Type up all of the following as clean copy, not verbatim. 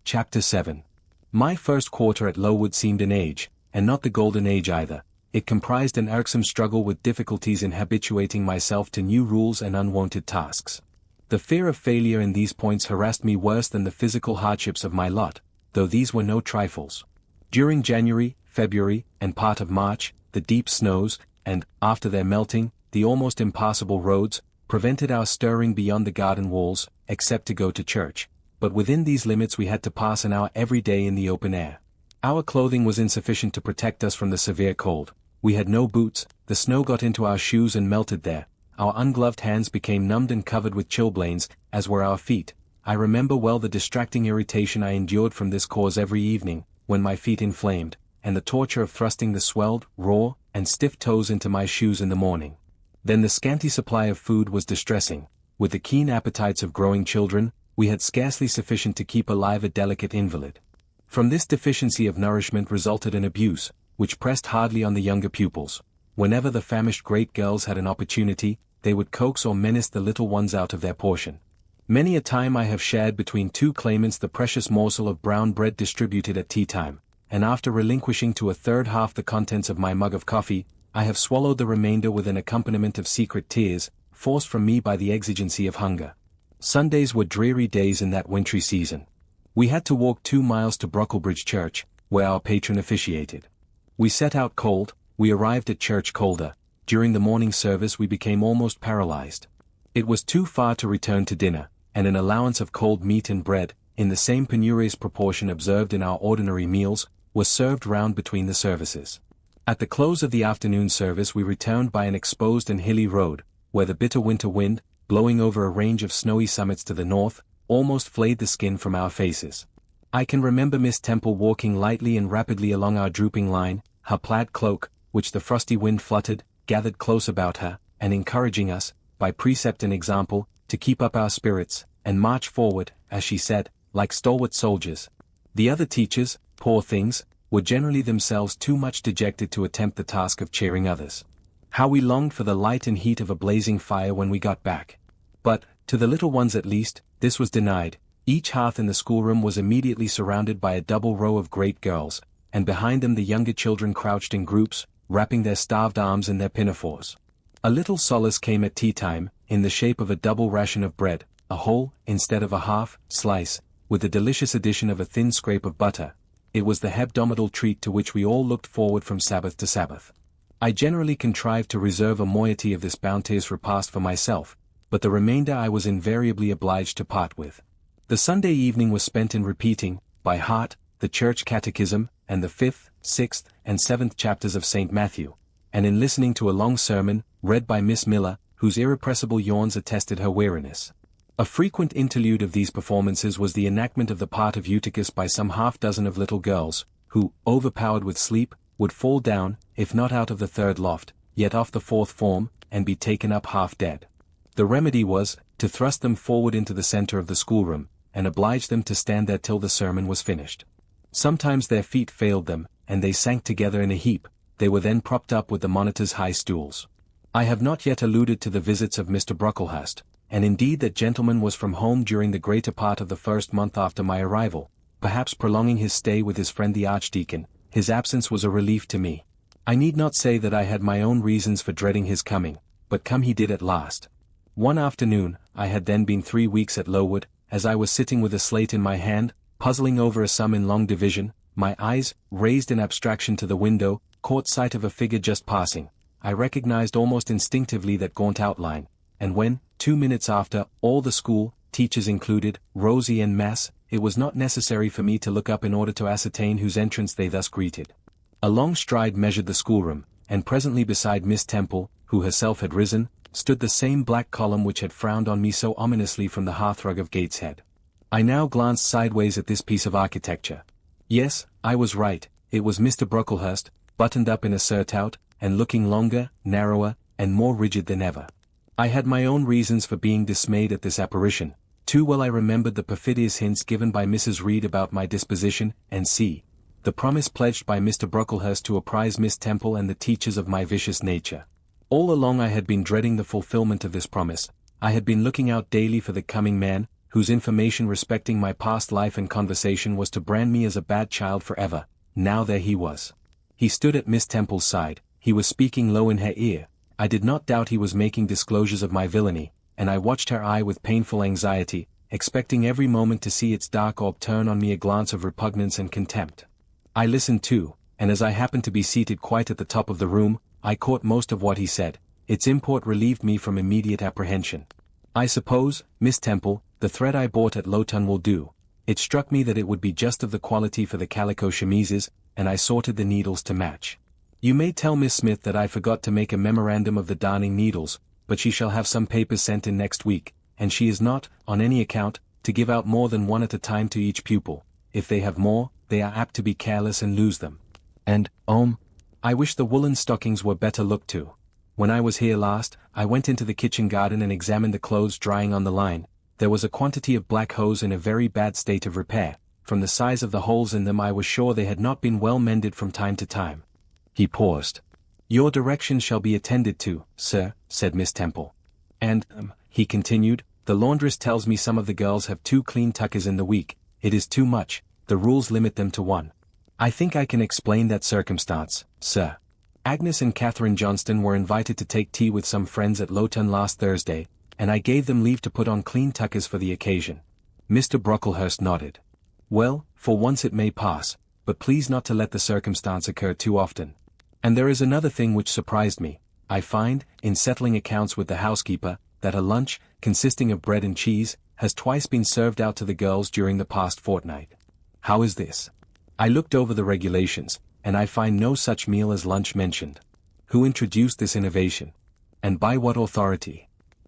Chapter 7. My first quarter at Lowood seemed an age, and not the golden age either. It comprised an irksome struggle with difficulties in habituating myself to new rules and unwanted tasks. The fear of failure in these points harassed me worse than the physical hardships of my lot, though these were no trifles. During January, February, and part of March, the deep snows, and, after their melting, the almost impassable roads, prevented our stirring beyond the garden walls, except to go to church, but within these limits we had to pass an hour every day in the open air. Our clothing was insufficient to protect us from the severe cold. We had no boots, the snow got into our shoes and melted there, our ungloved hands became numbed and covered with chilblains, as were our feet. I remember well the distracting irritation I endured from this cause every evening, when my feet inflamed, and the torture of thrusting the swelled, raw, and stiff toes into my shoes in the morning. Then the scanty supply of food was distressing. With the keen appetites of growing children, we had scarcely sufficient to keep alive a delicate invalid. From this deficiency of nourishment resulted an abuse, which pressed hardly on the younger pupils. Whenever the famished great girls had an opportunity, they would coax or menace the little ones out of their portion. Many a time I have shared between two claimants the precious morsel of brown bread distributed at tea time, and after relinquishing to a third half the contents of my mug of coffee, I have swallowed the remainder with an accompaniment of secret tears, forced from me by the exigency of hunger. Sundays were dreary days in that wintry season. We had to walk 2 miles to Brocklehurst Church, where our patron officiated. We set out cold, we arrived at church colder. During the morning service we became almost paralyzed. It was too far to return to dinner, and an allowance of cold meat and bread, in the same penurious proportion observed in our ordinary meals, was served round between the services. At the close of the afternoon service we returned by an exposed and hilly road, where the bitter winter wind, blowing over a range of snowy summits to the north, almost flayed the skin from our faces. I can remember Miss Temple walking lightly and rapidly along our drooping line, her plaid cloak, which the frosty wind fluttered, gathered close about her, and encouraging us, by precept and example, to keep up our spirits, and march forward, as she said, like stalwart soldiers. The other teachers, poor things, were generally themselves too much dejected to attempt the task of cheering others. How we longed for the light and heat of a blazing fire when we got back. But, to the little ones at least, this was denied. Each hearth in the schoolroom was immediately surrounded by a double row of great girls, and behind them the younger children crouched in groups, wrapping their starved arms in their pinafores. A little solace came at tea time, in the shape of a double ration of bread, a whole, instead of a half, slice, with the delicious addition of a thin scrape of butter. It was the hebdomadal treat to which we all looked forward from Sabbath to Sabbath. I generally contrived to reserve a moiety of this bounteous repast for myself, but the remainder I was invariably obliged to part with. The Sunday evening was spent in repeating, by heart, the church catechism, and the 5th, 6th, and 7th chapters of St. Matthew, and in listening to a long sermon, read by Miss Miller, whose irrepressible yawns attested her weariness. A frequent interlude of these performances was the enactment of the part of Eutychus by some half-dozen of little girls, who, overpowered with sleep, would fall down, if not out of the 3rd loft, yet off the 4th form, and be taken up half dead. The remedy was, to thrust them forward into the center of the schoolroom, and oblige them to stand there till the sermon was finished. Sometimes their feet failed them, and they sank together in a heap. They were then propped up with the monitor's high stools. I have not yet alluded to the visits of Mr. Brocklehurst, and indeed that gentleman was from home during the greater part of the first month after my arrival, perhaps prolonging his stay with his friend the Archdeacon. His absence was a relief to me. I need not say that I had my own reasons for dreading his coming, but come he did at last. One afternoon, I had then been 3 weeks at Lowood, as I was sitting with a slate in my hand, puzzling over a sum in long division, my eyes, raised in abstraction to the window, caught sight of a figure just passing. I recognized almost instinctively that gaunt outline, and when, 2 minutes after, all the school, teachers included, rose en masse, it was not necessary for me to look up in order to ascertain whose entrance they thus greeted. A long stride measured the schoolroom, and presently beside Miss Temple, who herself had risen, stood the same black column which had frowned on me so ominously from the hearthrug of Gateshead. I now glanced sideways at this piece of architecture. Yes, I was right, it was Mr. Brocklehurst, buttoned up in a surtout, and looking longer, narrower, and more rigid than ever. I had my own reasons for being dismayed at this apparition. Too well I remembered the perfidious hints given by Mrs. Reed about my disposition, and the promise pledged by Mr. Brocklehurst to apprise Miss Temple and the teachers of my vicious nature. All along I had been dreading the fulfillment of this promise. I had been looking out daily for the coming man, whose information respecting my past life and conversation was to brand me as a bad child forever. Now there he was. He stood at Miss Temple's side, he was speaking low in her ear. I did not doubt he was making disclosures of my villainy, and I watched her eye with painful anxiety, expecting every moment to see its dark orb turn on me a glance of repugnance and contempt. I listened too, and as I happened to be seated quite at the top of the room, I caught most of what he said. Its import relieved me from immediate apprehension. "I suppose, Miss Temple, the thread I bought at Lowton will do." It struck me that it would be just of the quality for the calico chemises, and I sorted the needles to match. "You may tell Miss Smith that I forgot to make a memorandum of the darning needles, but she shall have some papers sent in next week, and she is not, on any account, to give out more than one at a time to each pupil. If they have more, they are apt to be careless and lose them. And, I wish the woolen stockings were better looked to. When I was here last, I went into the kitchen garden and examined the clothes drying on the line. There was a quantity of black hose in a very bad state of repair. From the size of the holes in them I was sure they had not been well mended from time to time." He paused. "Your directions shall be attended to, sir," said Miss Temple. "And, he continued, "the laundress tells me some of the girls have 2 clean tuckers in the week. It is too much, the rules limit them to 1. I think I can explain that circumstance, sir. Agnes and Catherine Johnston were invited to take tea with some friends at Lowton last Thursday, and I gave them leave to put on clean tuckers for the occasion." Mr. Brocklehurst nodded. "Well, for once it may pass, but please not to let the circumstance occur too often. And there is another thing which surprised me. I find, in settling accounts with the housekeeper, that a lunch, consisting of bread and cheese, has twice been served out to the girls during the past fortnight. How is this? I looked over the regulations, and I find no such meal as lunch mentioned. Who introduced this innovation? And by what authority?"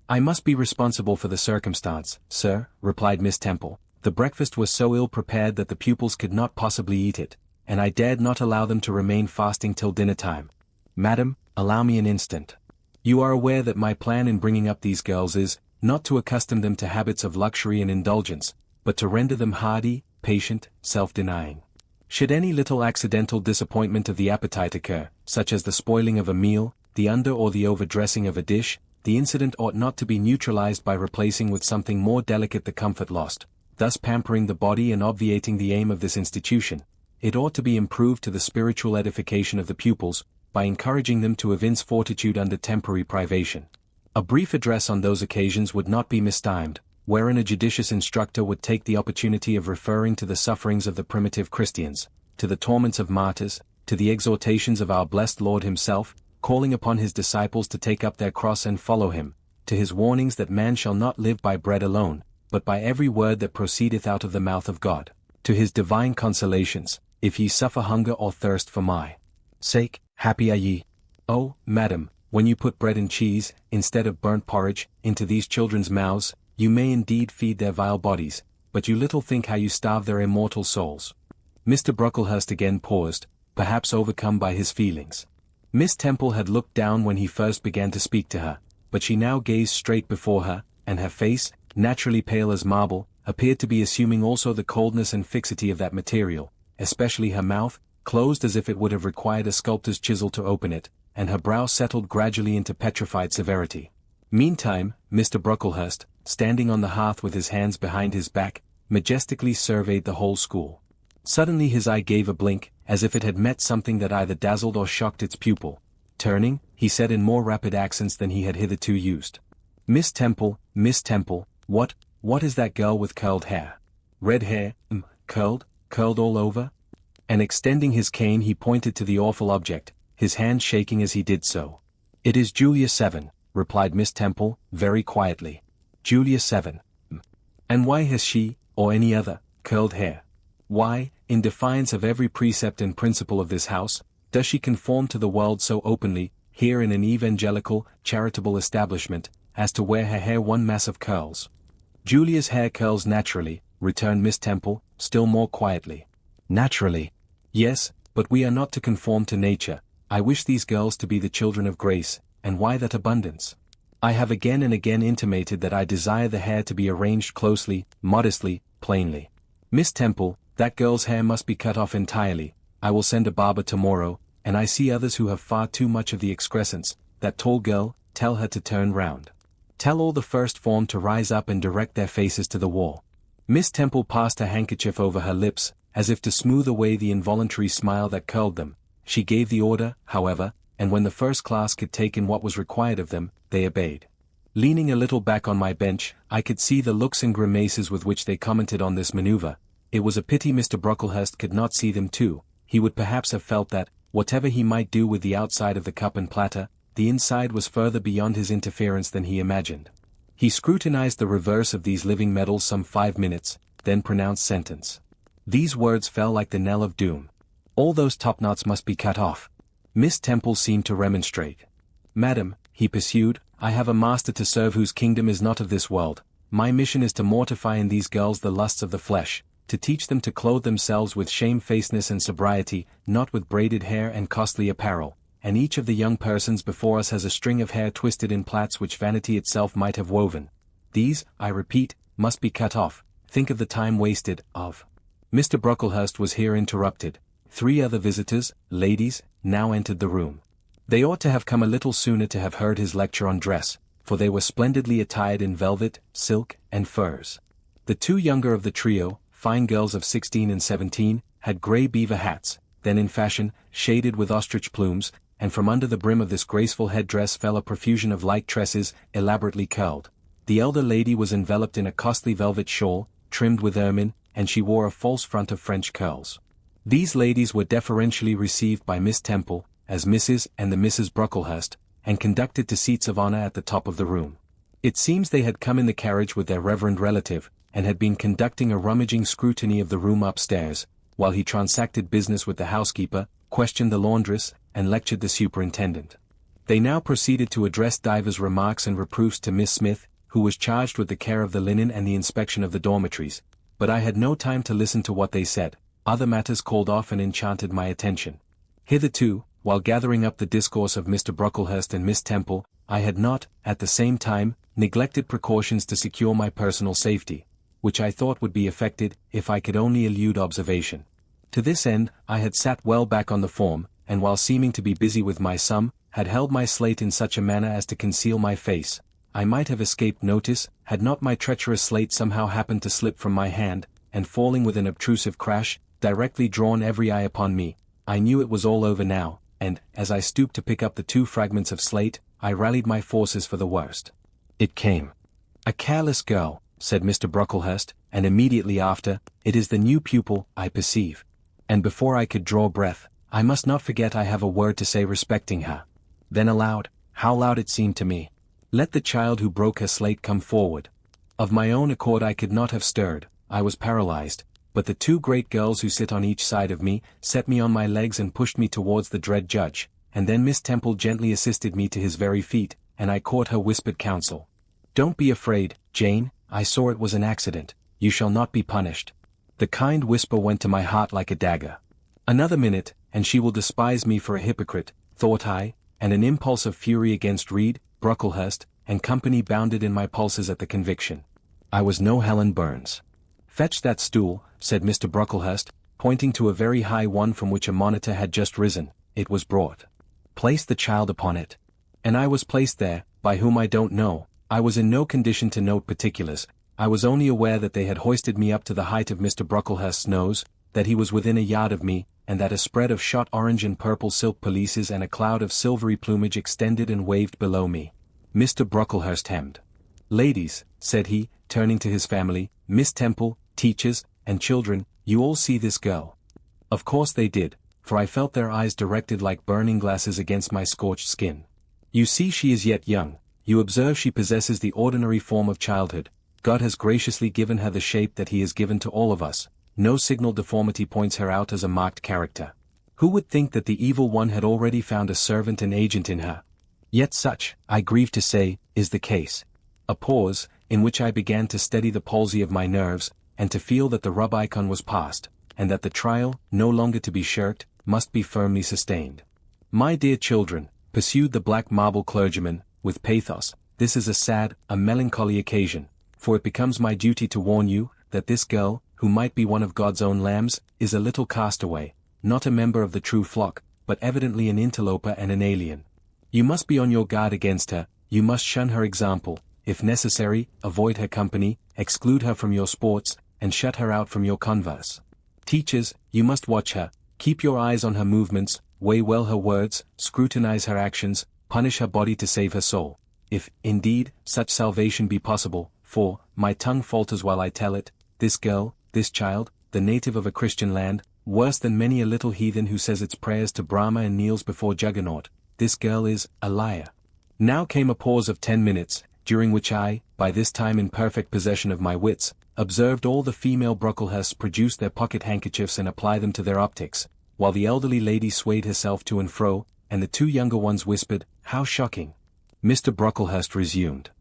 "I must be responsible for the circumstance, sir," replied Miss Temple. "The breakfast was so ill prepared that the pupils could not possibly eat it, and I dared not allow them to remain fasting till dinner time. Madam, allow me an instant. You are aware that my plan in bringing up these girls is, not to accustom them to habits of luxury and indulgence, but to render them hardy, patient, self-denying. Should any little accidental disappointment of the appetite occur, such as the spoiling of a meal, the under or the overdressing of a dish, the incident ought not to be neutralized by replacing with something more delicate the comfort lost, thus pampering the body and obviating the aim of this institution. It ought to be improved to the spiritual edification of the pupils, by encouraging them to evince fortitude under temporary privation. A brief address on those occasions would not be mistimed, wherein a judicious instructor would take the opportunity of referring to the sufferings of the primitive Christians, to the torments of martyrs, to the exhortations of our blessed Lord himself, calling upon his disciples to take up their cross and follow him, to his warnings that man shall not live by bread alone, but by every word that proceedeth out of the mouth of God, to his divine consolations, if ye suffer hunger or thirst for my sake, happy are ye. Oh, madam, when you put bread and cheese, instead of burnt porridge, into these children's mouths, you may indeed feed their vile bodies, but you little think how you starve their immortal souls." Mr. Brocklehurst again paused, perhaps overcome by his feelings. Miss Temple had looked down when he first began to speak to her, but she now gazed straight before her, and her face, naturally pale as marble, appeared to be assuming also the coldness and fixity of that material, especially her mouth, closed as if it would have required a sculptor's chisel to open it, and her brow settled gradually into petrified severity. Meantime, Mr. Brocklehurst, standing on the hearth with his hands behind his back, majestically surveyed the whole school. Suddenly his eye gave a blink, as if it had met something that either dazzled or shocked its pupil. Turning, he said in more rapid accents than he had hitherto used, Miss Temple, what is that girl with curled hair? Red hair, curled all over?" And extending his cane he pointed to the awful object, his hand shaking as he did so. "It is Julia 7, replied Miss Temple, very quietly. "Julia 7. And why has she, or any other, curled hair? Why, in defiance of every precept and principle of this house, does she conform to the world so openly, here in an evangelical, charitable establishment, as to wear her hair one mass of curls?" "Julia's hair curls naturally," returned Miss Temple, still more quietly. "Naturally. Yes, but we are not to conform to nature. I wish these girls to be the children of grace, and why that abundance? I have again and again intimated that I desire the hair to be arranged closely, modestly, plainly. Miss Temple, that girl's hair must be cut off entirely. I will send a barber tomorrow, and I see others who have far too much of the excrescence. That tall girl, tell her to turn round." Tell all the first form to rise up and direct their faces to the wall. Miss Temple passed a handkerchief over her lips, as if to smooth away the involuntary smile that curled them. She gave the order, however, and when the first class could take in what was required of them, they obeyed. Leaning a little back on my bench, I could see the looks and grimaces with which they commented on this maneuver. It was a pity Mr. Brocklehurst could not see them too. He would perhaps have felt that, whatever he might do with the outside of the cup and platter, the inside was further beyond his interference than he imagined. He scrutinized the reverse of these living medals some 5 minutes, then pronounced sentence. These words fell like the knell of doom. All those topknots must be cut off. Miss Temple seemed to remonstrate. Madam, he pursued, I have a master to serve whose kingdom is not of this world. My mission is to mortify in these girls the lusts of the flesh, to teach them to clothe themselves with shamefacedness and sobriety, not with braided hair and costly apparel. And each of the young persons before us has a string of hair twisted in plaits which vanity itself might have woven. These, I repeat, must be cut off. Think of the time wasted, of. Mr. Brocklehurst was here interrupted. 3 other visitors, ladies, now entered the room. They ought to have come a little sooner to have heard his lecture on dress, for they were splendidly attired in velvet, silk, and furs. The 2 younger of the trio, fine girls of 16 and 17, had grey beaver hats, then in fashion, shaded with ostrich plumes, and from under the brim of this graceful headdress fell a profusion of light tresses, elaborately curled. The elder lady was enveloped in a costly velvet shawl, trimmed with ermine, and she wore a false front of French curls. These ladies were deferentially received by Miss Temple, as Mrs. and the Misses Brocklehurst, and conducted to seats of honor at the top of the room. It seems they had come in the carriage with their reverend relative, and had been conducting a rummaging scrutiny of the room upstairs, while he transacted business with the housekeeper, questioned the laundress, and lectured the superintendent. They now proceeded to address divers remarks and reproofs to Miss Smith, who was charged with the care of the linen and the inspection of the dormitories, but I had no time to listen to what they said. Other matters called off and enchanted my attention. Hitherto, while gathering up the discourse of Mr. Brocklehurst and Miss Temple, I had not, at the same time, neglected precautions to secure my personal safety, which I thought would be effected if I could only elude observation. To this end, I had sat well back on the form, and while seeming to be busy with my sum, had held my slate in such a manner as to conceal my face. I might have escaped notice, had not my treacherous slate somehow happened to slip from my hand, and falling with an obtrusive crash, directly drawn every eye upon me. I knew it was all over now, and, as I stooped to pick up the 2 fragments of slate, I rallied my forces for the worst. It came. A careless girl, said Mr. Brocklehurst, and immediately after, it is the new pupil, I perceive. And before I could draw breath, I must not forget I have a word to say respecting her. Then aloud, how loud it seemed to me. Let the child who broke her slate come forward. Of my own accord I could not have stirred, I was paralyzed, but the 2 great girls who sit on each side of me, set me on my legs and pushed me towards the dread judge, and then Miss Temple gently assisted me to his very feet, and I caught her whispered counsel. Don't be afraid, Jane, I saw it was an accident, you shall not be punished. The kind whisper went to my heart like a dagger. Another minute, and she will despise me for a hypocrite, thought I, and an impulse of fury against Reed, Brocklehurst, and company bounded in my pulses at the conviction. I was no Helen Burns. Fetch that stool, said Mr. Brocklehurst, pointing to a very high one from which a monitor had just risen. It was brought. Place the child upon it. And I was placed there, by whom I don't know. I was in no condition to note particulars. I was only aware that they had hoisted me up to the height of Mr. Brocklehurst's nose, that he was within a yard of me, and that a spread of shot orange and purple silk pelisses and a cloud of silvery plumage extended and waved below me. Mr. Brocklehurst hemmed. Ladies, said he, turning to his family, Miss Temple, teachers, and children, you all see this girl. Of course they did, for I felt their eyes directed like burning glasses against my scorched skin. You see she is yet young, you observe she possesses the ordinary form of childhood. God has graciously given her the shape that he has given to all of us. No signal deformity points her out as a marked character. Who would think that the evil one had already found a servant and agent in her? Yet such, I grieve to say, is the case. A pause, in which I began to steady the palsy of my nerves, and to feel that the Rubicon was past, and that the trial, no longer to be shirked, must be firmly sustained. My dear children, pursued the black marble clergyman, with pathos, this is a sad, a melancholy occasion, for it becomes my duty to warn you, that this girl, who might be one of God's own lambs, is a little castaway, not a member of the true flock, but evidently an interloper and an alien. You must be on your guard against her, you must shun her example, if necessary, avoid her company, exclude her from your sports, and shut her out from your converse. Teachers, you must watch her, keep your eyes on her movements, weigh well her words, scrutinize her actions, punish her body to save her soul. If, indeed, such salvation be possible, for, my tongue falters while I tell it, this girl, this child, the native of a Christian land, worse than many a little heathen who says its prayers to Brahma and kneels before Juggernaut, this girl is a liar. Now came a pause of 10 minutes, during which I, by this time in perfect possession of my wits, observed all the female Brocklehursts produce their pocket handkerchiefs and apply them to their optics, while the elderly lady swayed herself to and fro, and the two younger ones whispered, "How shocking!" Mr. Brocklehurst resumed.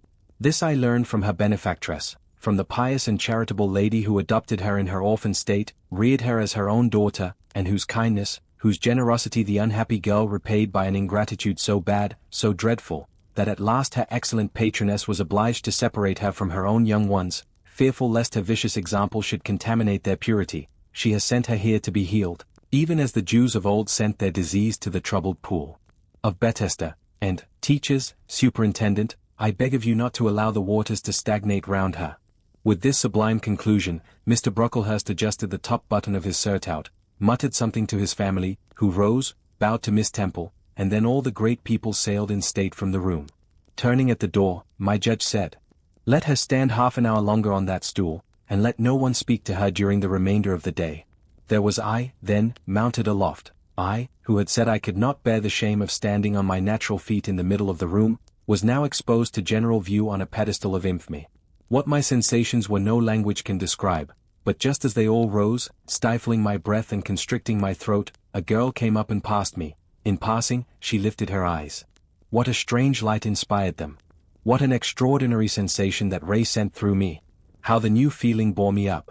"This I learned from her benefactress, from the pious and charitable lady who adopted her in her orphan state, reared her as her own daughter, and whose kindness, whose generosity the unhappy girl repaid by an ingratitude so bad, so dreadful, that at last her excellent patroness was obliged to separate her from her own young ones, fearful lest her vicious example should contaminate their purity. She has sent her here to be healed, even as the Jews of old sent their disease to the troubled pool of Bethesda. And, teachers, superintendent, I beg of you not to allow the waters to stagnate round her." With this sublime conclusion, Mr. Brocklehurst adjusted the top button of his surtout, muttered something to his family, who rose, bowed to Miss Temple, and then all the great people sailed in state from the room. Turning at the door, my judge said, "Let her stand half an hour longer on that stool, and let no one speak to her during the remainder of the day." There was I, then, mounted aloft. I, who had said I could not bear the shame of standing on my natural feet in the middle of the room, was now exposed to general view on a pedestal of infamy. What my sensations were no language can describe, but just as they all rose, stifling my breath and constricting my throat, a girl came up and passed me. In passing, she lifted her eyes. What a strange light inspired them! What an extraordinary sensation that ray sent through me! How the new feeling bore me up!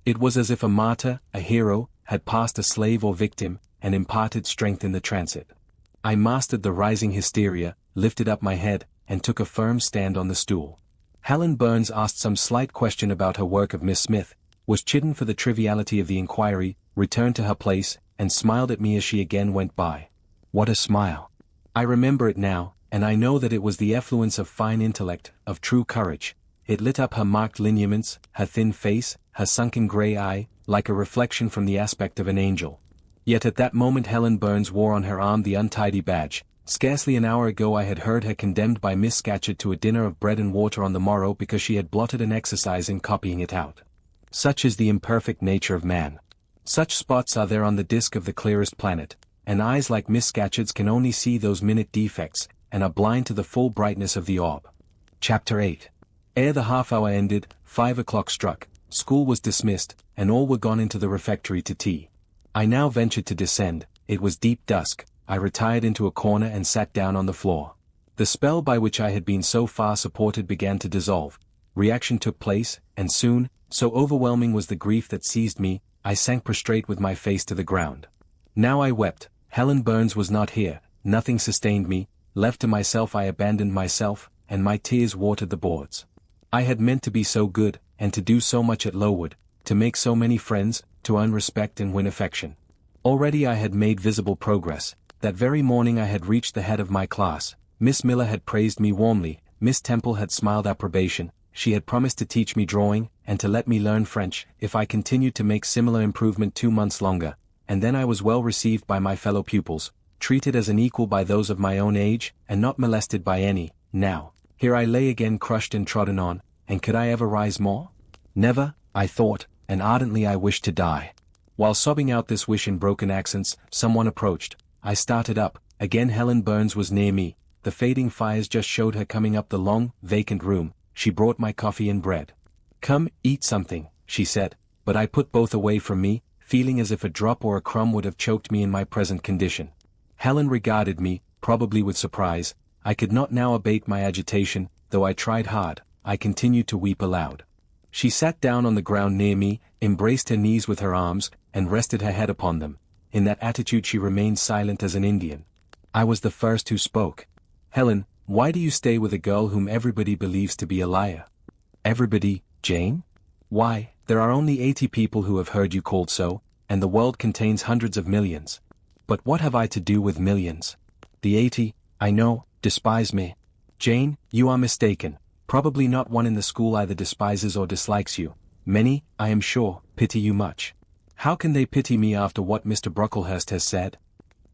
It was as if a martyr, a hero, had passed a slave or victim, and imparted strength in the transit. I mastered the rising hysteria, lifted up my head, and took a firm stand on the stool. Helen Burns asked some slight question about her work of Miss Smith, was chidden for the triviality of the inquiry, returned to her place, and smiled at me as she again went by. What a smile! I remember it now, and I know that it was the effluence of fine intellect, of true courage. It lit up her marked lineaments, her thin face, her sunken grey eye, like a reflection from the aspect of an angel. Yet at that moment Helen Burns wore on her arm the untidy badge. Scarcely an hour ago I had heard her condemned by Miss Scatcherd to a dinner of bread and water on the morrow because she had blotted an exercise in copying it out. Such is the imperfect nature of man. Such spots are there on the disk of the clearest planet, and eyes like Miss Scatcherd's can only see those minute defects, and are blind to the full brightness of the orb. Chapter 8. Ere the half-hour ended, 5 o'clock struck, school was dismissed, and all were gone into the refectory to tea. I now ventured to descend. It was deep dusk. I retired into a corner and sat down on the floor. The spell by which I had been so far supported began to dissolve. Reaction took place, and soon, so overwhelming was the grief that seized me, I sank prostrate with my face to the ground. Now I wept. Helen Burns was not here, nothing sustained me, left to myself I abandoned myself, and my tears watered the boards. I had meant to be so good, and to do so much at Lowood, to make so many friends, to earn respect and win affection. Already I had made visible progress. That very morning I had reached the head of my class. Miss Miller had praised me warmly, Miss Temple had smiled approbation, she had promised to teach me drawing, and to let me learn French, if I continued to make similar improvement 2 months longer, and then I was well received by my fellow pupils, treated as an equal by those of my own age, and not molested by any. Now, here I lay again crushed and trodden on, and could I ever rise more? Never, I thought, and ardently I wished to die. While sobbing out this wish in broken accents, someone approached. I started up. Again Helen Burns was near me. The fading fires just showed her coming up the long, vacant room. She brought my coffee and bread. "Come, eat something," she said, but I put both away from me, feeling as if a drop or a crumb would have choked me in my present condition. Helen regarded me, probably with surprise. I could not now abate my agitation, though I tried hard. I continued to weep aloud. She sat down on the ground near me, embraced her knees with her arms, and rested her head upon them. In that attitude she remained silent as an Indian. I was the first who spoke. "Helen, why do you stay with a girl whom everybody believes to be a liar?" "Everybody, Jane? Why, there are only 80 people who have heard you called so, and the world contains hundreds of millions. But what have I to do with millions? The 80, I know, despise me. Jane, you are mistaken. Probably not one in the school either despises or dislikes you. Many, I am sure, pity you much. How can they pity me after what Mr. Brocklehurst has said?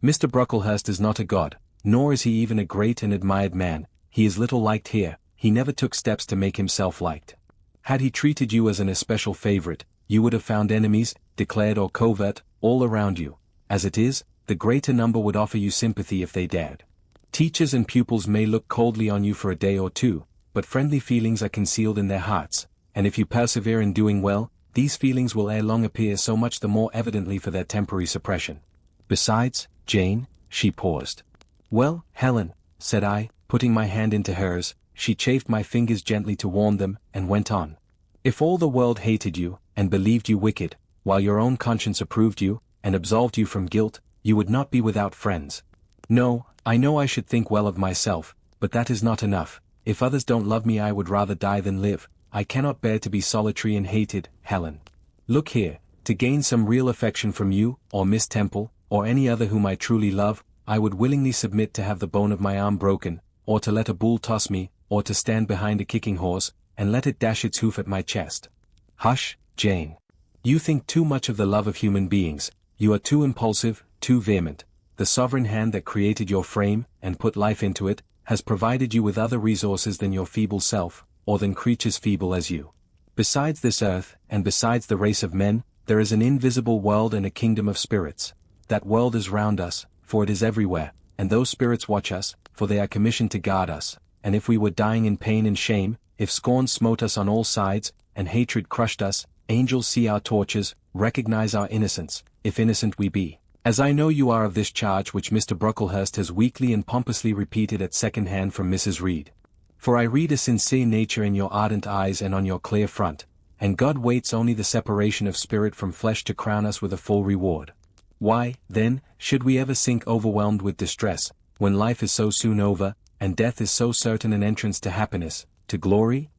Mr. Brocklehurst is not a god, nor is he even a great and admired man. He is little liked here. He never took steps to make himself liked. Had he treated you as an especial favorite, you would have found enemies, declared or covert, all around you. As it is, the greater number would offer you sympathy if they dared. Teachers and pupils may look coldly on you for a day or two, but friendly feelings are concealed in their hearts, and if you persevere in doing well, these feelings will ere long appear so much the more evidently for their temporary suppression. Besides, Jane, she paused. Well, Helen, said I, putting my hand into hers. She chafed my fingers gently to warm them, and went on. If all the world hated you, and believed you wicked, while your own conscience approved you, and absolved you from guilt, you would not be without friends. No, I know I should think well of myself, but that is not enough. If others don't love me I would rather die than live. I cannot bear to be solitary and hated, Helen. Look here, to gain some real affection from you, or Miss Temple, or any other whom I truly love, I would willingly submit to have the bone of my arm broken, or to let a bull toss me, or to stand behind a kicking horse, and let it dash its hoof at my chest. Hush, Jane. You think too much of the love of human beings. You are too impulsive, too vehement. The sovereign hand that created your frame, and put life into it, has provided you with other resources than your feeble self, or than creatures feeble as you. Besides this earth, and besides the race of men, there is an invisible world and a kingdom of spirits. That world is round us, for it is everywhere, and those spirits watch us, for they are commissioned to guard us, and if we were dying in pain and shame, if scorn smote us on all sides, and hatred crushed us, angels see our tortures, recognize our innocence, if innocent we be. As I know you are of this charge which Mr. Brocklehurst has weakly and pompously repeated at second hand from Mrs. Reed. For I read a sincere nature in your ardent eyes and on your clear front, and God waits only the separation of spirit from flesh to crown us with a full reward. Why, then, should we ever sink overwhelmed with distress, when life is so soon over, and death is so certain an entrance to happiness, to glory?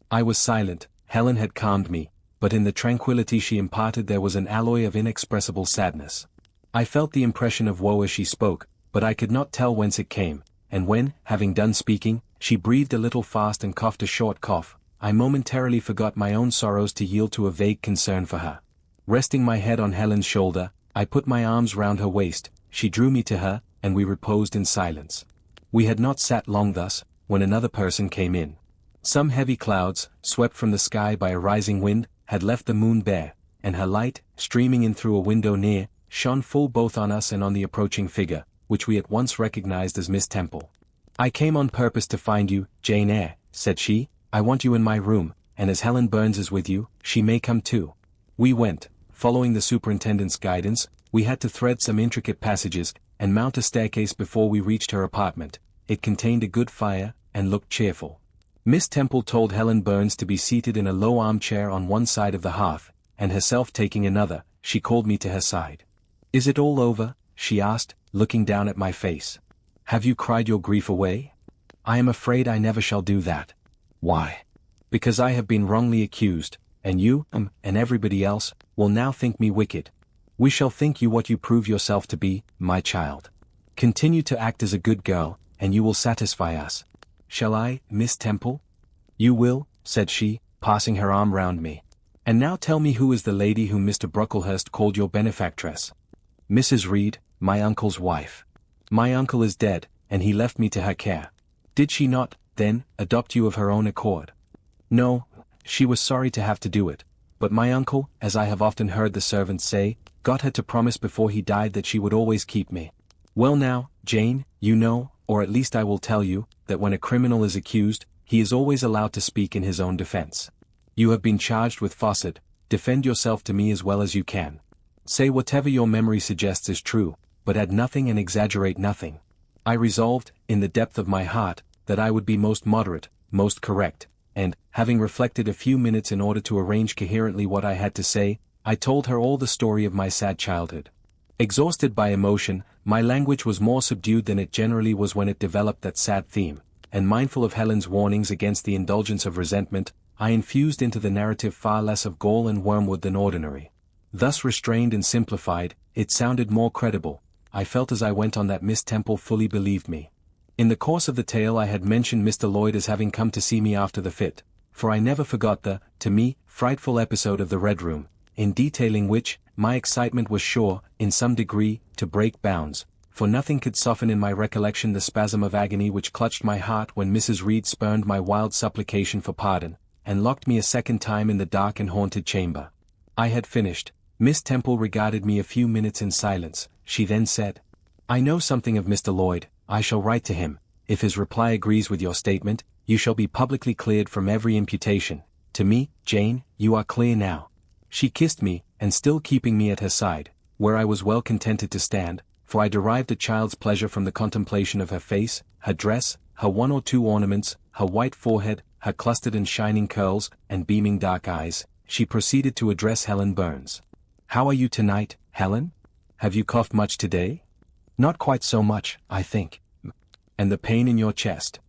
I was silent. Helen had calmed me, but in the tranquillity she imparted there was an alloy of inexpressible sadness. I felt the impression of woe as she spoke, but I could not tell whence it came, and when, having done speaking, she breathed a little fast and coughed a short cough, I momentarily forgot my own sorrows to yield to a vague concern for her. Resting my head on Helen's shoulder, I put my arms round her waist, she drew me to her, and we reposed in silence. We had not sat long thus, when another person came in. Some heavy clouds, swept from the sky by a rising wind, had left the moon bare, and her light, streaming in through a window near, shone full both on us and on the approaching figure, which we at once recognized as Miss Temple. I came on purpose to find you, Jane Eyre, said she. I want you in my room, and as Helen Burns is with you, she may come too. We went. Following the superintendent's guidance, we had to thread some intricate passages, and mount a staircase before we reached her apartment. It contained a good fire, and looked cheerful. Miss Temple told Helen Burns to be seated in a low armchair on one side of the hearth, and herself taking another, she called me to her side. Is it all over? She asked, looking down at my face. Have you cried your grief away? I am afraid I never shall do that. Why? Because I have been wrongly accused, and you, and everybody else, will now think me wicked. We shall think you what you prove yourself to be, my child. Continue to act as a good girl, and you will satisfy us. Shall I, Miss Temple? You will, said she, passing her arm round me. And now tell me who is the lady whom Mr. Brocklehurst called your benefactress? Mrs. Reed, my uncle's wife. My uncle is dead, and he left me to her care. Did she not, then, adopt you of her own accord? No, she was sorry to have to do it, but my uncle, as I have often heard the servants say, got her to promise before he died that she would always keep me. Well now, Jane, you know, or at least I will tell you, that when a criminal is accused, he is always allowed to speak in his own defense. You have been charged with falsehood. Defend yourself to me as well as you can. Say whatever your memory suggests is true, but add nothing and exaggerate nothing. I resolved, in the depth of my heart, that I would be most moderate, most correct, and, having reflected a few minutes in order to arrange coherently what I had to say, I told her all the story of my sad childhood. Exhausted by emotion, my language was more subdued than it generally was when it developed that sad theme, and mindful of Helen's warnings against the indulgence of resentment, I infused into the narrative far less of gall and wormwood than ordinary. Thus restrained and simplified, it sounded more credible. I felt as I went on that Miss Temple fully believed me. In the course of the tale I had mentioned Mr. Lloyd as having come to see me after the fit, for I never forgot the, to me, frightful episode of the Red Room, in detailing which, my excitement was sure, in some degree, to break bounds, for nothing could soften in my recollection the spasm of agony which clutched my heart when Mrs. Reed spurned my wild supplication for pardon, and locked me a second time in the dark and haunted chamber. I had finished. Miss Temple regarded me a few minutes in silence. She then said, "I know something of Mr. Lloyd. I shall write to him. If his reply agrees with your statement, you shall be publicly cleared from every imputation. To me, Jane, you are clear now." She kissed me, and still keeping me at her side, where I was well contented to stand, for I derived a child's pleasure from the contemplation of her face, her dress, her one or two ornaments, her white forehead, her clustered and shining curls, and beaming dark eyes, she proceeded to address Helen Burns. "How are you tonight, Helen? Have you coughed much today?" "Not quite so much, I think." "And the pain in your chest?"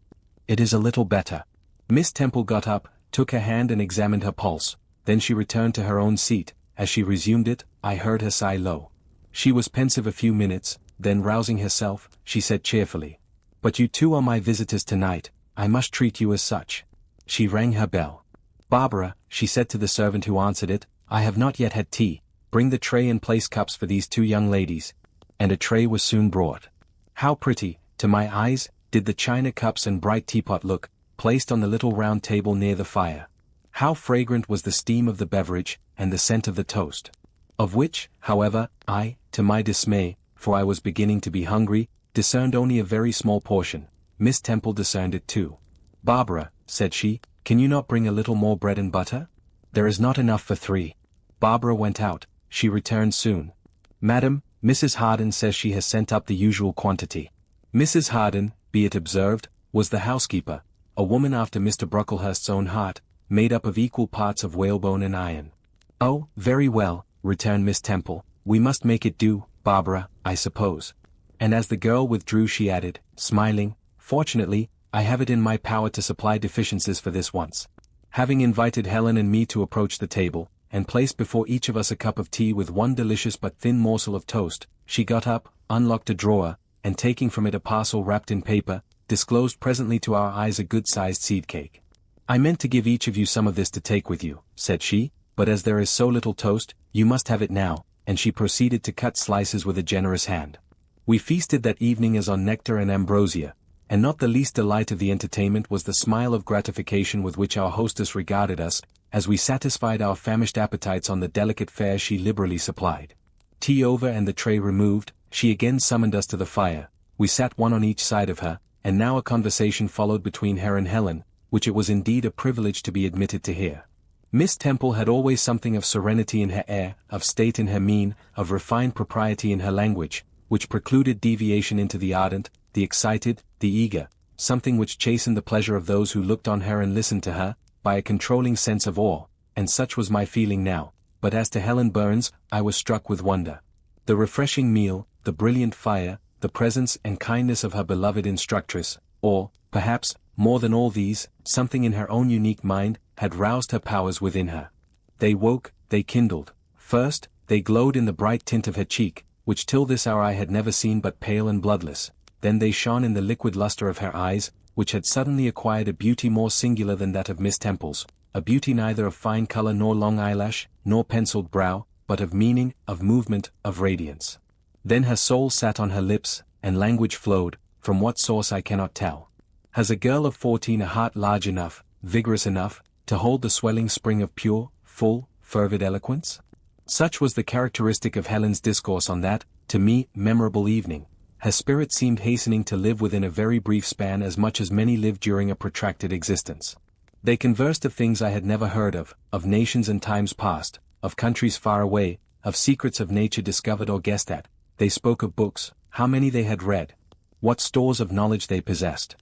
"It is a little better." Miss Temple got up, took her hand and examined her pulse, then she returned to her own seat. As she resumed it, I heard her sigh low. She was pensive a few minutes, then rousing herself, she said cheerfully, "But you two are my visitors tonight, I must treat you as such." She rang her bell. "Barbara," she said to the servant who answered it, "I have not yet had tea. Bring the tray and place cups for these two young ladies." And a tray was soon brought. How pretty, to my eyes, did the china cups and bright teapot look, placed on the little round table near the fire. How fragrant was the steam of the beverage, and the scent of the toast. Of which, however, I, to my dismay, for I was beginning to be hungry, discerned only a very small portion. Miss Temple discerned it too. "Barbara," said she, "can you not bring a little more bread and butter? There is not enough for 3. Barbara went out. She returned soon. "Madam, Mrs. Harden says she has sent up the usual quantity." Mrs. Harden, be it observed, was the housekeeper, a woman after Mr. Brocklehurst's own heart, made up of equal parts of whalebone and iron. "Oh, very well," returned Miss Temple, "we must make it do, Barbara, I suppose." And as the girl withdrew she added, smiling, "Fortunately, I have it in my power to supply deficiencies for this once." Having invited Helen and me to approach the table, and placed before each of us a cup of tea with one delicious but thin morsel of toast, she got up, unlocked a drawer, and taking from it a parcel wrapped in paper, disclosed presently to our eyes a good-sized seed cake. "I meant to give each of you some of this to take with you," said she, "but as there is so little toast, you must have it now," and she proceeded to cut slices with a generous hand. We feasted that evening as on nectar and ambrosia, and not the least delight of the entertainment was the smile of gratification with which our hostess regarded us, as we satisfied our famished appetites on the delicate fare she liberally supplied. Tea over and the tray removed, she again summoned us to the fire. We sat one on each side of her, and now a conversation followed between her and Helen, which it was indeed a privilege to be admitted to hear. Miss Temple had always something of serenity in her air, of state in her mien, of refined propriety in her language, which precluded deviation into the ardent, the excited, the eager, something which chastened the pleasure of those who looked on her and listened to her, by a controlling sense of awe, and such was my feeling now. But as to Helen Burns, I was struck with wonder. The refreshing meal, the brilliant fire, the presence and kindness of her beloved instructress, or, perhaps, more than all these, something in her own unique mind, had roused her powers within her. They woke, they kindled. First, they glowed in the bright tint of her cheek, which till this hour I had never seen but pale and bloodless. Then they shone in the liquid luster of her eyes, which had suddenly acquired a beauty more singular than that of Miss Temple's, a beauty neither of fine color nor long eyelash, nor penciled brow, but of meaning, of movement, of radiance. Then her soul sat on her lips, and language flowed, from what source I cannot tell. Has a girl of 14 a heart large enough, vigorous enough, to hold the swelling spring of pure, full, fervid eloquence? Such was the characteristic of Helen's discourse on that, to me, memorable evening. Her spirit seemed hastening to live within a very brief span as much as many lived during a protracted existence. They conversed of things I had never heard of nations and times past, of countries far away, of secrets of nature discovered or guessed at. They spoke of books, how many they had read, what stores of knowledge they possessed.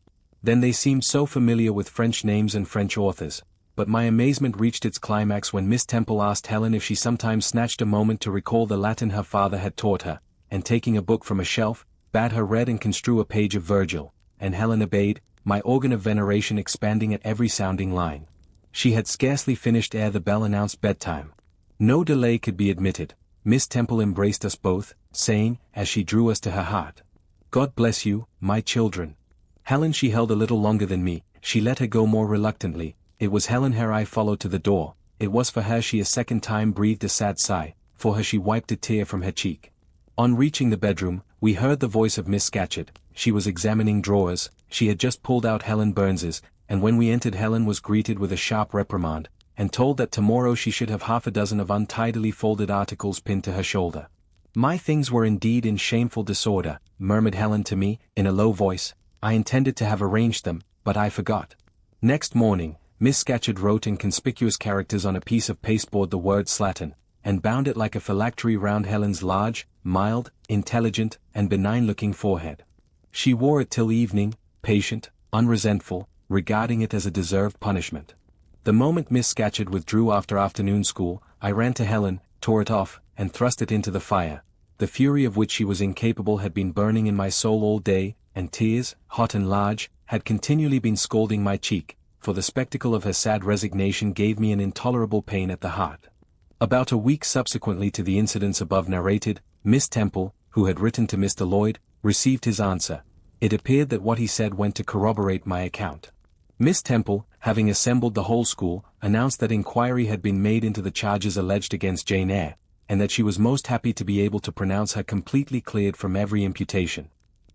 Then they seemed so familiar with French names and French authors, but my amazement reached its climax when Miss Temple asked Helen if she sometimes snatched a moment to recall the Latin her father had taught her, and taking a book from a shelf, bade her read and construe a page of Virgil, and Helen obeyed, my organ of veneration expanding at every sounding line. She had scarcely finished ere the bell announced bedtime. No delay could be admitted. Miss Temple embraced us both, saying, as she drew us to her heart, "God bless you, my children. Helen she held a little longer than me, she let her go more reluctantly. It was Helen her I followed to the door, it was for her she a second time breathed a sad sigh, for her she wiped a tear from her cheek. On reaching the bedroom, we heard the voice of Miss Scatcherd. She was examining drawers, she had just pulled out Helen Burns's, and when we entered Helen was greeted with a sharp reprimand, and told that tomorrow she should have half a dozen of untidily folded articles pinned to her shoulder. My things were indeed in shameful disorder, murmured Helen to me, in a low voice. I intended to have arranged them, but I forgot. Next morning, Miss Scatcherd wrote in conspicuous characters on a piece of pasteboard the word slattern, and bound it like a phylactery round Helen's large, mild, intelligent, and benign-looking forehead. She wore it till evening, patient, unresentful, regarding it as a deserved punishment. The moment Miss Scatcherd withdrew after afternoon school, I ran to Helen, tore it off, and thrust it into the fire. The fury of which she was incapable had been burning in my soul all day, and tears, hot and large, had continually been scalding my cheek, for the spectacle of her sad resignation gave me an intolerable pain at the heart. About a week subsequently to the incidents above narrated, Miss Temple, who had written to Mr. Lloyd, received his answer. It appeared that what he said went to corroborate my account. Miss Temple, having assembled the whole school, announced that inquiry had been made into the charges alleged against Jane Eyre, and that she was most happy to be able to pronounce her completely cleared from every imputation.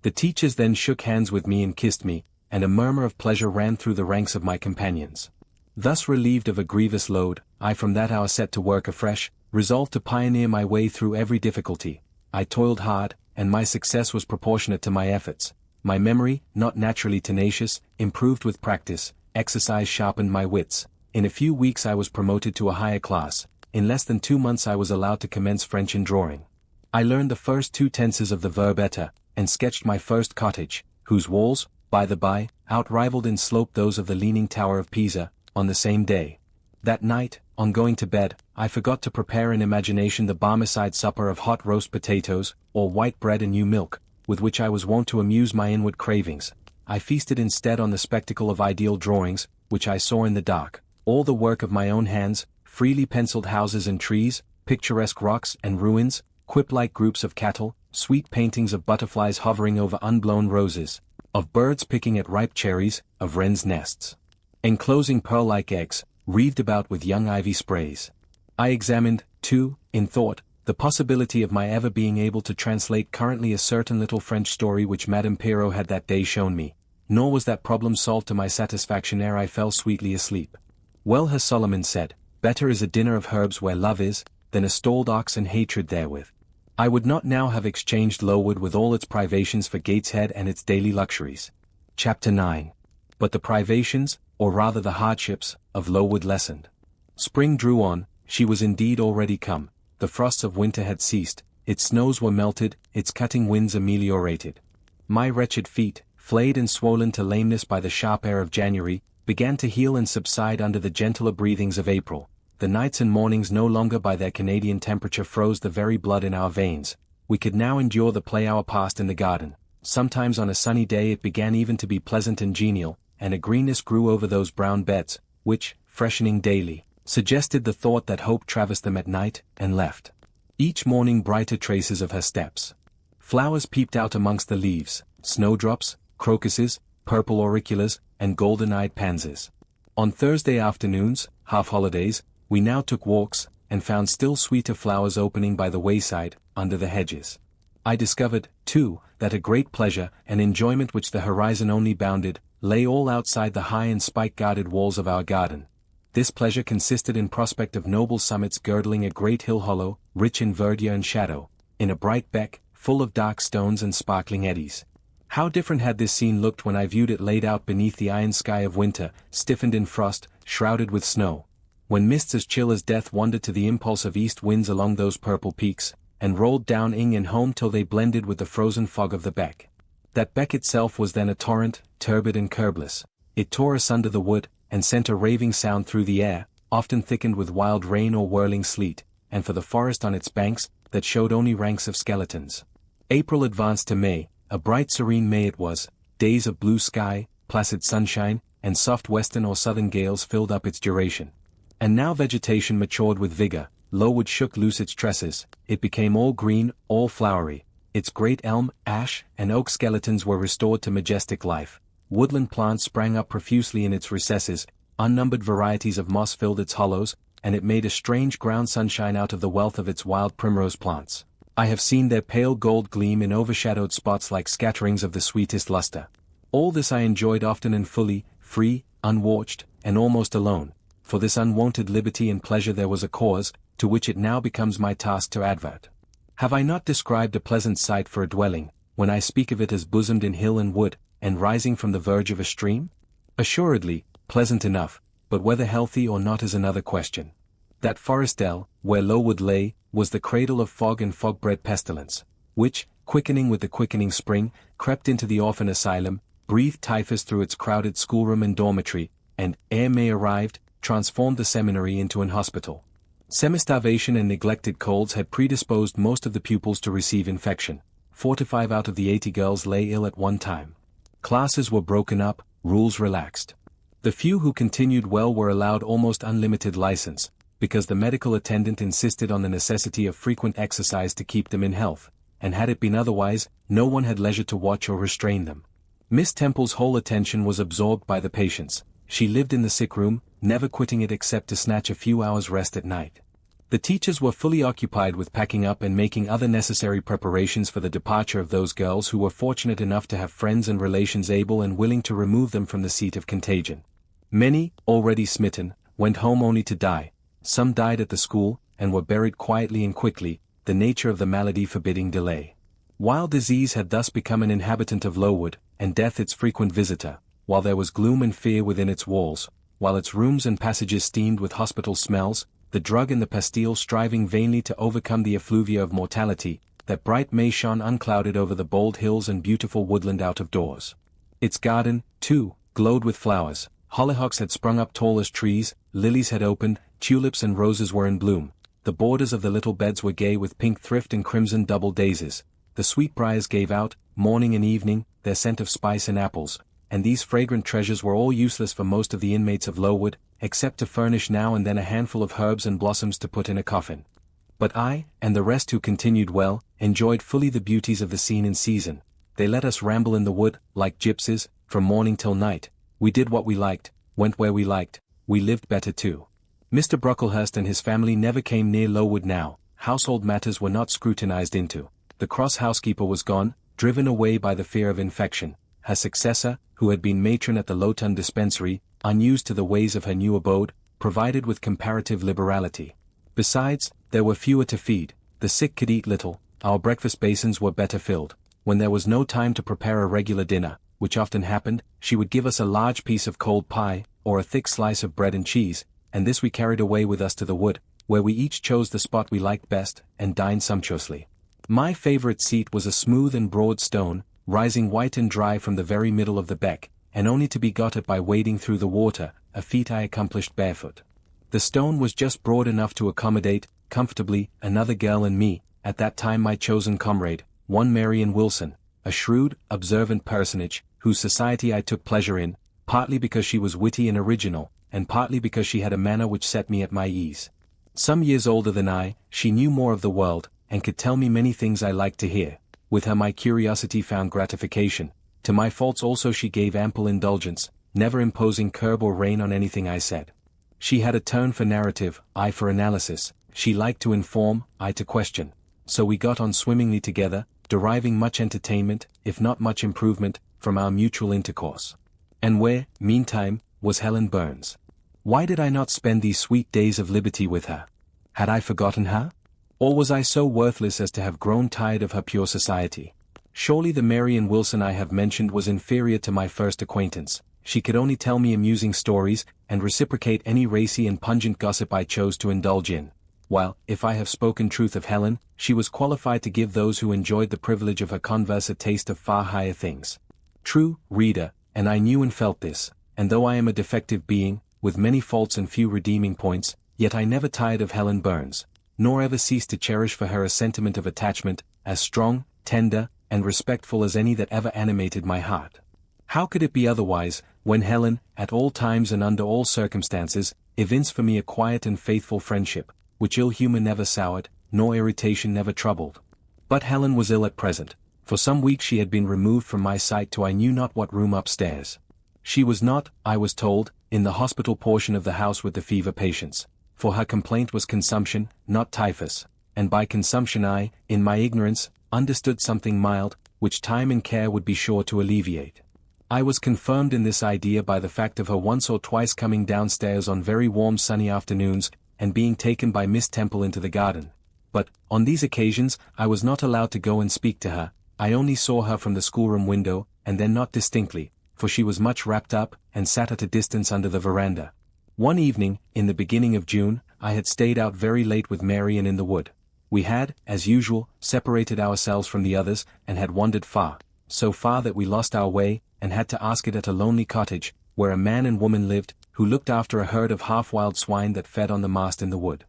The teachers then shook hands with me and kissed me, and a murmur of pleasure ran through the ranks of my companions. Thus relieved of a grievous load, I from that hour set to work afresh, resolved to pioneer my way through every difficulty. I toiled hard, and my success was proportionate to my efforts. My memory, not naturally tenacious, improved with practice, exercise sharpened my wits. In a few weeks I was promoted to a higher class. In less than 2 months I was allowed to commence French in drawing. I learned the first 2 tenses of the verb être, and sketched my first cottage, whose walls, by the by, outrivaled in slope those of the Leaning Tower of Pisa, on the same day. That night, on going to bed, I forgot to prepare in imagination the Barmecide supper of hot roast potatoes, or white bread and new milk, with which I was wont to amuse my inward cravings. I feasted instead on the spectacle of ideal drawings, which I saw in the dark, all the work of my own hands, freely penciled houses and trees, picturesque rocks and ruins, quip-like groups of cattle, sweet paintings of butterflies hovering over unblown roses, of birds picking at ripe cherries, of wrens' nests, enclosing pearl-like eggs, wreathed about with young ivy sprays. I examined, too, in thought, the possibility of my ever being able to translate currently a certain little French story which Madame Perrault had that day shown me, nor was that problem solved to my satisfaction ere I fell sweetly asleep. Well has Solomon said, better is a dinner of herbs where love is, than a stalled ox and hatred therewith. I would not now have exchanged Lowood with all its privations for Gateshead and its daily luxuries. Chapter 9. But the privations, or rather the hardships, of Lowood lessened. Spring drew on, she was indeed already come, the frosts of winter had ceased, its snows were melted, its cutting winds ameliorated. My wretched feet, flayed and swollen to lameness by the sharp air of January, began to heal and subside under the gentler breathings of April. The nights and mornings no longer by their Canadian temperature froze the very blood in our veins. We could now endure the play hour passed in the garden. Sometimes on a sunny day it began even to be pleasant and genial, and a greenness grew over those brown beds, which, freshening daily, suggested the thought that hope traversed them at night, and left each morning brighter traces of her steps. Flowers peeped out amongst the leaves, snowdrops, crocuses, purple auriculas, and golden-eyed pansies. On Thursday afternoons, half-holidays, we now took walks, and found still sweeter flowers opening by the wayside, under the hedges. I discovered, too, that a great pleasure, an enjoyment which the horizon only bounded, lay all outside the high and spike-guarded walls of our garden. This pleasure consisted in prospect of noble summits girdling a great hill hollow, rich in verdure and shadow, in a bright beck, full of dark stones and sparkling eddies. How different had this scene looked when I viewed it laid out beneath the iron sky of winter, stiffened in frost, shrouded with snow. When mists as chill as death wandered to the impulse of east winds along those purple peaks, and rolled down ing and home till they blended with the frozen fog of the beck. That beck itself was then a torrent, turbid and curbless. It tore asunder the wood, and sent a raving sound through the air, often thickened with wild rain or whirling sleet, and for the forest on its banks, that showed only ranks of skeletons. April advanced to May, a bright serene May it was, days of blue sky, placid sunshine, and soft western or southern gales filled up its duration. And now vegetation matured with vigor, Lowood shook loose its tresses, it became all green, all flowery, its great elm, ash, and oak skeletons were restored to majestic life. woodland plants sprang up profusely in its recesses, unnumbered varieties of moss filled its hollows, and it made a strange ground sunshine out of the wealth of its wild primrose plants. I have seen their pale gold gleam in overshadowed spots like scatterings of the sweetest luster. All this I enjoyed often and fully, free, unwatched, and almost alone. For this unwonted liberty and pleasure there was a cause, to which it now becomes my task to advert. Have I not described a pleasant site for a dwelling, when I speak of it as bosomed in hill and wood, and rising from the verge of a stream? Assuredly, pleasant enough, but whether healthy or not is another question. That forest dell, where Lowood lay, was the cradle of fog and fog-bred pestilence, which, quickening with the quickening spring, crept into the orphan asylum, breathed typhus through its crowded schoolroom and dormitory, and, ere May arrived, transformed the seminary into an hospital. Semi-starvation and neglected colds had predisposed most of the pupils to receive infection. 45 out of the 80 girls lay ill at one time. Classes were broken up, rules relaxed. The few who continued well were allowed almost unlimited license, because the medical attendant insisted on the necessity of frequent exercise to keep them in health, and had it been otherwise, no one had leisure to watch or restrain them. Miss Temple's whole attention was absorbed by the patients. She lived in the sick room, never quitting it except to snatch a few hours' rest at night. The teachers were fully occupied with packing up and making other necessary preparations for the departure of those girls who were fortunate enough to have friends and relations able and willing to remove them from the seat of contagion. Many, already smitten, went home only to die. Some died at the school, and were buried quietly and quickly, the nature of the malady forbidding delay. While disease had thus become an inhabitant of Lowood, and death its frequent visitor, while there was gloom and fear within its walls, while its rooms and passages steamed with hospital smells, the drug and the pastille striving vainly to overcome the effluvia of mortality, that bright May shone unclouded over the bold hills and beautiful woodland out of doors. Its garden, too, glowed with flowers. Hollyhocks had sprung up tall as trees, lilies had opened, tulips and roses were in bloom. The borders of the little beds were gay with pink thrift and crimson double daisies. The sweetbriars gave out, morning and evening, their scent of spice and apples, and these fragrant treasures were all useless for most of the inmates of Lowood, except to furnish now and then a handful of herbs and blossoms to put in a coffin. But I, and the rest who continued well, enjoyed fully the beauties of the scene and season. They let us ramble in the wood, like gypsies, from morning till night. We did what we liked, went where we liked, we lived better too. Mr. Brocklehurst and his family never came near Lowood now. Household matters were not scrutinized into. The cross housekeeper was gone, driven away by the fear of infection. Her successor, who had been matron at the Lowton dispensary, unused to the ways of her new abode, provided with comparative liberality. Besides, there were fewer to feed, the sick could eat little, our breakfast basins were better filled. When there was no time to prepare a regular dinner, which often happened, she would give us a large piece of cold pie, or a thick slice of bread and cheese, and this we carried away with us to the wood, where we each chose the spot we liked best, and dined sumptuously. My favorite seat was a smooth and broad stone, rising white and dry from the very middle of the beck, and only to be got at by wading through the water, a feat I accomplished barefoot. The stone was just broad enough to accommodate, comfortably, another girl and me, at that time my chosen comrade, one Marian Wilson, a shrewd, observant personage, whose society I took pleasure in, partly because she was witty and original, and partly because she had a manner which set me at my ease. Some years older than I, she knew more of the world, and could tell me many things I liked to hear. With her my curiosity found gratification. To my faults also she gave ample indulgence, never imposing curb or rein on anything I said. She had a turn for narrative, I for analysis. She liked to inform, I to question. So we got on swimmingly together, deriving much entertainment, if not much improvement, from our mutual intercourse. And where, meantime, was Helen Burns? Why did I not spend these sweet days of liberty with her? Had I forgotten her? Or was I so worthless as to have grown tired of her pure society? Surely the Marian Wilson I have mentioned was inferior to my first acquaintance. She could only tell me amusing stories, and reciprocate any racy and pungent gossip I chose to indulge in. While, if I have spoken truth of Helen, she was qualified to give those who enjoyed the privilege of her converse a taste of far higher things. True, reader, and I knew and felt this, and though I am a defective being, with many faults and few redeeming points, yet I never tired of Helen Burns, nor ever ceased to cherish for her a sentiment of attachment, as strong, tender, and respectful as any that ever animated my heart. How could it be otherwise, when Helen, at all times and under all circumstances, evinced for me a quiet and faithful friendship, which ill humor never soured, nor irritation never troubled? But Helen was ill at present, For some weeks she had been removed from my sight to I knew not what room upstairs. She was not, I was told, in the hospital portion of the house with the fever patients, for her complaint was consumption, not typhus, and by consumption I, in my ignorance, understood something mild, which time and care would be sure to alleviate. I was confirmed in this idea by the fact of her once or twice coming downstairs on very warm sunny afternoons, and being taken by Miss Temple into the garden. But, on these occasions, I was not allowed to go and speak to her. I only saw her from the schoolroom window, and then not distinctly, for she was much wrapped up, and sat at a distance under the veranda. One evening, in the beginning of June, I had stayed out very late with Marian in the wood. We had, as usual, separated ourselves from the others, and had wandered far, so far that we lost our way, and had to ask it at a lonely cottage, where a man and woman lived, who looked after a herd of half-wild swine that fed on the mast in the wood.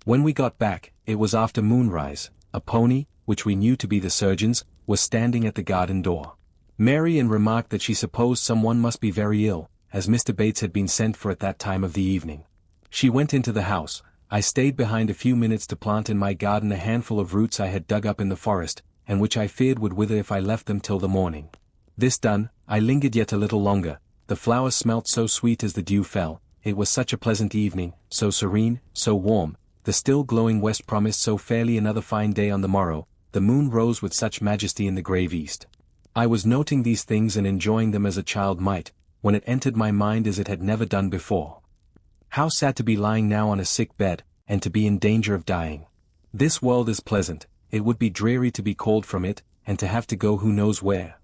When we got back, it was after moonrise. A pony, which we knew to be the surgeon's, was standing at the garden door. Marian remarked that she supposed someone must be very ill, as Mr. Bates had been sent for at that time of the evening. She went into the house. I stayed behind a few minutes to plant in my garden a handful of roots I had dug up in the forest, and which I feared would wither if I left them till the morning. This done, I lingered yet a little longer. The flowers smelt so sweet as the dew fell, it was such a pleasant evening, so serene, so warm, the still glowing west promised so fairly another fine day on the morrow, the moon rose with such majesty in the grave east. I was noting these things and enjoying them as a child might, when it entered my mind as it had never done before. How sad to be lying now on a sick bed, and to be in danger of dying. This world is pleasant, it would be dreary to be called from it, and to have to go who knows where.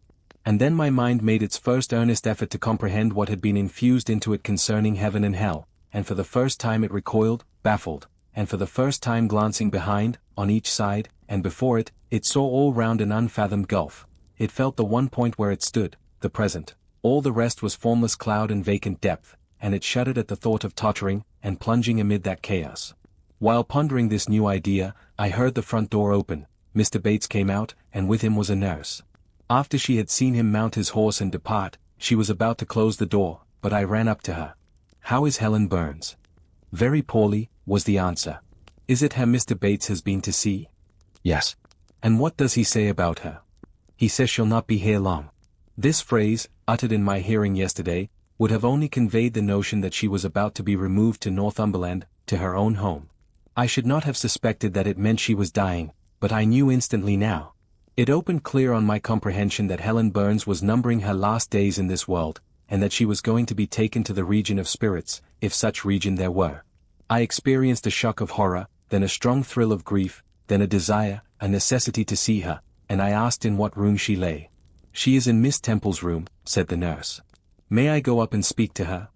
And then my mind made its first earnest effort to comprehend what had been infused into it concerning heaven and hell, and for the first time it recoiled, baffled, and for the first time glancing behind, on each side, and before it, it saw all round an unfathomed gulf. It felt the one point where it stood, the present. All the rest was formless cloud and vacant depth, and it shuddered at the thought of tottering, and plunging amid that chaos. While pondering this new idea, I heard the front door open. Mr. Bates came out, and with him was a nurse. After she had seen him mount his horse and depart, she was about to close the door, but I ran up to her. "How is Helen Burns?" "Very poorly," was the answer. "Is it her Mr. Bates has been to see?" "Yes." "And what does he say about her?" "He says she'll not be here long." This phrase, uttered in my hearing yesterday, would have only conveyed the notion that she was about to be removed to Northumberland, to her own home. I should not have suspected that it meant she was dying, but I knew instantly now. It opened clear on my comprehension that Helen Burns was numbering her last days in this world, and that she was going to be taken to the region of spirits, if such region there were. I experienced a shock of horror, then a strong thrill of grief, then a desire, a necessity to see her, and I asked in what room she lay. "She is in Miss Temple's room," said the nurse. "May I go up and speak to her?"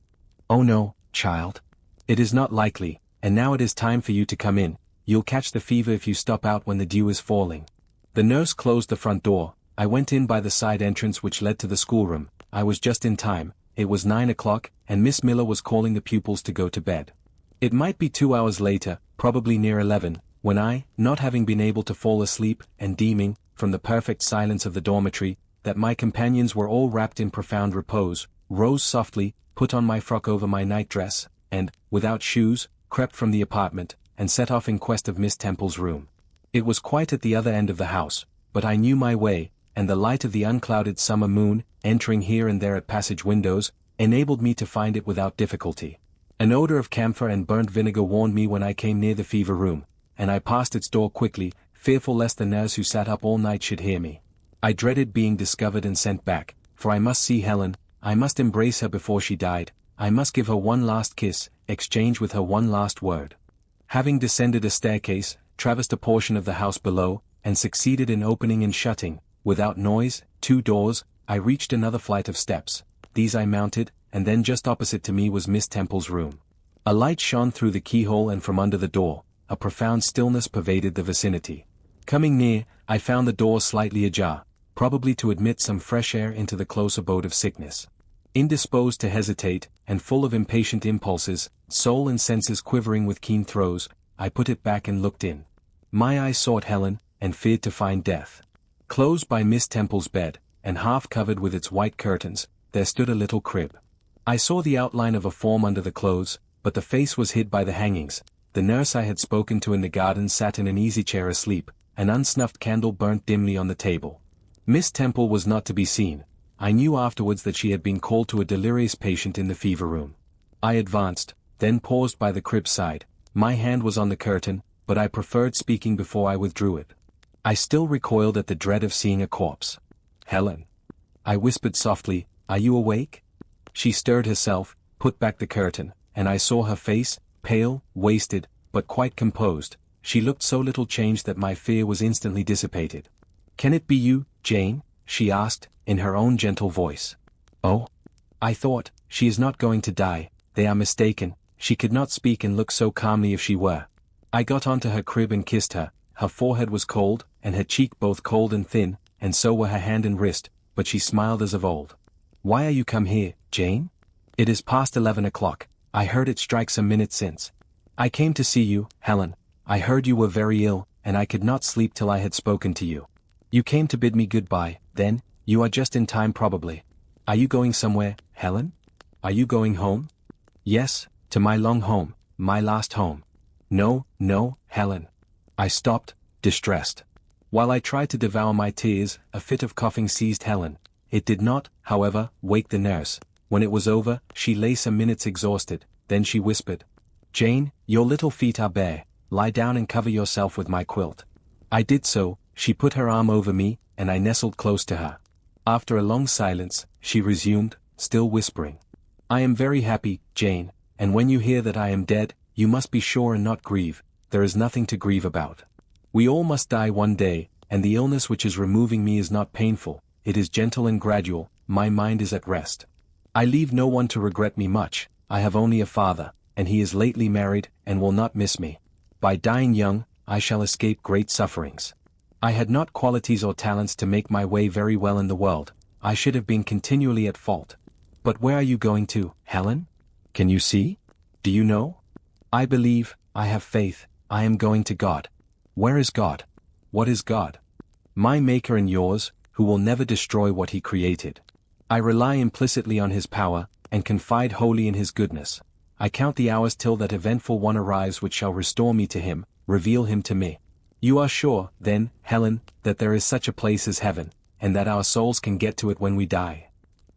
"Oh no, child. It is not likely, and now it is time for you to come in. You'll catch the fever if you stop out when the dew is falling." The nurse closed the front door. I went in by the side entrance which led to the schoolroom. I was just in time. It was 9 o'clock, and Miss Miller was calling the pupils to go to bed. It might be 2 hours later, probably near 11, when I, not having been able to fall asleep, and deeming, from the perfect silence of the dormitory, that my companions were all wrapped in profound repose, rose softly, put on my frock over my night-dress, and, without shoes, crept from the apartment, and set off in quest of Miss Temple's room. It was quite at the other end of the house, but I knew my way, and the light of the unclouded summer moon, entering here and there at passage windows, enabled me to find it without difficulty. An odor of camphor and burnt vinegar warned me when I came near the fever room, and I passed its door quickly, fearful lest the nurse who sat up all night should hear me. I dreaded being discovered and sent back, for I must see Helen, I must embrace her before she died, I must give her one last kiss, exchange with her one last word. Having descended a staircase, traversed a portion of the house below, and succeeded in opening and shutting, without noise, 2 doors, I reached another flight of steps. These I mounted, and then just opposite to me was Miss Temple's room. A light shone through the keyhole and from under the door. A profound stillness pervaded the vicinity. Coming near, I found the door slightly ajar, probably to admit some fresh air into the close abode of sickness. Indisposed to hesitate, and full of impatient impulses, soul and senses quivering with keen throes, I put it back and looked in. My eyes sought Helen, and feared to find death. Close by Miss Temple's bed, and half covered with its white curtains, there stood a little crib. I saw the outline of a form under the clothes, but the face was hid by the hangings. The nurse I had spoken to in the garden sat in an easy chair asleep, an unsnuffed candle burnt dimly on the table. Miss Temple was not to be seen. I knew afterwards that she had been called to a delirious patient in the fever room. I advanced, then paused by the crib side. My hand was on the curtain, but I preferred speaking before I withdrew it. I still recoiled at the dread of seeing a corpse. "Helen," I whispered softly, "are you awake?" She stirred herself, put back the curtain, and I saw her face, pale, wasted, but quite composed. She looked so little changed that my fear was instantly dissipated. "Can it be you, Jane?" she asked, in her own gentle voice. "Oh? I thought, she is not going to die, they are mistaken." She could not speak and look so calmly if she were. I got onto her crib and kissed her. Her forehead was cold, and her cheek both cold and thin, and so were her hand and wrist, but she smiled as of old. "Why are you come here, Jane?" "It is past 11 o'clock, I heard it strike some minutes since." "I came to see you, Helen. I heard you were very ill, and I could not sleep till I had spoken to you." "You came to bid me goodbye, then? You are just in time probably. Are you going somewhere, Helen? Are you going home?" "Yes, to my long home, my last home." "No, no, Helen." I stopped, distressed. While I tried to devour my tears, a fit of coughing seized Helen. It did not, however, wake the nurse. When it was over, she lay some minutes exhausted, then she whispered, "Jane, your little feet are bare, lie down and cover yourself with my quilt." I did so. She put her arm over me, and I nestled close to her. After a long silence, she resumed, still whispering, "I am very happy, Jane, and when you hear that I am dead, you must be sure and not grieve. There is nothing to grieve about. We all must die one day, and the illness which is removing me is not painful, it is gentle and gradual. My mind is at rest. I leave no one to regret me much. I have only a father, and he is lately married, and will not miss me. By dying young, I shall escape great sufferings. I had not qualities or talents to make my way very well in the world. I should have been continually at fault. But where are you going to, Helen? Can you see? Do you know? I believe, I have faith, I am going to God. Where is God? What is God? My Maker and yours, who will never destroy what he created. I rely implicitly on his power, and confide wholly in his goodness. I count the hours till that eventful one arrives which shall restore me to him, reveal him to me. You are sure, then, Helen, that there is such a place as heaven, and that our souls can get to it when we die?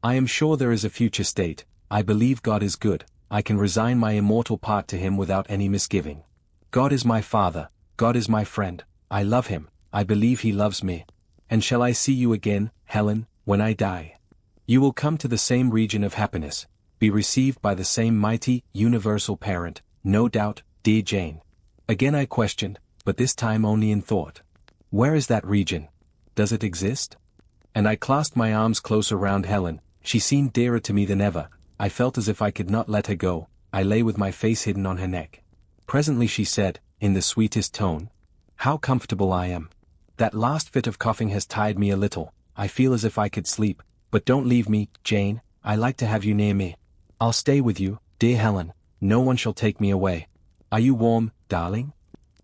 I am sure there is a future state. I believe God is good. I can resign my immortal part to him without any misgiving. God is my Father, God is my friend, I love him, I believe he loves me. And shall I see you again, Helen, when I die? You will come to the same region of happiness, be received by the same mighty, universal parent, no doubt, dear Jane. Again I questioned, but this time only in thought. Where is that region? Does it exist? And I clasped my arms closer round Helen. She seemed dearer to me than ever. I felt as if I could not let her go. I lay with my face hidden on her neck. Presently she said, in the sweetest tone, "How comfortable I am. That last fit of coughing has tired me a little. I feel as if I could sleep. But don't leave me, Jane. I like to have you near me. I'll stay with you, dear Helen. No one shall take me away. Are you warm, darling?"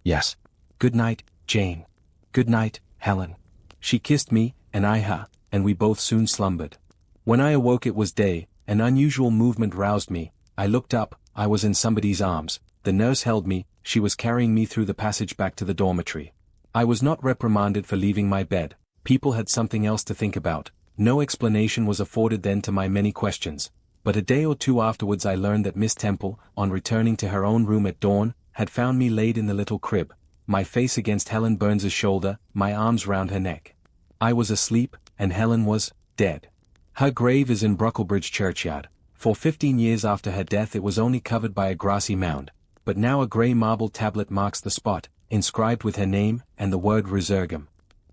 "Yes." "Good night, Jane." "Good night, Helen." She kissed me, and I her, and we both soon slumbered. When I awoke it was day. An unusual movement roused me. I looked up. I was in somebody's arms. The nurse held me. She was carrying me through the passage back to the dormitory. I was not reprimanded for leaving my bed. People had something else to think about. No explanation was afforded then to my many questions. But a day or two afterwards I learned that Miss Temple, on returning to her own room at dawn, had found me laid in the little crib, my face against Helen Burns's shoulder, my arms round her neck. I was asleep, and Helen was dead. Her grave is in Brocklehurst churchyard. For 15 years after her death it was only covered by a grassy mound, but now a grey marble tablet marks the spot, inscribed with her name and the word Resurgam.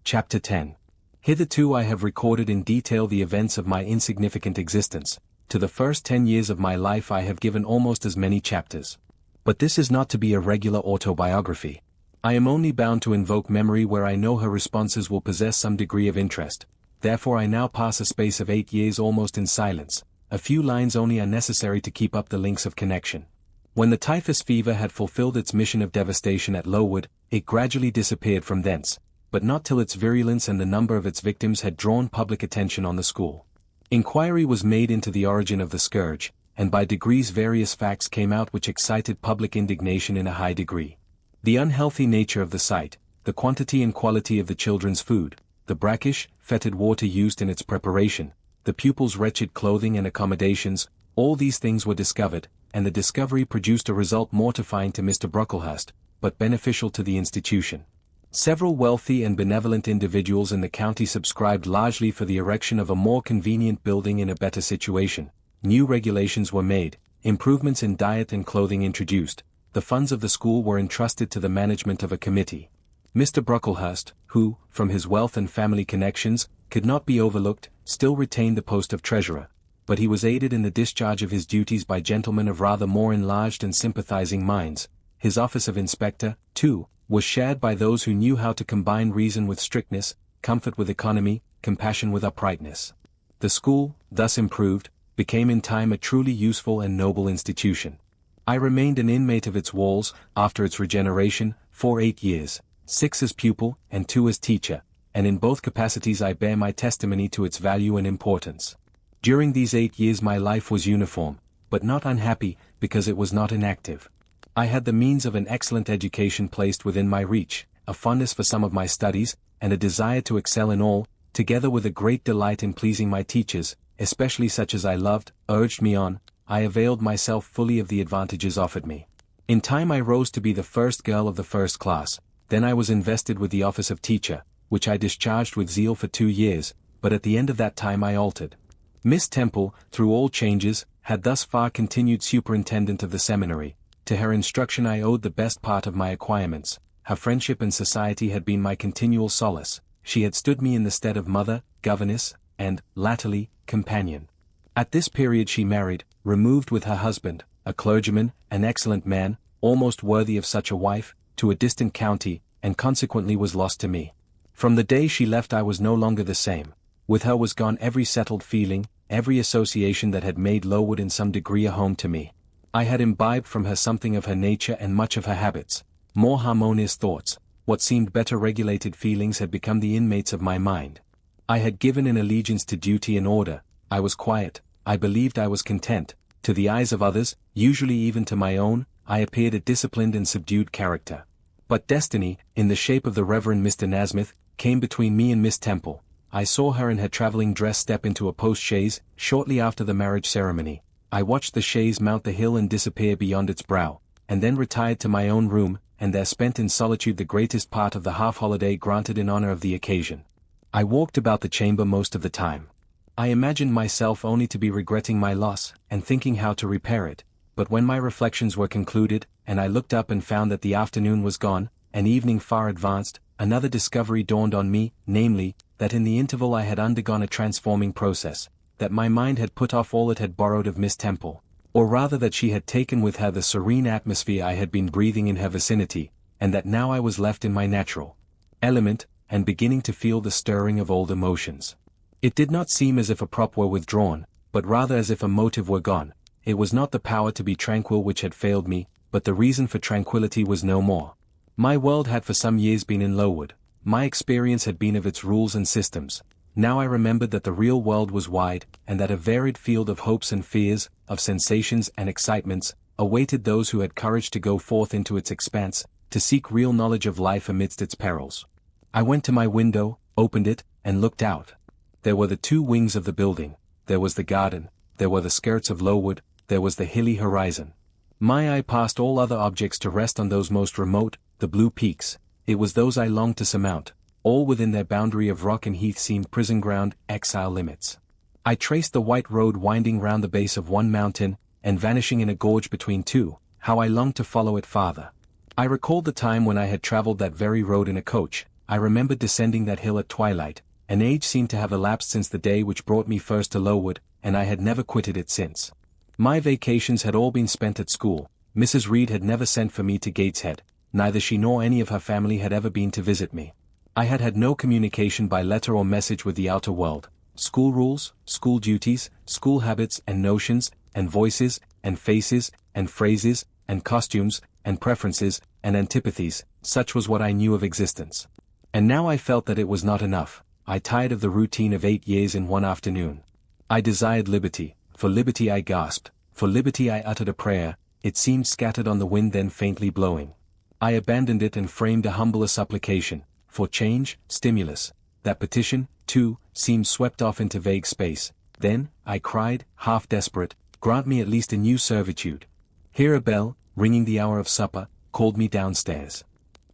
Chapter 10. Hitherto I have recorded in detail the events of my insignificant existence. To the first 10 years of my life I have given almost as many chapters. But this is not to be a regular autobiography. I am only bound to invoke memory where I know her responses will possess some degree of interest. Therefore I now pass a space of 8 years almost in silence. A few lines only are necessary to keep up the links of connection. When the typhus fever had fulfilled its mission of devastation at Lowood, it gradually disappeared from thence, but not till its virulence and the number of its victims had drawn public attention on the school. Inquiry was made into the origin of the scourge, and by degrees various facts came out which excited public indignation in a high degree. The unhealthy nature of the site, the quantity and quality of the children's food, the brackish, fetid water used in its preparation, the pupils' wretched clothing and accommodations, all these things were discovered, and the discovery produced a result mortifying to Mr. Brocklehurst, but beneficial to the institution. Several wealthy and benevolent individuals in the county subscribed largely for the erection of a more convenient building in a better situation. New regulations were made, improvements in diet and clothing introduced, the funds of the school were entrusted to the management of a committee. Mr. Brocklehurst, who, from his wealth and family connections, could not be overlooked, still retained the post of treasurer, but he was aided in the discharge of his duties by gentlemen of rather more enlarged and sympathizing minds. His office of inspector, too, was shared by those who knew how to combine reason with strictness, comfort with economy, compassion with uprightness. The school, thus improved, became in time a truly useful and noble institution. I remained an inmate of its walls, after its regeneration, for 8 years, 6 as pupil, and 2 as teacher, and in both capacities I bear my testimony to its value and importance. During these 8 years my life was uniform, but not unhappy, because it was not inactive. I had the means of an excellent education placed within my reach, a fondness for some of my studies, and a desire to excel in all, together with a great delight in pleasing my teachers, especially such as I loved, urged me on. I availed myself fully of the advantages offered me. In time I rose to be the first girl of the first class, then I was invested with the office of teacher, which I discharged with zeal for 2 years, but at the end of that time I altered. Miss Temple, through all changes, had thus far continued superintendent of the seminary. To her instruction I owed the best part of my acquirements. Her friendship and society had been my continual solace. She had stood me in the stead of mother, governess, and, latterly, companion. At this period she married, removed with her husband, a clergyman, an excellent man, almost worthy of such a wife, to a distant county, and consequently was lost to me. From the day she left I was no longer the same. With her was gone every settled feeling, every association that had made Lowood in some degree a home to me. I had imbibed from her something of her nature and much of her habits. More harmonious thoughts, what seemed better regulated feelings had become the inmates of my mind. I had given an allegiance to duty and order, I was quiet, I believed I was content. To the eyes of others, usually even to my own, I appeared a disciplined and subdued character. But destiny, in the shape of the Reverend Mr. Nasmyth, came between me and Miss Temple. I saw her in her travelling dress step into a post-chaise, shortly after the marriage ceremony. I watched the chaise mount the hill and disappear beyond its brow, and then retired to my own room, and there spent in solitude the greatest part of the half-holiday granted in honor of the occasion. I walked about the chamber most of the time. I imagined myself only to be regretting my loss, and thinking how to repair it, but when my reflections were concluded, and I looked up and found that the afternoon was gone, and evening far advanced, another discovery dawned on me, namely, that in the interval I had undergone a transforming process, that my mind had put off all it had borrowed of Miss Temple, or rather that she had taken with her the serene atmosphere I had been breathing in her vicinity, and that now I was left in my natural element, and beginning to feel the stirring of old emotions. It did not seem as if a prop were withdrawn, but rather as if a motive were gone. It was not the power to be tranquil which had failed me, but the reason for tranquillity was no more. My world had for some years been in Lowood. My experience had been of its rules and systems. Now I remembered that the real world was wide, and that a varied field of hopes and fears, of sensations and excitements, awaited those who had courage to go forth into its expanse, to seek real knowledge of life amidst its perils. I went to my window, opened it, and looked out. There were the 2 wings of the building, there was the garden, there were the skirts of Lowood, there was the hilly horizon. My eye passed all other objects to rest on those most remote, the blue peaks. It was those I longed to surmount. All within their boundary of rock and heath seemed prison ground, exile limits. I traced the white road winding round the base of one mountain, and vanishing in a gorge between 2, how I longed to follow it farther. I recalled the time when I had travelled that very road in a coach. I remembered descending that hill at twilight. An age seemed to have elapsed since the day which brought me first to Lowood, and I had never quitted it since. My vacations had all been spent at school. Mrs. Reed had never sent for me to Gateshead, neither she nor any of her family had ever been to visit me. I had had no communication by letter or message with the outer world. School rules, school duties, school habits and notions, and voices, and faces, and phrases, and costumes, and preferences, and antipathies, such was what I knew of existence. And now I felt that it was not enough. I tired of the routine of 8 years in one afternoon. I desired liberty. For liberty I gasped, for liberty I uttered a prayer. It seemed scattered on the wind then faintly blowing. I abandoned it and framed a humbler supplication, for change, stimulus, that petition, too, seemed swept off into vague space. Then, I cried, half desperate, grant me at least a new servitude. Here a bell, ringing the hour of supper, called me downstairs.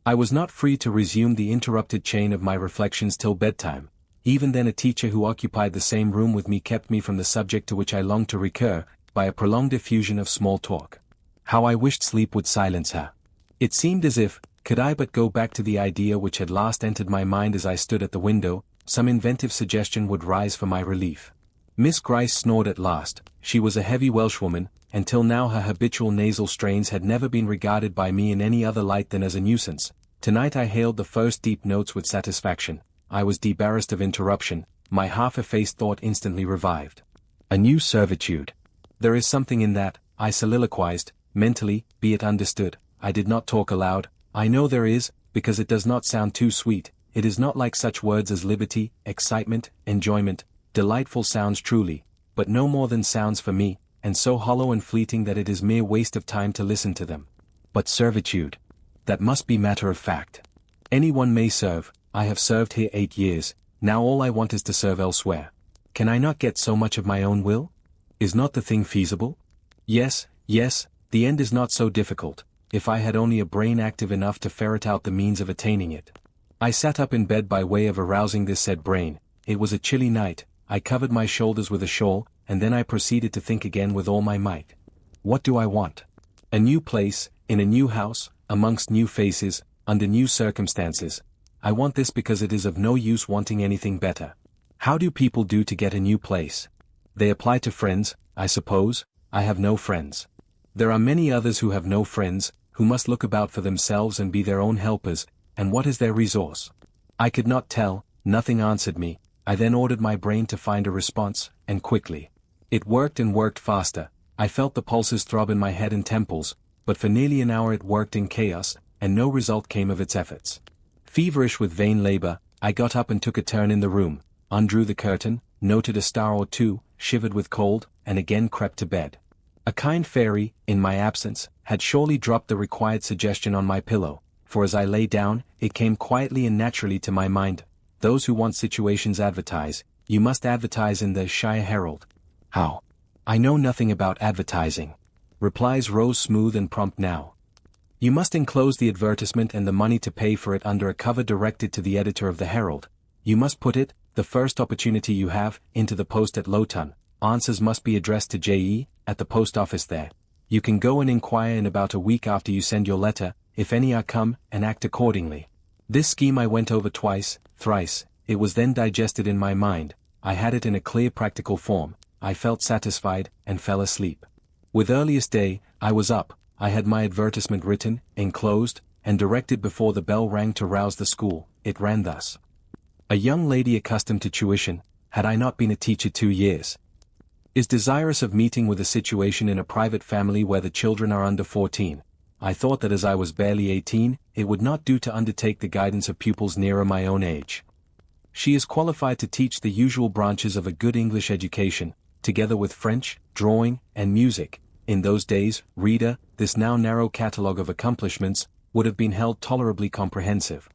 I was not free to resume the interrupted chain of my reflections till bedtime. Even then a teacher who occupied the same room with me kept me from the subject to which I longed to recur, by a prolonged effusion of small talk. How I wished sleep would silence her. It seemed as if, could I but go back to the idea which had last entered my mind as I stood at the window, some inventive suggestion would rise for my relief. Miss Gryce snored at last. She was a heavy Welshwoman, and till now her habitual nasal strains had never been regarded by me in any other light than as a nuisance. Tonight I hailed the first deep notes with satisfaction. I was debarrassed of interruption. My half-effaced thought instantly revived. A new servitude. There is something in that, I soliloquized, mentally, be it understood. I did not talk aloud. I know there is, because it does not sound too sweet. It is not like such words as liberty, excitement, enjoyment, delightful sounds truly, but no more than sounds for me, and so hollow and fleeting that it is mere waste of time to listen to them. But servitude. That must be matter of fact. Anyone may serve. I have served here 8 years, now all I want is to serve elsewhere. Can I not get so much of my own will? Is not the thing feasible? Yes, the end is not so difficult, if I had only a brain active enough to ferret out the means of attaining it. I sat up in bed by way of arousing this said brain. It was a chilly night. I covered my shoulders with a shawl, and then I proceeded to think again with all my might. What do I want? A new place, in a new house, amongst new faces, under new circumstances. I want this because it is of no use wanting anything better. How do people do to get a new place? They apply to friends, I suppose. I have no friends. There are many others who have no friends, who must look about for themselves and be their own helpers, and what is their resource? I could not tell. Nothing answered me. I then ordered my brain to find a response, and quickly. It worked and worked faster. I felt the pulses throb in my head and temples, but for nearly an hour it worked in chaos, and no result came of its efforts. Feverish with vain labor, I got up and took a turn in the room, undrew the curtain, noted a star or two, shivered with cold, and again crept to bed. A kind fairy, in my absence, had surely dropped the required suggestion on my pillow, for as I lay down, it came quietly and naturally to my mind. Those who want situations advertise. You must advertise in the Shire Herald. How? I know nothing about advertising. Replies rose smooth and prompt now. You must enclose the advertisement and the money to pay for it under a cover directed to the editor of the Herald. You must put it, the first opportunity you have, into the post at Lowton. Answers must be addressed to J.E., at the post office there. You can go and inquire in about a week after you send your letter, if any are come, and act accordingly. This scheme I went over twice, thrice. It was then digested in my mind. I had it in a clear practical form. I felt satisfied, and fell asleep. With earliest day, I was up. I had my advertisement written, enclosed, and directed before the bell rang to rouse the school. It ran thus. A young lady accustomed to tuition, had I not been a teacher 2 years, is desirous of meeting with a situation in a private family where the children are under 14. I thought that as I was barely 18, it would not do to undertake the guidance of pupils nearer my own age. She is qualified to teach the usual branches of a good English education, together with French, drawing, and music. In those days, reader, this now narrow catalogue of accomplishments would have been held tolerably comprehensive.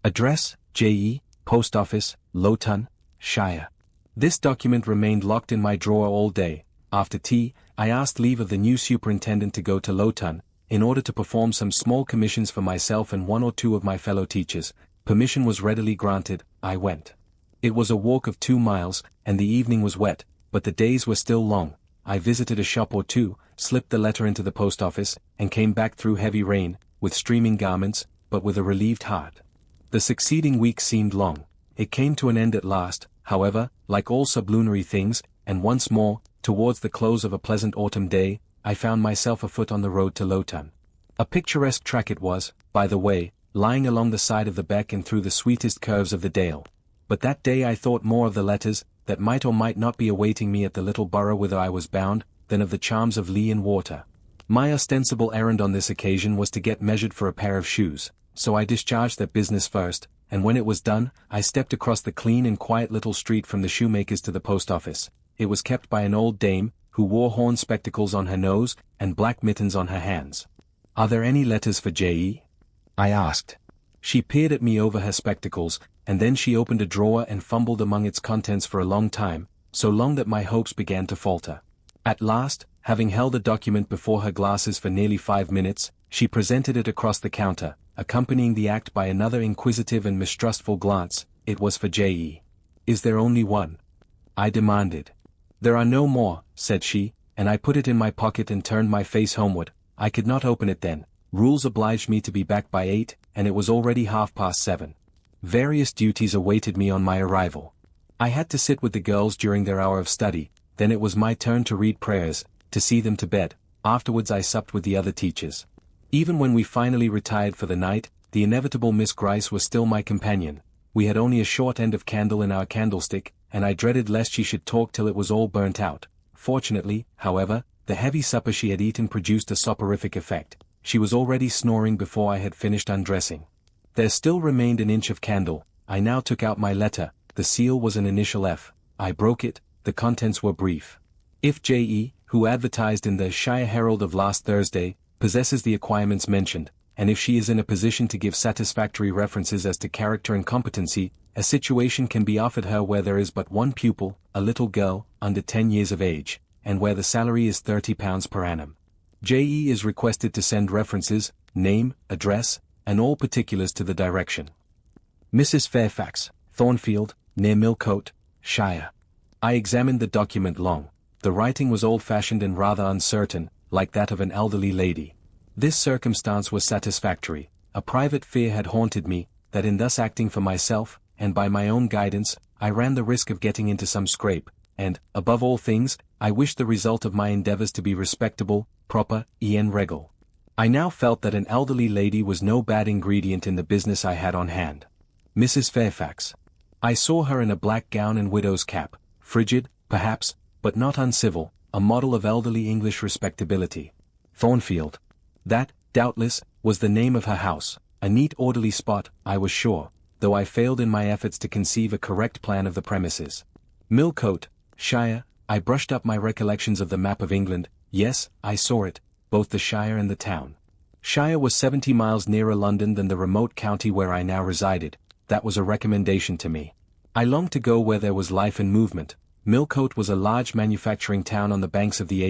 Address, J.E., Post Office, Lowton, Shire. This document remained locked in my drawer all day. After tea, I asked leave of the new superintendent to go to Lowton, in order to perform some small commissions for myself and 1 or 2 of my fellow teachers. Permission was readily granted. I went. It was a walk of 2 miles, and the evening was wet, but the days were still long. I visited a shop or 2, slipped the letter into the post office, and came back through heavy rain, with streaming garments, but with a relieved heart. The succeeding week seemed long. It came to an end at last, however, like all sublunary things, and once more, towards the close of a pleasant autumn day, I found myself afoot on the road to Lowton. A picturesque track it was, by the way, lying along the side of the beck and through the sweetest curves of the dale. But that day I thought more of the letters, that might or might not be awaiting me at the little borough whither I was bound, than of the charms of lea and water. My ostensible errand on this occasion was to get measured for a pair of shoes, so I discharged that business first, and when it was done, I stepped across the clean and quiet little street from the shoemaker's to the post office. It was kept by an old dame, who wore horn spectacles on her nose, and black mittens on her hands. "Are there any letters for J.E.?" I asked. She peered at me over her spectacles, and then she opened a drawer and fumbled among its contents for a long time, so long that my hopes began to falter. At last, having held a document before her glasses for nearly 5 minutes, she presented it across the counter, accompanying the act by another inquisitive and mistrustful glance. It was for J.E. "Is there only one?" I demanded. "There are no more," said she, and I put it in my pocket and turned my face homeward. I could not open it then. Rules obliged me to be back by 8, and it was already 7:30. Various duties awaited me on my arrival. I had to sit with the girls during their hour of study, then it was my turn to read prayers, to see them to bed. Afterwards I supped with the other teachers. Even when we finally retired for the night, the inevitable Miss Gryce was still my companion. We had only a short end of candle in our candlestick, and I dreaded lest she should talk till it was all burnt out. Fortunately, however, the heavy supper she had eaten produced a soporific effect. She was already snoring before I had finished undressing. There still remained an inch of candle. I now took out my letter. The seal was an initial F. I broke it. The contents were brief. "If J.E., who advertised in the Shire Herald of last Thursday, possesses the acquirements mentioned, and if she is in a position to give satisfactory references as to character and competency, a situation can be offered her where there is but one pupil, a little girl, under 10 years of age, and where the salary is £30 per annum. J.E. is requested to send references, name, address, and all particulars to the direction. Mrs. Fairfax, Thornfield, near Millcote, Shire." I examined the document long. The writing was old-fashioned and rather uncertain, like that of an elderly lady. This circumstance was satisfactory. A private fear had haunted me, that in thus acting for myself, and by my own guidance, I ran the risk of getting into some scrape, and, above all things, I wished the result of my endeavours to be respectable, proper, en règle. I now felt that an elderly lady was no bad ingredient in the business I had on hand. Mrs. Fairfax. I saw her in a black gown and widow's cap, frigid, perhaps, but not uncivil, a model of elderly English respectability. Thornfield. That, doubtless, was the name of her house, a neat orderly spot, I was sure, though I failed in my efforts to conceive a correct plan of the premises. Millcote, Shire. I brushed up my recollections of the map of England. Yes, I saw it, both the Shire and the town. Shire was 70 miles nearer London than the remote county where I now resided. That was a recommendation to me. I longed to go where there was life and movement. Millcote was a large manufacturing town on the banks of the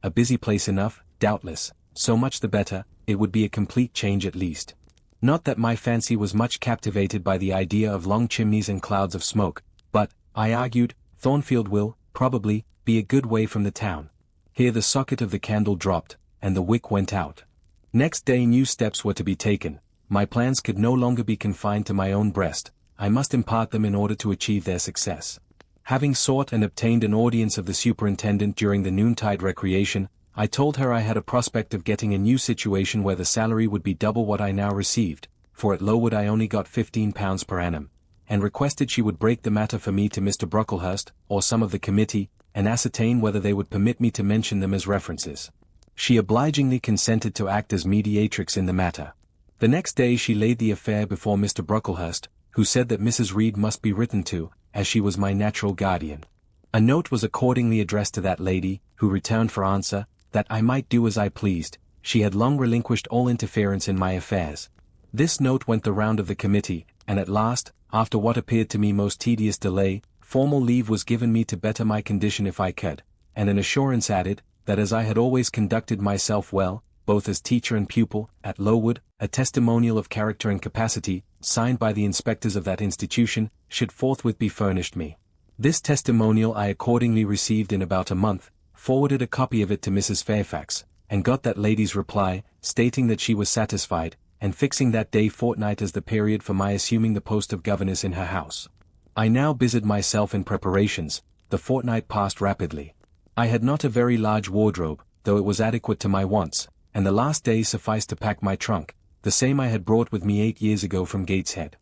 a busy place enough, doubtless, so much the better, it would be a complete change at least. Not that my fancy was much captivated by the idea of long chimneys and clouds of smoke, but, I argued, Thornfield will, probably, be a good way from the town. Here the socket of the candle dropped, and the wick went out. Next day new steps were to be taken. My plans could no longer be confined to my own breast. I must impart them in order to achieve their success. Having sought and obtained an audience of the superintendent during the noontide recreation, I told her I had a prospect of getting a new situation where the salary would be double what I now received, for at Lowood I only got £15 per annum, and requested she would break the matter for me to Mr. Brocklehurst, or some of the committee, and ascertain whether they would permit me to mention them as references. She obligingly consented to act as mediatrix in the matter. The next day she laid the affair before Mr. Brocklehurst, who said that Mrs. Reed must be written to, as she was my natural guardian. A note was accordingly addressed to that lady, who returned for answer, that I might do as I pleased. She had long relinquished all interference in my affairs. This note went the round of the committee, and at last, after what appeared to me most tedious delay, formal leave was given me to better my condition if I could, and an assurance added, that as I had always conducted myself well, both as teacher and pupil, at Lowood, a testimonial of character and capacity, signed by the inspectors of that institution, should forthwith be furnished me. This testimonial I accordingly received in about a month, forwarded a copy of it to Mrs. Fairfax, and got that lady's reply, stating that she was satisfied, and fixing that day fortnight as the period for my assuming the post of governess in her house. I now busied myself in preparations. The fortnight passed rapidly. I had not a very large wardrobe, though it was adequate to my wants, and the last day sufficed to pack my trunk, the same I had brought with me 8 years ago from Gateshead.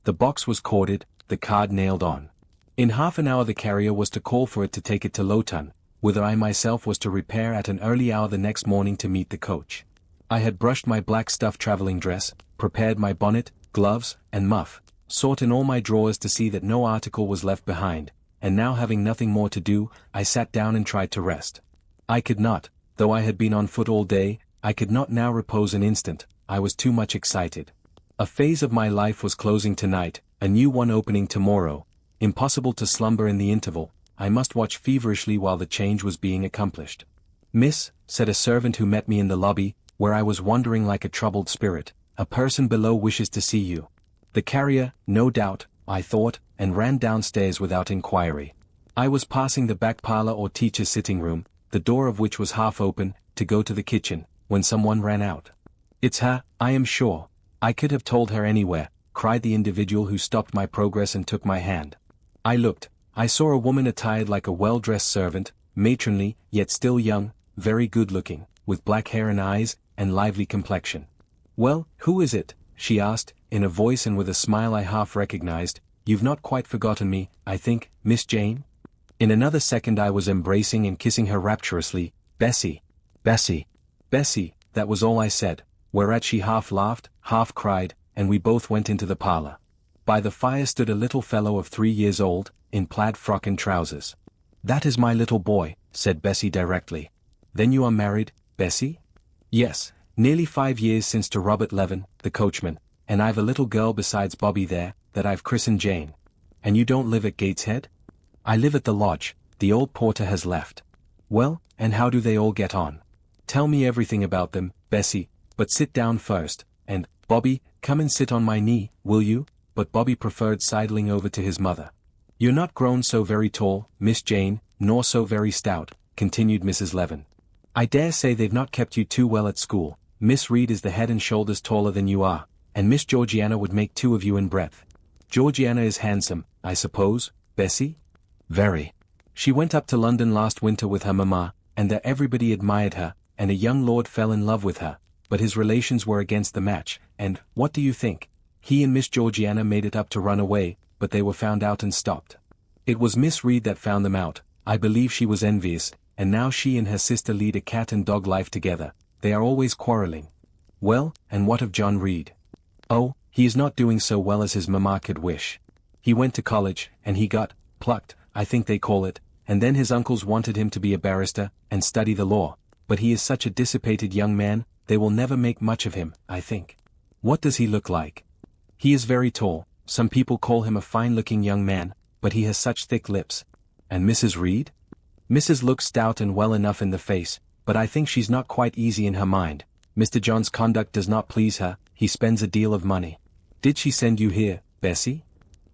The box was corded, the card nailed on. In half an hour the carrier was to call for it to take it to Lowton, whither I myself was to repair at an early hour the next morning to meet the coach. I had brushed my black stuff travelling dress, prepared my bonnet, gloves, and muff, sought in all my drawers to see that no article was left behind, and now having nothing more to do, I sat down and tried to rest. I could not, though I had been on foot all day, I could not now repose an instant. I was too much excited. A phase of my life was closing tonight, a new one opening tomorrow. Impossible to slumber in the interval, I must watch feverishly while the change was being accomplished. "Miss," said a servant who met me in the lobby, where I was wandering like a troubled spirit, "a person below wishes to see you." The carrier, no doubt, I thought, and ran downstairs without inquiry. I was passing the back parlor or teacher's sitting room, the door of which was half open, to go to the kitchen, when someone ran out. "It's her, I am sure. I could have told her anywhere," cried the individual who stopped my progress and took my hand. I looked. I saw a woman attired like a well-dressed servant, matronly, yet still young, very good-looking, with black hair and eyes, and lively complexion. "Well, who is it?" she asked, in a voice and with a smile I half recognized. "You've not quite forgotten me, I think, Miss Jane?" In another second I was embracing and kissing her rapturously. "Bessie! Bessie! Bessie!" That was all I said, whereat she half laughed, half cried, and we both went into the parlor. By the fire stood a little fellow of 3 years old, in plaid frock and trousers. "That is my little boy," said Bessie directly. "Then you are married, Bessie?" "Yes, nearly 5 years since to Robert Levin, the coachman, and I've a little girl besides Bobby there, that I've christened Jane." "And you don't live at Gateshead?" "I live at the lodge, the old porter has left." "Well, and how do they all get on? Tell me everything about them, Bessie, but sit down first, and, Bobby, come and sit on my knee, will you?" But Bobby preferred sidling over to his mother. "You're not grown so very tall, Miss Jane, nor so very stout," continued Mrs. Levin. "I dare say they've not kept you too well at school. Miss Reed is the head and shoulders taller than you are, and Miss Georgiana would make 2 of you in breadth. Georgiana is handsome, I suppose, Bessie?" "Very. She went up to London last winter with her mamma, and there everybody admired her, and a young lord fell in love with her, but his relations were against the match, and, what do you think? He and Miss Georgiana made it up to run away, but they were found out and stopped. It was Miss Reed that found them out. I believe she was envious, and now she and her sister lead a cat and dog life together. They are always quarreling." "Well, and what of John Reed?" "Oh, he is not doing so well as his mamma could wish. He went to college, and he got plucked, I think they call it, and then his uncles wanted him to be a barrister, and study the law, but he is such a dissipated young man, they will never make much of him, I think." "What does he look like?" "He is very tall, some people call him a fine-looking young man, but he has such thick lips." "And Mrs. Reed?" "Mrs. looks stout and well enough in the face, but I think she's not quite easy in her mind. Mr. John's conduct does not please her, he spends a deal of money." "Did she send you here, Bessie?"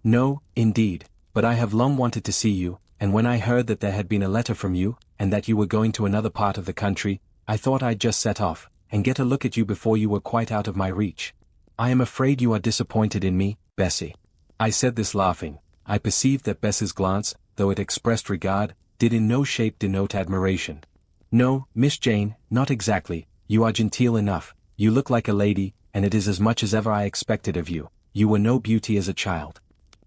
"No, indeed, but I have long wanted to see you, and when I heard that there had been a letter from you, and that you were going to another part of the country, I thought I'd just set off, and get a look at you before you were quite out of my reach. I am afraid you are disappointed in me, Bessie." I said this laughing. I perceived that Bessie's glance, though it expressed regard, did in no shape denote admiration. "No, Miss Jane, not exactly. You are genteel enough, you look like a lady, and it is as much as ever I expected of you. You were no beauty as a child."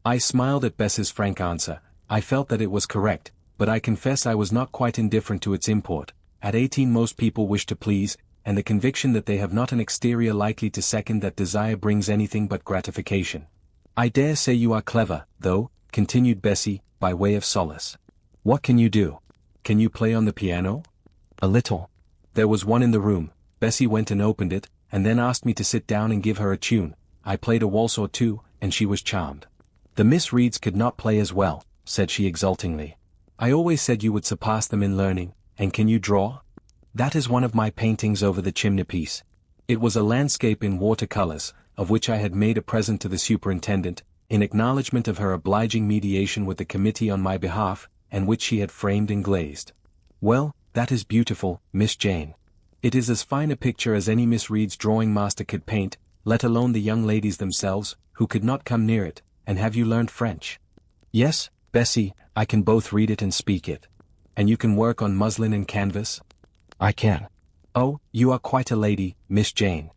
I smiled at Bessie's frank answer. I felt that it was correct, but I confess I was not quite indifferent to its import. At 18 most people wish to please, and the conviction that they have not an exterior likely to second that desire brings anything but gratification. "I dare say you are clever, though," continued Bessie, by way of solace. "What can you do? Can you play on the piano?" "A little." There was one in the room. Bessie went and opened it, and then asked me to sit down and give her a tune. I played a waltz or two, and she was charmed. "The Miss Reeds could not play as well," said she exultingly. "I always said you would surpass them in learning, and can you draw?" "That is one of my paintings over the chimney-piece." It was a landscape in watercolors, of which I had made a present to the superintendent, in acknowledgment of her obliging mediation with the committee on my behalf, and which she had framed and glazed. "Well, that is beautiful, Miss Jane. It is as fine a picture as any Miss Reed's drawing master could paint, let alone the young ladies themselves, who could not come near it. And have you learned French?" "Yes, Bessie, I can both read it and speak it." "And you can work on muslin and canvas?" "I can." "Oh, you are quite a lady, Miss Jane.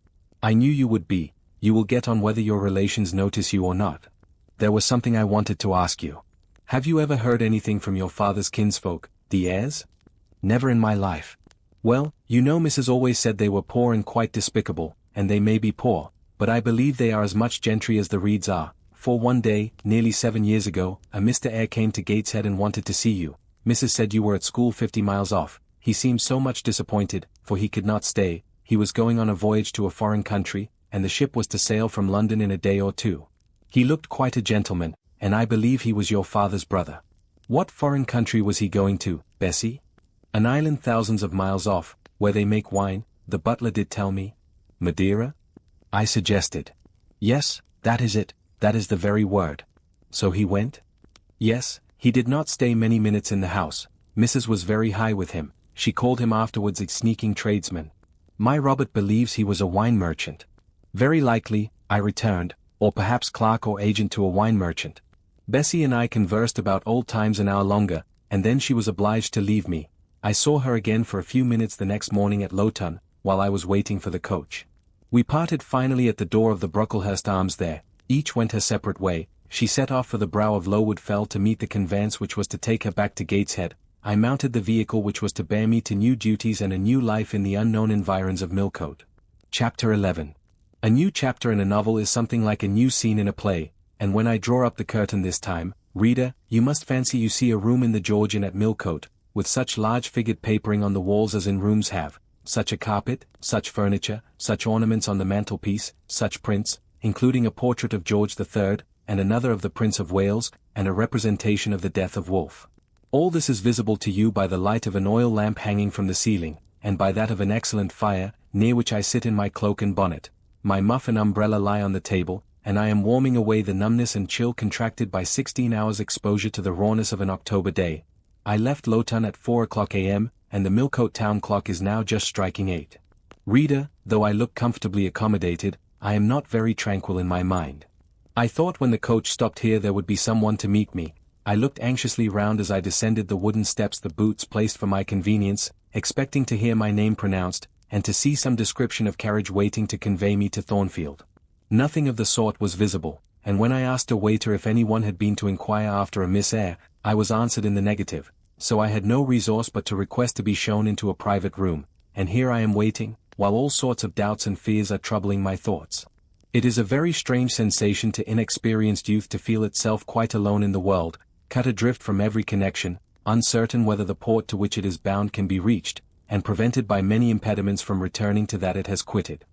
I knew you would be. You will get on whether your relations notice you or not. There was something I wanted to ask you. Have you ever heard anything from your father's kinsfolk, the Eyres?" "Never in my life." "Well, you know Mrs. always said they were poor and quite despicable, and they may be poor, but I believe they are as much gentry as the Reeds are, for one day, nearly 7 years ago, a Mr. Eyre came to Gateshead and wanted to see you. Mrs. said you were at school 50 miles off. He seemed so much disappointed, for he could not stay, he was going on a voyage to a foreign country, and the ship was to sail from London in a day or two. He looked quite a gentleman, and I believe he was your father's brother. What foreign country was he going to, Bessie? An island thousands of miles off, where they make wine, the butler did tell me. Madeira? I suggested. Yes, that is it, that is the very word. So he went? Yes, he did not stay many minutes in the house. Mrs. was very high with him. She called him afterwards a sneaking tradesman. My Robert believes he was a wine merchant. Very likely, I returned, or perhaps clerk or agent to a wine merchant. Bessie and I conversed about old times an hour longer, and then she was obliged to leave me. I saw her again for a few minutes the next morning at Lowton, while I was waiting for the coach. We parted finally at the door of the Brocklehurst Arms there, each went her separate way. She set off for the brow of Lowood Fell to meet the conveyance which was to take her back to Gateshead. I mounted the vehicle which was to bear me to new duties and a new life in the unknown environs of Millcote. Chapter 11. A new chapter in a novel is something like a new scene in a play, and when I draw up the curtain this time, reader, you must fancy you see a room in the Georgian at Millcote, with such large-figured papering on the walls as in rooms have, such a carpet, such furniture, such ornaments on the mantelpiece, such prints, including a portrait of George III, and another of the Prince of Wales, and a representation of the death of Wolfe. All this is visible to you by the light of an oil lamp hanging from the ceiling, and by that of an excellent fire, near which I sit in my cloak and bonnet. My muff and umbrella lie on the table, and I am warming away the numbness and chill contracted by 16 hours' exposure to the rawness of an October day. I left Lowton at 4 o'clock a.m., and the Millcote town clock is now just striking 8. Reader, though I look comfortably accommodated, I am not very tranquil in my mind. I thought when the coach stopped here there would be someone to meet me. I looked anxiously round as I descended the wooden steps the boots placed for my convenience, expecting to hear my name pronounced, and to see some description of carriage waiting to convey me to Thornfield. Nothing of the sort was visible, and when I asked a waiter if anyone had been to inquire after a Miss Eyre, I was answered in the negative, so I had no resource but to request to be shown into a private room, and here I am waiting, while all sorts of doubts and fears are troubling my thoughts. It is a very strange sensation to inexperienced youth to feel itself quite alone in the world, cut adrift from every connection, uncertain whether the port to which it is bound can be reached, and prevented by many impediments from returning to that it has quitted.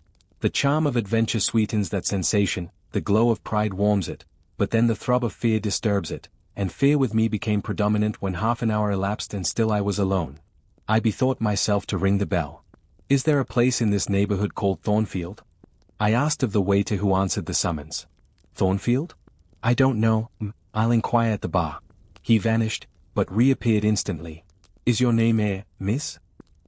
The charm of adventure sweetens that sensation, the glow of pride warms it, but then the throb of fear disturbs it, and fear with me became predominant when half an hour elapsed and still I was alone. I bethought myself to ring the bell. Is there a place in this neighborhood called Thornfield? I asked of the waiter who answered the summons. Thornfield? I don't know, I'll inquire at the bar. He vanished, but reappeared instantly. Is your name Eyre, miss?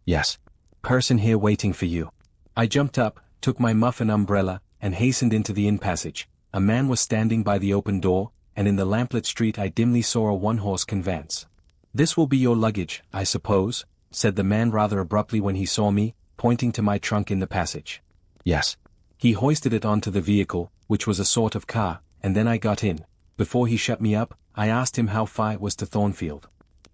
Yes. Person here waiting for you. I jumped up, took my muff and umbrella, and hastened into the inn passage. A man was standing by the open door, and in the lamplit street I dimly saw a one-horse conveyance. This will be your luggage, I suppose, said the man rather abruptly when he saw me, pointing to my trunk in the passage. Yes. He hoisted it onto the vehicle, which was a sort of car, and then I got in. Before he shut me up, I asked him how far it was to Thornfield.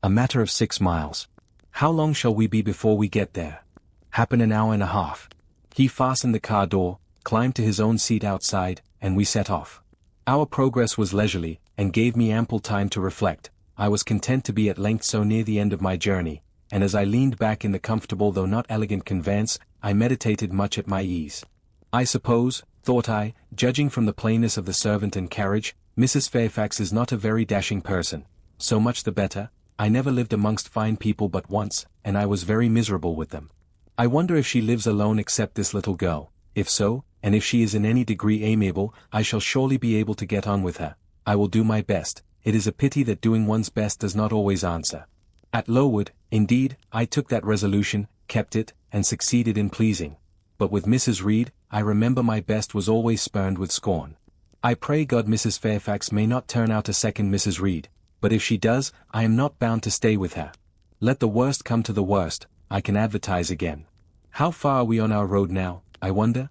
A matter of 6 miles. How long shall we be before we get there? Happen an hour and a half. He fastened the car door, climbed to his own seat outside, and we set off. Our progress was leisurely, and gave me ample time to reflect. I was content to be at length so near the end of my journey, and as I leaned back in the comfortable though not elegant conveyance, I meditated much at my ease. I suppose, thought I, judging from the plainness of the servant and carriage, Mrs. Fairfax is not a very dashing person. So much the better. I never lived amongst fine people but once, and I was very miserable with them. I wonder if she lives alone except this little girl. If so, and if she is in any degree amiable, I shall surely be able to get on with her. I will do my best. It is a pity that doing one's best does not always answer. At Lowood, indeed, I took that resolution, kept it, and succeeded in pleasing. But with Mrs. Reed, I remember my best was always spurned with scorn. I pray God Mrs. Fairfax may not turn out a second Mrs. Reed, but if she does, I am not bound to stay with her. Let the worst come to the worst, I can advertise again. How far are we on our road now, I wonder?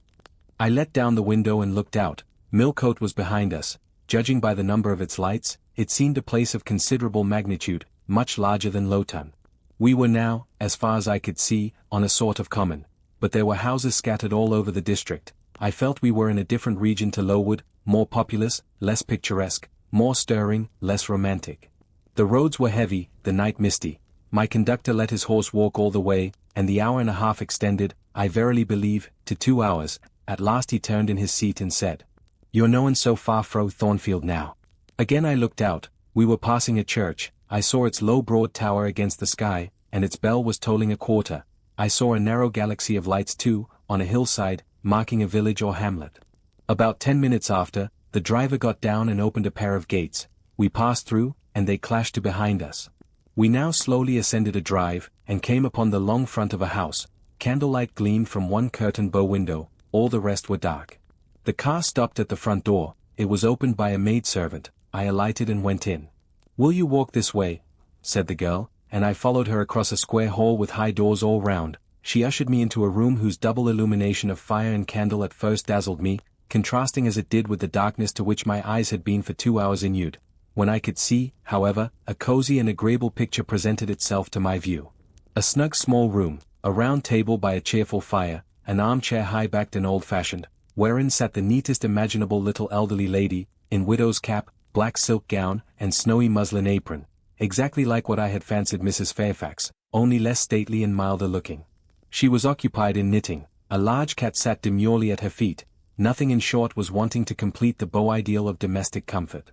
I let down the window and looked out. Millcote was behind us. Judging by the number of its lights, it seemed a place of considerable magnitude, much larger than Lowton. We were now, as far as I could see, on a sort of common, but there were houses scattered all over the district. I felt we were in a different region to Lowood, more populous, less picturesque, more stirring, less romantic. The roads were heavy, the night misty. My conductor let his horse walk all the way, and the hour and a half extended, I verily believe, to 2 hours, At last he turned in his seat and said, "You're noan so far fro Thornfield now." Again I looked out. We were passing a church. I saw its low broad tower against the sky, and its bell was tolling a quarter. I saw a narrow galaxy of lights too, on a hillside, marking a village or hamlet. About 10 minutes after, the driver got down and opened a pair of gates. We passed through, and they clashed to behind us. We now slowly ascended a drive, and came upon the long front of a house. Candlelight gleamed from one curtained bow window, all the rest were dark. The car stopped at the front door. It was opened by a maidservant. I alighted and went in. "Will you walk this way?" said the girl, and I followed her across a square hall with high doors all round. She ushered me into a room whose double illumination of fire and candle at first dazzled me, contrasting as it did with the darkness to which my eyes had been for 2 hours inured. When I could see, however, a cozy and agreeable picture presented itself to my view. A snug small room, a round table by a cheerful fire, an armchair high-backed and old-fashioned, wherein sat the neatest imaginable little elderly lady, in widow's cap, black silk gown, and snowy muslin apron, exactly like what I had fancied Mrs. Fairfax, only less stately and milder looking. She was occupied in knitting. A large cat sat demurely at her feet. Nothing in short was wanting to complete the beau ideal of domestic comfort.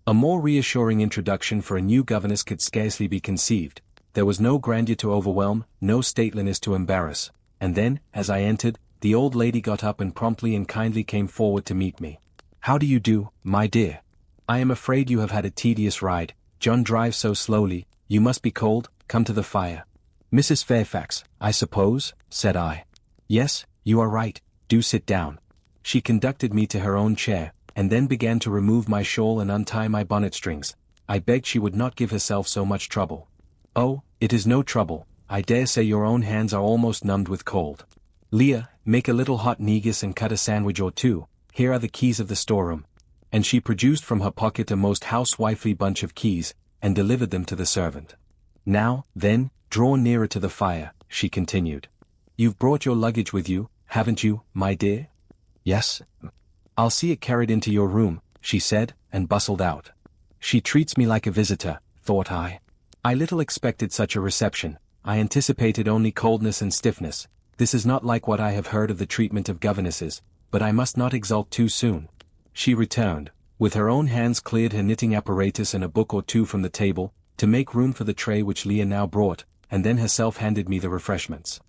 A more reassuring introduction for a new governess could scarcely be conceived. There was no grandeur to overwhelm, no stateliness to embarrass. And then, as I entered, the old lady got up and promptly and kindly came forward to meet me. "How do you do, my dear? I am afraid you have had a tedious ride. John drives so slowly. You must be cold. Come to the fire." "Mrs. Fairfax, I suppose?" said I. "Yes, you are right. Do sit down." She conducted me to her own chair, and then began to remove my shawl and untie my bonnet strings. I begged she would not give herself so much trouble. "Oh, it is no trouble. I dare say your own hands are almost numbed with cold. Leah, make a little hot negus and cut a sandwich or two. Here are the keys of the storeroom." And she produced from her pocket a most housewifely bunch of keys, and delivered them to the servant. "Now, then, draw nearer to the fire," she continued. "You've brought your luggage with you, haven't you, my dear?" "Yes." "I'll see it carried into your room," she said, and bustled out. She treats me like a visitor, thought I. I little expected such a reception. I anticipated only coldness and stiffness. This is not like what I have heard of the treatment of governesses, but I must not exult too soon. She returned, with her own hands cleared her knitting apparatus and a book or two from the table, to make room for the tray which Leah now brought, and then herself handed me the refreshments.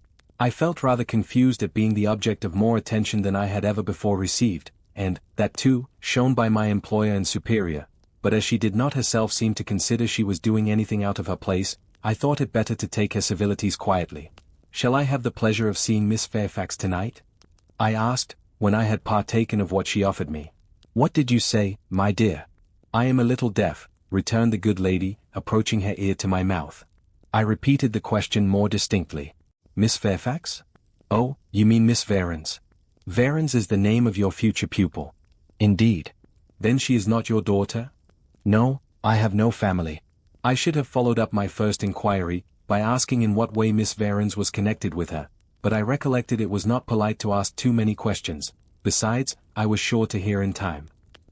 I felt rather confused at being the object of more attention than I had ever before received, and, that too, shown by my employer and superior, but as she did not herself seem to consider she was doing anything out of her place, I thought it better to take her civilities quietly. "Shall I have the pleasure of seeing Miss Fairfax tonight?" I asked, when I had partaken of what she offered me. "What did you say, my dear?" "I am a little deaf," returned the good lady, approaching her ear to my mouth. I repeated the question more distinctly. "Miss Fairfax? Oh, you mean Miss Varens. Varens is the name of your future pupil." "Indeed. Then she is not your daughter?" "No, I have no family." I should have followed up my first inquiry, by asking in what way Miss Varens was connected with her, but I recollected it was not polite to ask too many questions. Besides, I was sure to hear in time.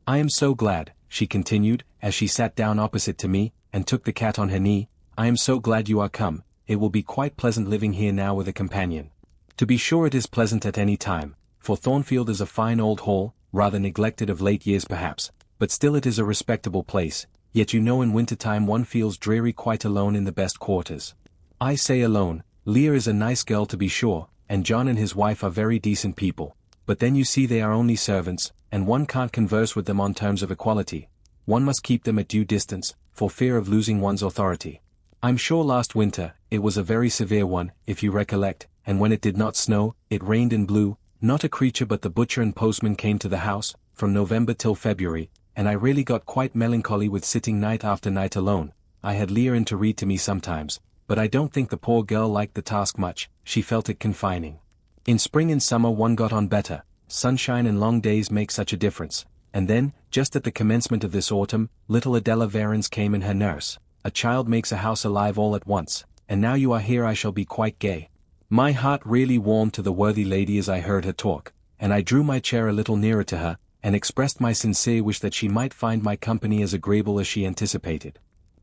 "I am so glad," she continued, as she sat down opposite to me, and took the cat on her knee, "I am so glad you are come. It will be quite pleasant living here now with a companion." To be sure it is pleasant at any time, for Thornfield is a fine old hall, rather neglected of late years perhaps, but still it is a respectable place, yet you know in winter-time one feels dreary quite alone in the best quarters. I say alone. Leah is a nice girl to be sure, and John and his wife are very decent people, but then you see they are only servants, and one can't converse with them on terms of equality. One must keep them at due distance, for fear of losing one's authority. I'm sure last winter, it was a very severe one, if you recollect, and when it did not snow, it rained and blew, not a creature but the butcher and postman came to the house, from November till February, and I really got quite melancholy with sitting night after night alone. I had Leah in to read to me sometimes, but I don't think the poor girl liked the task much, she felt it confining. In spring and summer one got on better, sunshine and long days make such a difference, and then, just at the commencement of this autumn, little Adela Varens came and her nurse. A child makes a house alive all at once, and now you are here I shall be quite gay. My heart really warmed to the worthy lady as I heard her talk, and I drew my chair a little nearer to her, and expressed my sincere wish that she might find my company as agreeable as she anticipated.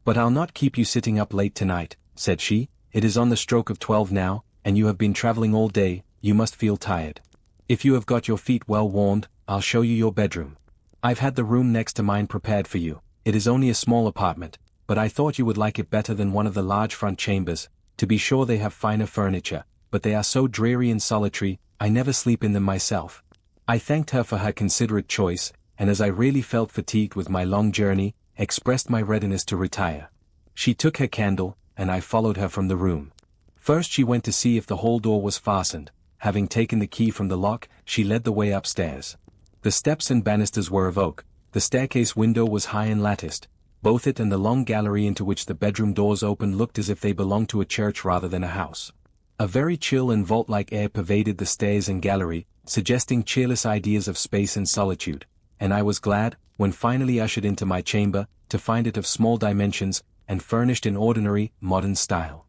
"But I'll not keep you sitting up late tonight," said she. "It is on the stroke of 12 now, and you have been travelling all day, you must feel tired." If you have got your feet well warmed, I'll show you your bedroom. I've had the room next to mine prepared for you. It is only a small apartment, but I thought you would like it better than one of the large front chambers. To be sure they have finer furniture, but they are so dreary and solitary, I never sleep in them myself." I thanked her for her considerate choice, and as I really felt fatigued with my long journey, expressed my readiness to retire. She took her candle, and I followed her from the room. First she went to see if the hall door was fastened. Having taken the key from the lock, she led the way upstairs. The steps and banisters were of oak, the staircase window was high and latticed. Both it and the long gallery into which the bedroom doors opened looked as if they belonged to a church rather than a house. A very chill and vault-like air pervaded the stairs and gallery, suggesting cheerless ideas of space and solitude, and I was glad, when finally ushered into my chamber, to find it of small dimensions, and furnished in ordinary, modern style.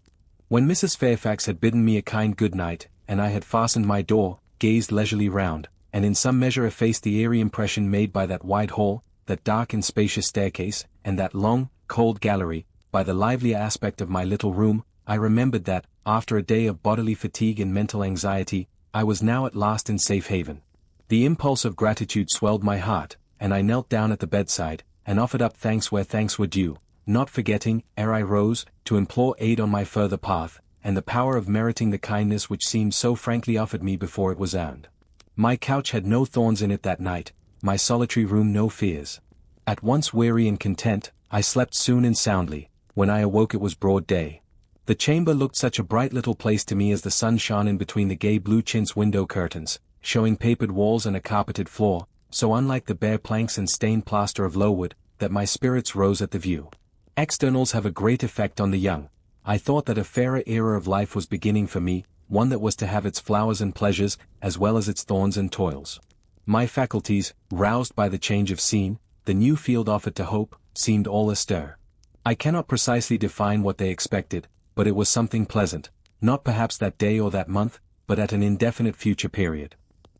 When Mrs. Fairfax had bidden me a kind good night, and I had fastened my door, gazed leisurely round, and in some measure effaced the eerie impression made by that wide hall, that dark and spacious staircase, and that long, cold gallery, by the livelier aspect of my little room, I remembered that, after a day of bodily fatigue and mental anxiety, I was now at last in safe haven. The impulse of gratitude swelled my heart, and I knelt down at the bedside, and offered up thanks where thanks were due, not forgetting, ere I rose, to implore aid on my further path, and the power of meriting the kindness which seemed so frankly offered me before it was earned. My couch had no thorns in it that night, my solitary room no fears. At once weary and content, I slept soon and soundly. When I awoke it was broad day. The chamber looked such a bright little place to me as the sun shone in between the gay blue chintz window curtains, showing papered walls and a carpeted floor, so unlike the bare planks and stained plaster of Lowood, that my spirits rose at the view. Externals have a great effect on the young. I thought that a fairer era of life was beginning for me, one that was to have its flowers and pleasures, as well as its thorns and toils. My faculties, roused by the change of scene, the new field offered to hope, seemed all astir. I cannot precisely define what they expected, but it was something pleasant, not perhaps that day or that month, but at an indefinite future period.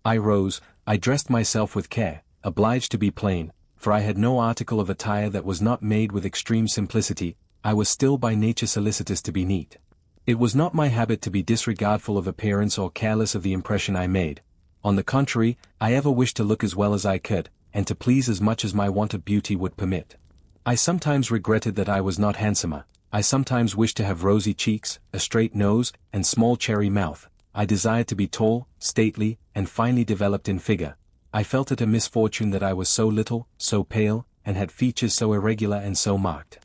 I rose, I dressed myself with care, obliged to be plain, for I had no article of attire that was not made with extreme simplicity. I was still by nature solicitous to be neat. It was not my habit to be disregardful of appearance or careless of the impression I made. On the contrary, I ever wished to look as well as I could, and to please as much as my want of beauty would permit. I sometimes regretted that I was not handsomer. I sometimes wished to have rosy cheeks, a straight nose, and small cherry mouth. I desired to be tall, stately, and finely developed in figure. I felt it a misfortune that I was so little, so pale, and had features so irregular and so marked.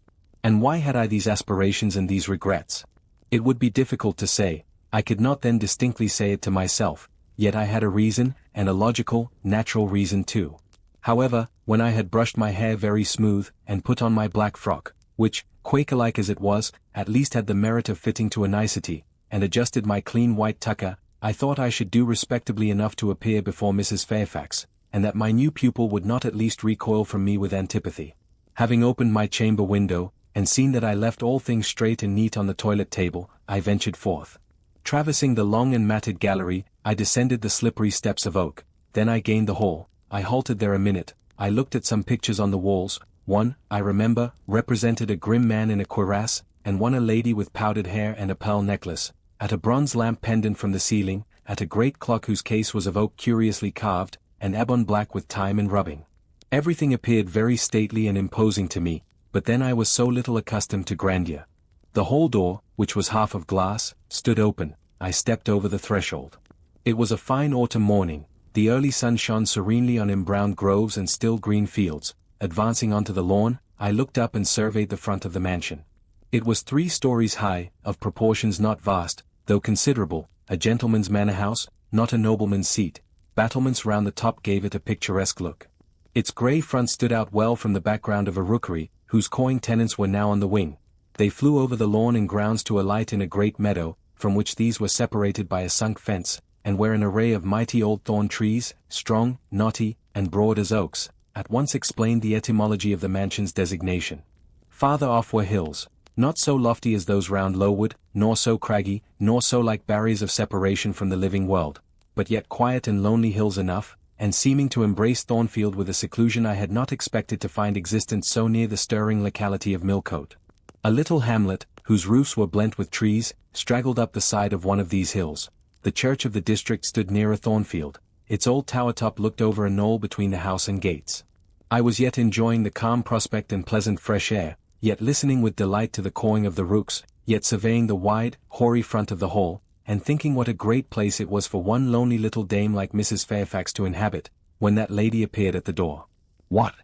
And why had I these aspirations and these regrets? It would be difficult to say. I could not then distinctly say it to myself, yet I had a reason, and a logical, natural reason too. However, when I had brushed my hair very smooth, and put on my black frock, which, Quaker-like as it was, at least had the merit of fitting to a nicety, and adjusted my clean white tucker, I thought I should do respectably enough to appear before Mrs. Fairfax, and that my new pupil would not at least recoil from me with antipathy. Having opened my chamber window, and seen that I left all things straight and neat on the toilet table, I ventured forth. Traversing the long and matted gallery, I descended the slippery steps of oak. Then I gained the hall. I halted there a minute. I looked at some pictures on the walls. One, I remember, represented a grim man in a cuirass, and one a lady with powdered hair and a pearl necklace. At a bronze lamp pendant from the ceiling, at a great clock whose case was of oak curiously carved, and ebon black with time and rubbing. Everything appeared very stately and imposing to me, but then I was so little accustomed to grandeur. The hall door, which was half of glass, stood open. I stepped over the threshold. It was a fine autumn morning. The early sun shone serenely on embrowned groves and still green fields. Advancing onto the lawn, I looked up and surveyed the front of the mansion. It was 3 stories high, of proportions not vast, though considerable, a gentleman's manor house, not a nobleman's seat. Battlements round the top gave it a picturesque look. Its grey front stood out well from the background of a rookery, whose cawing tenants were now on the wing. They flew over the lawn and grounds to alight in a great meadow, from which these were separated by a sunk fence, and where an array of mighty old thorn trees, strong, knotty, and broad as oaks, at once explained the etymology of the mansion's designation. Farther off were hills, not so lofty as those round Lowood, nor so craggy, nor so like barriers of separation from the living world, but yet quiet and lonely hills enough, and seeming to embrace Thornfield with a seclusion I had not expected to find existent so near the stirring locality of Millcote. A little hamlet, whose roofs were blent with trees, straggled up the side of one of these hills. The church of the district stood nearer Thornfield, its old tower top looked over a knoll between the house and gates. I was yet enjoying the calm prospect and pleasant fresh air, yet listening with delight to the cawing of the rooks, yet surveying the wide, hoary front of the hall, and thinking what a great place it was for one lonely little dame like Mrs. Fairfax to inhabit, when that lady appeared at the door. "What?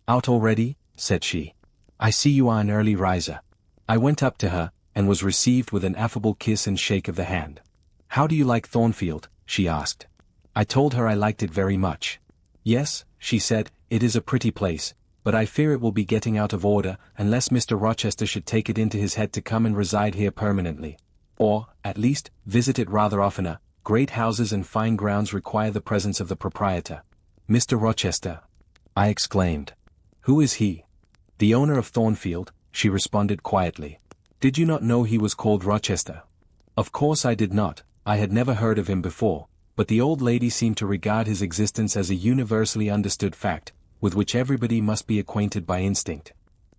Out already?" said she. "I see you are an early riser." I went up to her, and was received with an affable kiss and shake of the hand. "How do you like Thornfield?" she asked. I told her I liked it very much. "Yes," she said, "it is a pretty place, but I fear it will be getting out of order, unless Mr. Rochester should take it into his head to come and reside here permanently. Or, at least, visit it rather oftener. Great houses and fine grounds require the presence of the proprietor." "Mr. Rochester?" I exclaimed. "Who is he?" "The owner of Thornfield," she responded quietly. "Did you not know he was called Rochester?" Of course I did not. I had never heard of him before, but the old lady seemed to regard his existence as a universally understood fact, with which everybody must be acquainted by instinct.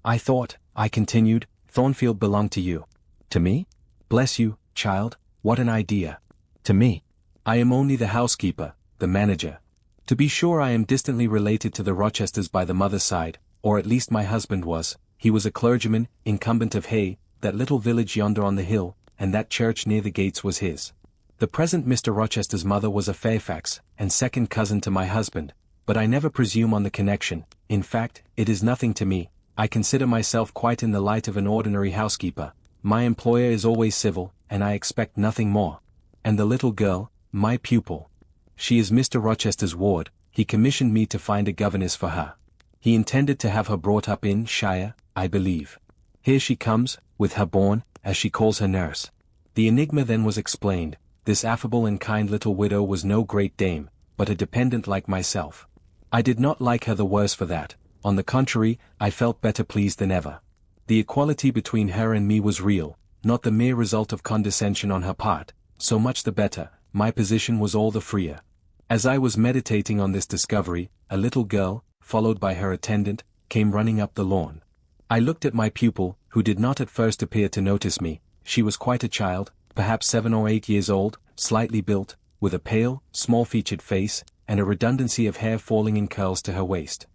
"I thought," I continued, "Thornfield belonged to you." "To me? Bless you, child, what an idea. To me? I am only the housekeeper, the manager. To be sure I am distantly related to the Rochesters by the mother's side, or at least my husband was. He was a clergyman, incumbent of Hay, that little village yonder on the hill, and that church near the gates was his. The present Mr. Rochester's mother was a Fairfax, and second cousin to my husband, but I never presume on the connection. In fact, it is nothing to me. I consider myself quite in the light of an ordinary housekeeper. My employer is always civil, and I expect nothing more. And the little girl, my pupil. She is Mr. Rochester's ward. He commissioned me to find a governess for her. He intended to have her brought up in shire, I believe. Here she comes, with her born, as she calls her nurse." The enigma then was explained. This affable and kind little widow was no great dame, but a dependent like myself. I did not like her the worse for that. On the contrary, I felt better pleased than ever. The equality between her and me was real, not the mere result of condescension on her part. So much the better, my position was all the freer. As I was meditating on this discovery, a little girl, followed by her attendant, came running up the lawn. I looked at my pupil, who did not at first appear to notice me. She was quite a child, perhaps 7 or 8 years old, slightly built, with a pale, small-featured face, and a redundancy of hair falling in curls to her waist.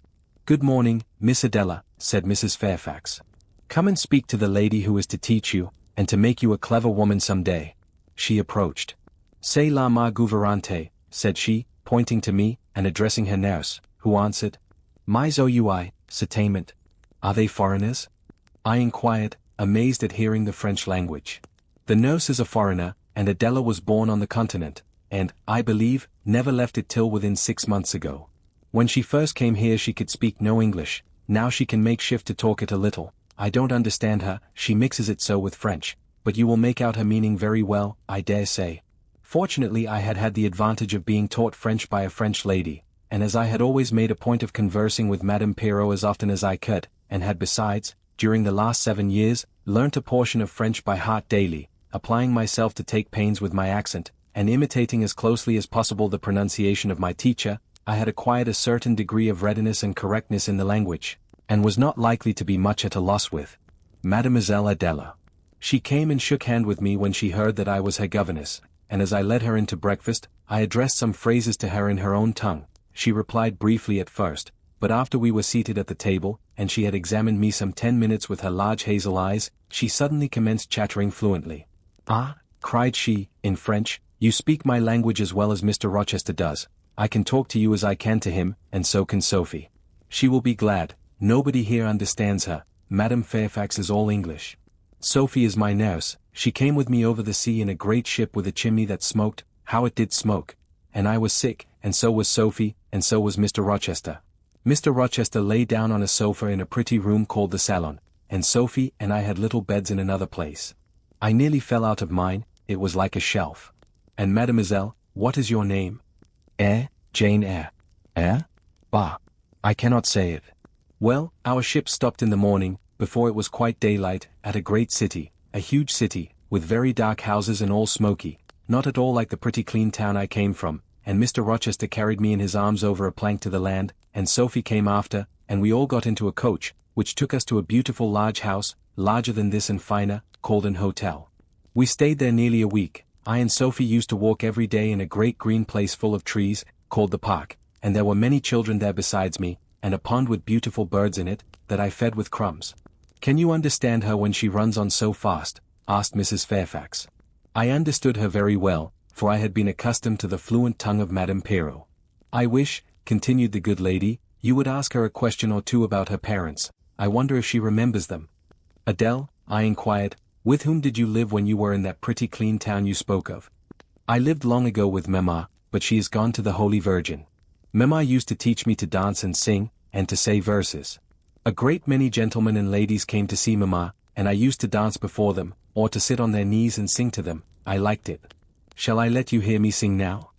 "Good morning, Miss Adela," said Mrs. Fairfax. "Come and speak to the lady who is to teach you, and to make you a clever woman some day." She approached. "C'est la ma gouvernante," said she, pointing to me, and addressing her nurse, who answered, "Mais oui, certainement." "Are they foreigners?" I inquired, amazed at hearing the French language. "The nurse is a foreigner, and Adela was born on the continent, and, I believe, never left it till within 6 months ago. When she first came here she could speak no English, now she can make shift to talk it a little. I don't understand her, she mixes it so with French, but you will make out her meaning very well, I dare say." Fortunately I had had the advantage of being taught French by a French lady, and as I had always made a point of conversing with Madame Perrault as often as I could, and had besides, during the last 7 years, learnt a portion of French by heart daily, applying myself to take pains with my accent, and imitating as closely as possible the pronunciation of my teacher, I had acquired a certain degree of readiness and correctness in the language, and was not likely to be much at a loss with Mademoiselle Adela. She came and shook hand with me when she heard that I was her governess, and as I led her into breakfast, I addressed some phrases to her in her own tongue. She replied briefly at first, but after we were seated at the table, and she had examined me some 10 minutes with her large hazel eyes, she suddenly commenced chattering fluently. "Ah," cried she, in French, "you speak my language as well as Mr. Rochester does. I can talk to you as I can to him, and so can Sophie. She will be glad. Nobody here understands her. Madame Fairfax is all English. Sophie is my nurse. She came with me over the sea in a great ship with a chimney that smoked, how it did smoke. And I was sick, and so was Sophie, and so was Mr. Rochester. Mr. Rochester lay down on a sofa in a pretty room called the salon, and Sophie and I had little beds in another place. I nearly fell out of mine, it was like a shelf. And mademoiselle, what is your name?" Jane Eyre." Bah, I cannot say it." "Well, our ship stopped in the morning, before it was quite daylight, at a great city, a huge city, with very dark houses and all smoky, not at all like the pretty clean town I came from, and Mr. Rochester carried me in his arms over a plank to the land, and Sophie came after, and we all got into a coach, which took us to a beautiful large house, larger than this and finer, called an hotel. We stayed there nearly a week. I and Sophie used to walk every day in a great green place full of trees, called the park, and there were many children there besides me, and a pond with beautiful birds in it, that I fed with crumbs. Can you understand her when she runs on so fast? Asked Mrs. Fairfax. I understood her very well, for I had been accustomed to the fluent tongue of Madame Perrot. I wish, continued the good lady, you would ask her a question or two about her parents. I wonder if she remembers them. Adele, I inquired, with whom did you live when you were in that pretty clean town you spoke of? I lived long ago with Mamma, but she is gone to the Holy Virgin. Mamma used to teach me to dance and sing, and to say verses. A great many gentlemen and ladies came to see Mamma, and I used to dance before them, or to sit on their knees and sing to them. I liked it. Shall I let you hear me sing now?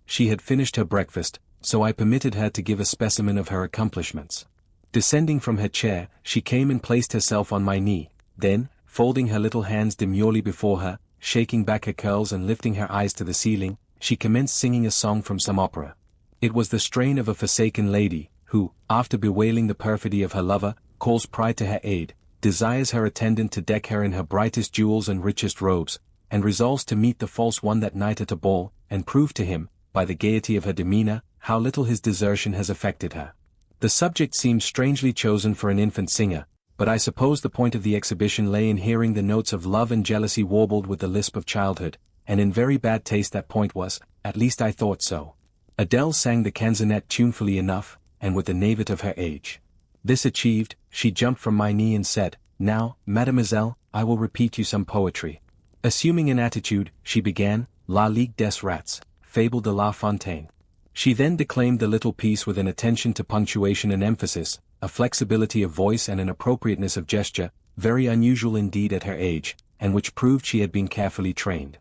She had finished her breakfast, so I permitted her to give a specimen of her accomplishments. Descending from her chair, she came and placed herself on my knee, then, folding her little hands demurely before her, shaking back her curls and lifting her eyes to the ceiling, she commenced singing a song from some opera. It was the strain of a forsaken lady, who, after bewailing the perfidy of her lover, calls pride to her aid, desires her attendant to deck her in her brightest jewels and richest robes, and resolves to meet the false one that night at a ball, and prove to him, by the gaiety of her demeanor, how little his desertion has affected her. The subject seems strangely chosen for an infant singer, but I suppose the point of the exhibition lay in hearing the notes of love and jealousy warbled with the lisp of childhood, and in very bad taste that point was, at least I thought so. Adele sang the canzonet tunefully enough, and with the naivete of her age. This achieved, she jumped from my knee and said, "Now, mademoiselle, I will repeat you some poetry." Assuming an attitude, she began, La Ligue des Rats, Fable de La Fontaine. She then declaimed the little piece with an attention to punctuation and emphasis, a flexibility of voice and an appropriateness of gesture, very unusual indeed at her age, and which proved she had been carefully trained.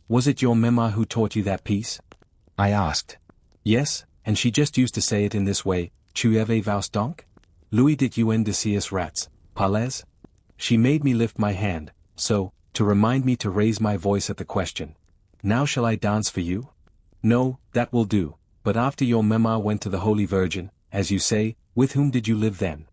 "Was it your mamma who taught you that piece?" I asked. "Yes, and she just used to say it in this way, Tu avais vous donc? Louis dit un de ces rats, parlez?" She made me lift my hand, so, to remind me to raise my voice at the question. "Now shall I dance for you?" "No, that will do, but after your mamma went to the Holy Virgin, as you say, with whom did you live then?"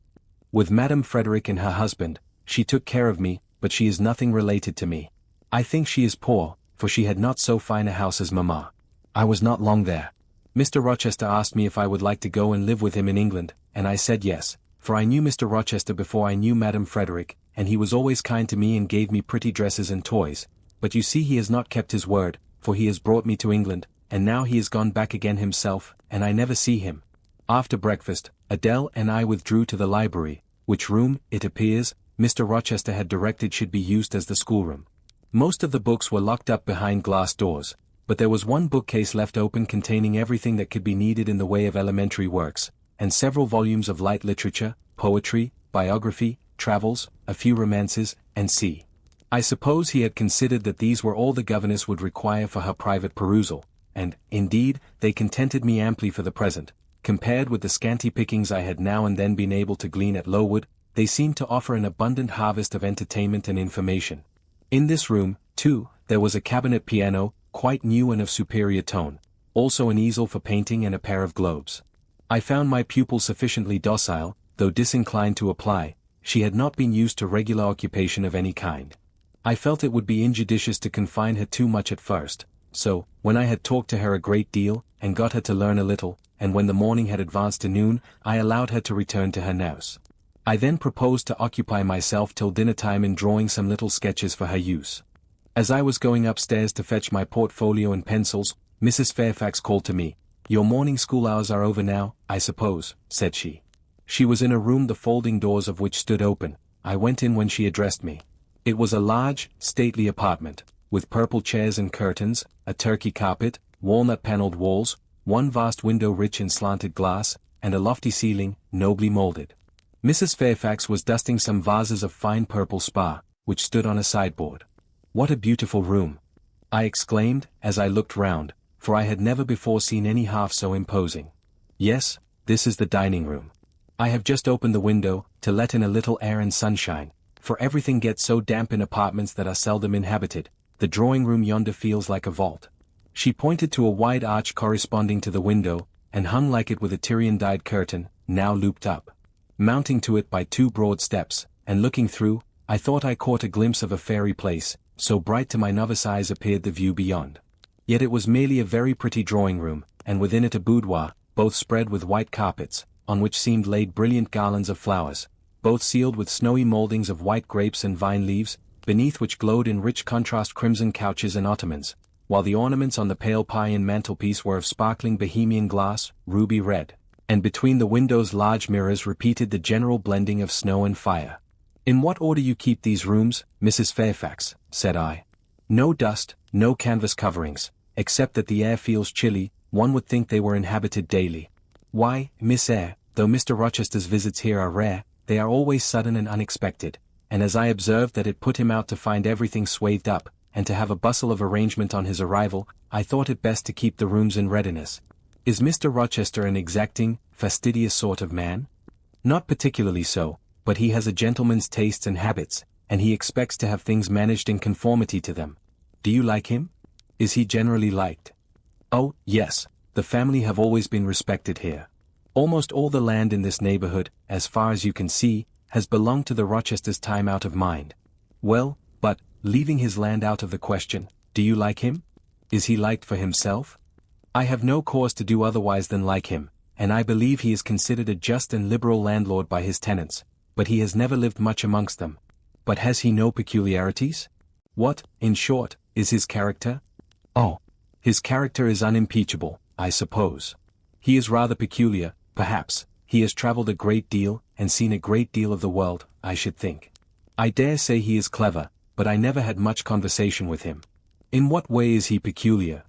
"With Madame Frederick and her husband. She took care of me, but she is nothing related to me. I think she is poor, for she had not so fine a house as mamma. I was not long there. Mr. Rochester asked me if I would like to go and live with him in England, and I said yes, for I knew Mr. Rochester before I knew Madame Frederick, and he was always kind to me and gave me pretty dresses and toys, but you see he has not kept his word, for he has brought me to England, and now he has gone back again himself, and I never see him." After breakfast, Adele and I withdrew to the library, which room, it appears, Mr. Rochester had directed should be used as the schoolroom. Most of the books were locked up behind glass doors, but there was one bookcase left open containing everything that could be needed in the way of elementary works, and several volumes of light literature, poetry, biography, travels, a few romances, and c. I suppose he had considered that these were all the governess would require for her private perusal, and, indeed, they contented me amply for the present. Compared with the scanty pickings I had now and then been able to glean at Lowood, they seemed to offer an abundant harvest of entertainment and information. In this room, too, there was a cabinet piano, quite new and of superior tone, also an easel for painting and a pair of globes. I found my pupil sufficiently docile, though disinclined to apply. She had not been used to regular occupation of any kind. I felt it would be injudicious to confine her too much at first, so, when I had talked to her a great deal, and got her to learn a little, and when the morning had advanced to noon, I allowed her to return to her nurse. I then proposed to occupy myself till dinner-time in drawing some little sketches for her use. As I was going upstairs to fetch my portfolio and pencils, Mrs. Fairfax called to me. "Your morning school hours are over now, I suppose," said she. She was in a room the folding doors of which stood open. I went in when she addressed me. It was a large, stately apartment, with purple chairs and curtains, a Turkey carpet, walnut-panelled walls, one vast window rich in slanted glass, and a lofty ceiling, nobly moulded. Mrs. Fairfax was dusting some vases of fine purple spar, which stood on a sideboard. "What a beautiful room!" I exclaimed, as I looked round, for I had never before seen any half so imposing. "Yes, this is the dining-room. I have just opened the window, to let in a little air and sunshine, for everything gets so damp in apartments that are seldom inhabited. The drawing-room yonder feels like a vault." She pointed to a wide arch corresponding to the window, and hung like it with a Tyrian-dyed curtain, now looped up. Mounting to it by two broad steps, and looking through, I thought I caught a glimpse of a fairy place, so bright to my novice eyes appeared the view beyond. Yet it was merely a very pretty drawing-room, and within it a boudoir, both spread with white carpets, on which seemed laid brilliant garlands of flowers, both sealed with snowy mouldings of white grapes and vine leaves, beneath which glowed in rich contrast crimson couches and ottomans, while the ornaments on the pale Paean mantelpiece were of sparkling Bohemian glass, ruby red, and between the windows large mirrors repeated the general blending of snow and fire. "In what order you keep these rooms, Mrs. Fairfax?" said I. "No dust, no canvas coverings, except that the air feels chilly. One would think they were inhabited daily." "Why, Miss Eyre, though Mr. Rochester's visits here are rare, they are always sudden and unexpected, and as I observed that it put him out to find everything swathed up, and to have a bustle of arrangement on his arrival, I thought it best to keep the rooms in readiness." "Is Mr. Rochester an exacting, fastidious sort of man?" "Not particularly so, but he has a gentleman's tastes and habits, and he expects to have things managed in conformity to them." "Do you like him? Is he generally liked?" "Oh, yes, the family have always been respected here. Almost all the land in this neighborhood, as far as you can see, has belonged to the Rochesters time out of mind." "Well, but, leaving his land out of the question, do you like him? Is he liked for himself?" "I have no cause to do otherwise than like him, and I believe he is considered a just and liberal landlord by his tenants, but he has never lived much amongst them." "But has he no peculiarities? What, in short, is his character?" "Oh, his character is unimpeachable, I suppose. He is rather peculiar, perhaps. He has traveled a great deal, and seen a great deal of the world, I should think. I dare say he is clever, but I never had much conversation with him." "In what way is he peculiar?"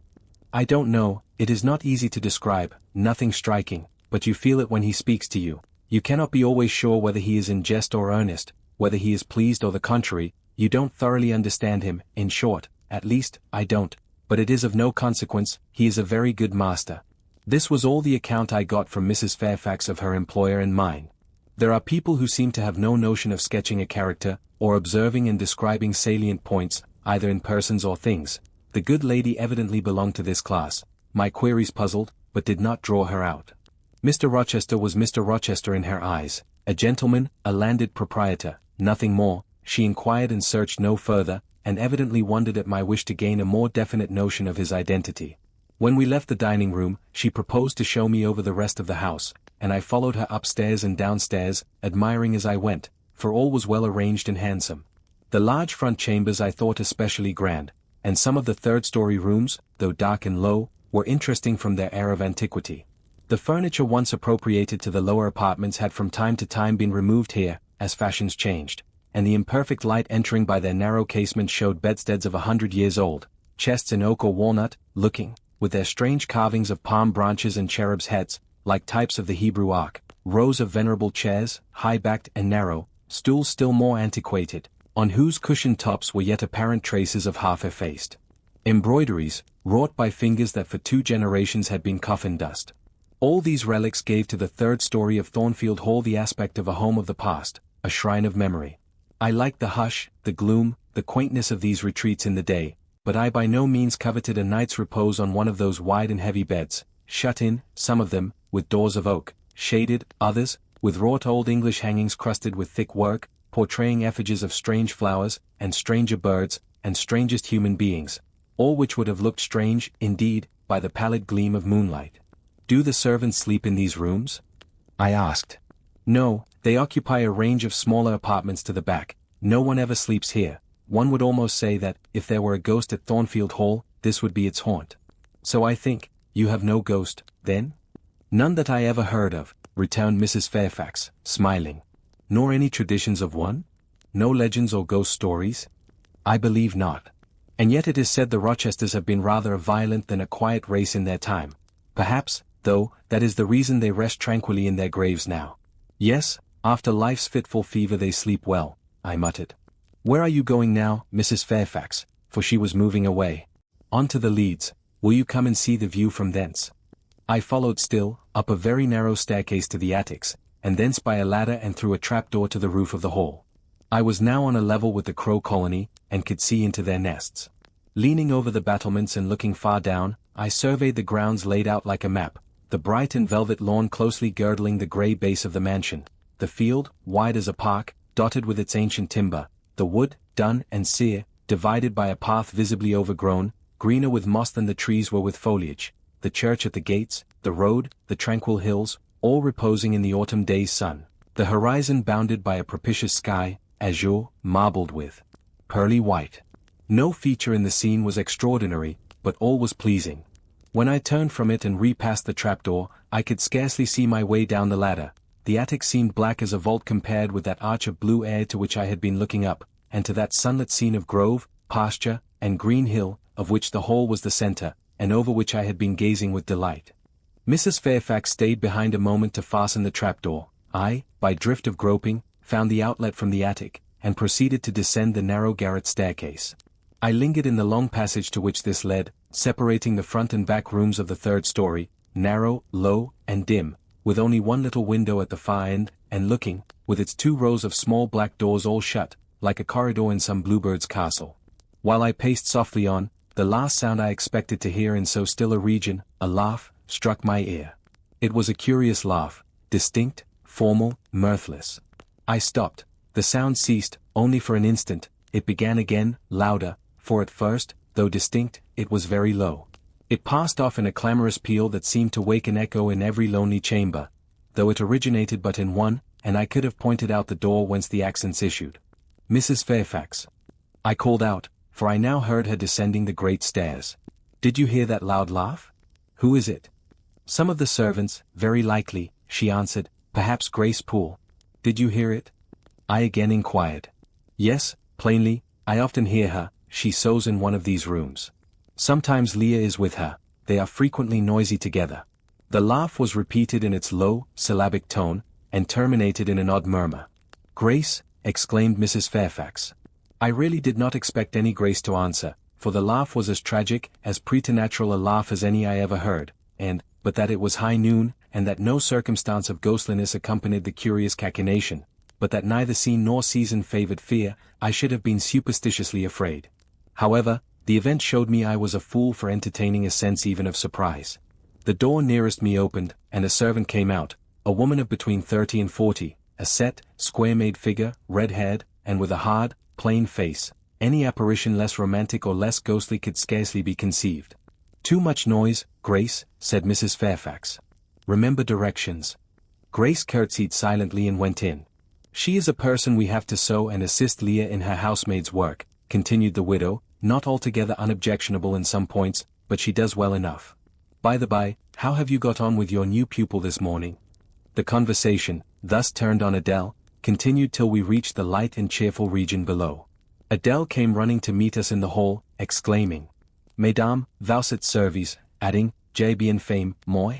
"I don't know, it is not easy to describe, nothing striking, but you feel it when he speaks to you. You cannot be always sure whether he is in jest or earnest, whether he is pleased or the contrary. You don't thoroughly understand him, in short, at least, I don't, but it is of no consequence, he is a very good master." This was all the account I got from Mrs. Fairfax of her employer and mine. There are people who seem to have no notion of sketching a character, or observing and describing salient points, either in persons or things. The good lady evidently belonged to this class. My queries puzzled, but did not draw her out. Mr. Rochester was Mr. Rochester in her eyes, a gentleman, a landed proprietor, nothing more. She inquired and searched no further, and evidently wondered at my wish to gain a more definite notion of his identity. When we left the dining room, she proposed to show me over the rest of the house, and I followed her upstairs and downstairs, admiring as I went, for all was well arranged and handsome. The large front chambers I thought especially grand, and some of the third-story rooms, though dark and low, were interesting from their air of antiquity. The furniture once appropriated to the lower apartments had from time to time been removed here, as fashions changed, and the imperfect light entering by their narrow casement showed bedsteads of 100 years old, chests in oak or walnut, looking, with their strange carvings of palm branches and cherubs' heads, like types of the Hebrew Ark, rows of venerable chairs, high-backed and narrow, stools still more antiquated, on whose cushioned tops were yet apparent traces of half-effaced embroideries, wrought by fingers that for 2 generations had been coffin dust. All these relics gave to the third story of Thornfield Hall the aspect of a home of the past, a shrine of memory. I liked the hush, the gloom, the quaintness of these retreats in the day, but I by no means coveted a night's repose on one of those wide and heavy beds, shut in, some of them, with doors of oak, shaded, others, with wrought old English hangings crusted with thick work, portraying effigies of strange flowers, and stranger birds, and strangest human beings, all which would have looked strange, indeed, by the pallid gleam of moonlight. "Do the servants sleep in these rooms?" I asked. "No, they occupy a range of smaller apartments to the back. No one ever sleeps here. One would almost say that, if there were a ghost at Thornfield Hall, this would be its haunt." "So I think. You have no ghost, then?" "None that I ever heard of," returned Mrs. Fairfax, smiling. "Nor any traditions of one? No legends or ghost stories?" "I believe not. And yet it is said the Rochesters have been rather a violent than a quiet race in their time. Perhaps, though, that is the reason they rest tranquilly in their graves now." "Yes, after life's fitful fever they sleep well," I muttered. "Where are you going now, Mrs. Fairfax?" For she was moving away. "On to the Leads. Will you come and see the view from thence?" I followed still, up a very narrow staircase to the attics, and thence by a ladder and through a trapdoor to the roof of the hall. I was now on a level with the crow colony, and could see into their nests. Leaning over the battlements and looking far down, I surveyed the grounds laid out like a map, the bright and velvet lawn closely girdling the grey base of the mansion, the field, wide as a park, dotted with its ancient timber, the wood, dun and sere, divided by a path visibly overgrown, greener with moss than the trees were with foliage, the church at the gates, the road, the tranquil hills, all reposing in the autumn day's sun, the horizon bounded by a propitious sky, azure, marbled with pearly white. No feature in the scene was extraordinary, but all was pleasing. When I turned from it and repassed the trapdoor, I could scarcely see my way down the ladder. The attic seemed black as a vault compared with that arch of blue air to which I had been looking up, and to that sunlit scene of grove, pasture, and green hill, of which the hall was the center, and over which I had been gazing with delight. Mrs. Fairfax stayed behind a moment to fasten the trapdoor. I, by drift of groping, found the outlet from the attic, and proceeded to descend the narrow garret staircase. I lingered in the long passage to which this led, separating the front and back rooms of the third story, narrow, low, and dim, with only one little window at the far end, and looking, with its 2 rows of small black doors all shut, like a corridor in some bluebird's castle. While I paced softly on, the last sound I expected to hear in so still a region, a laugh, struck my ear. It was a curious laugh, distinct, formal, mirthless. I stopped. The sound ceased, only for an instant. It began again, louder, for at first, though distinct, it was very low. It passed off in a clamorous peal that seemed to wake an echo in every lonely chamber, though it originated but in one, and I could have pointed out the door whence the accents issued. Mrs. Fairfax, I called out, for I now heard her descending the great stairs. Did you hear that loud laugh? Who is it? Some of the servants, very likely, she answered, perhaps Grace Poole. Did you hear it? I again inquired. Yes, plainly, I often hear her. She sews in one of these rooms. Sometimes Leah is with her. They are frequently noisy together. The laugh was repeated in its low, syllabic tone, and terminated in an odd murmur. Grace, exclaimed Mrs. Fairfax. I really did not expect any Grace to answer, for the laugh was as tragic, as preternatural a laugh as any I ever heard, and, but that it was high noon, and that no circumstance of ghostliness accompanied the curious cachinnation, but that neither scene nor season favored fear, I should have been superstitiously afraid. However, the event showed me I was a fool for entertaining a sense even of surprise. The door nearest me opened, and a servant came out, a woman of between 30 and 40, a set, square-made figure, red-haired, and with a hard, plain face. Any apparition less romantic or less ghostly could scarcely be conceived. Too much noise, Grace, said Mrs. Fairfax. Remember directions. Grace curtsied silently and went in. She is a person we have to sew and assist Leah in her housemaid's work, continued the widow, not altogether unobjectionable in some points, but she does well enough. By the by, how have you got on with your new pupil this morning? The conversation, thus turned on Adele, continued till we reached the light and cheerful region below. Adele came running to meet us in the hall, exclaiming, Mesdames, vous êtes servies, adding, J'ai bien fait, moi.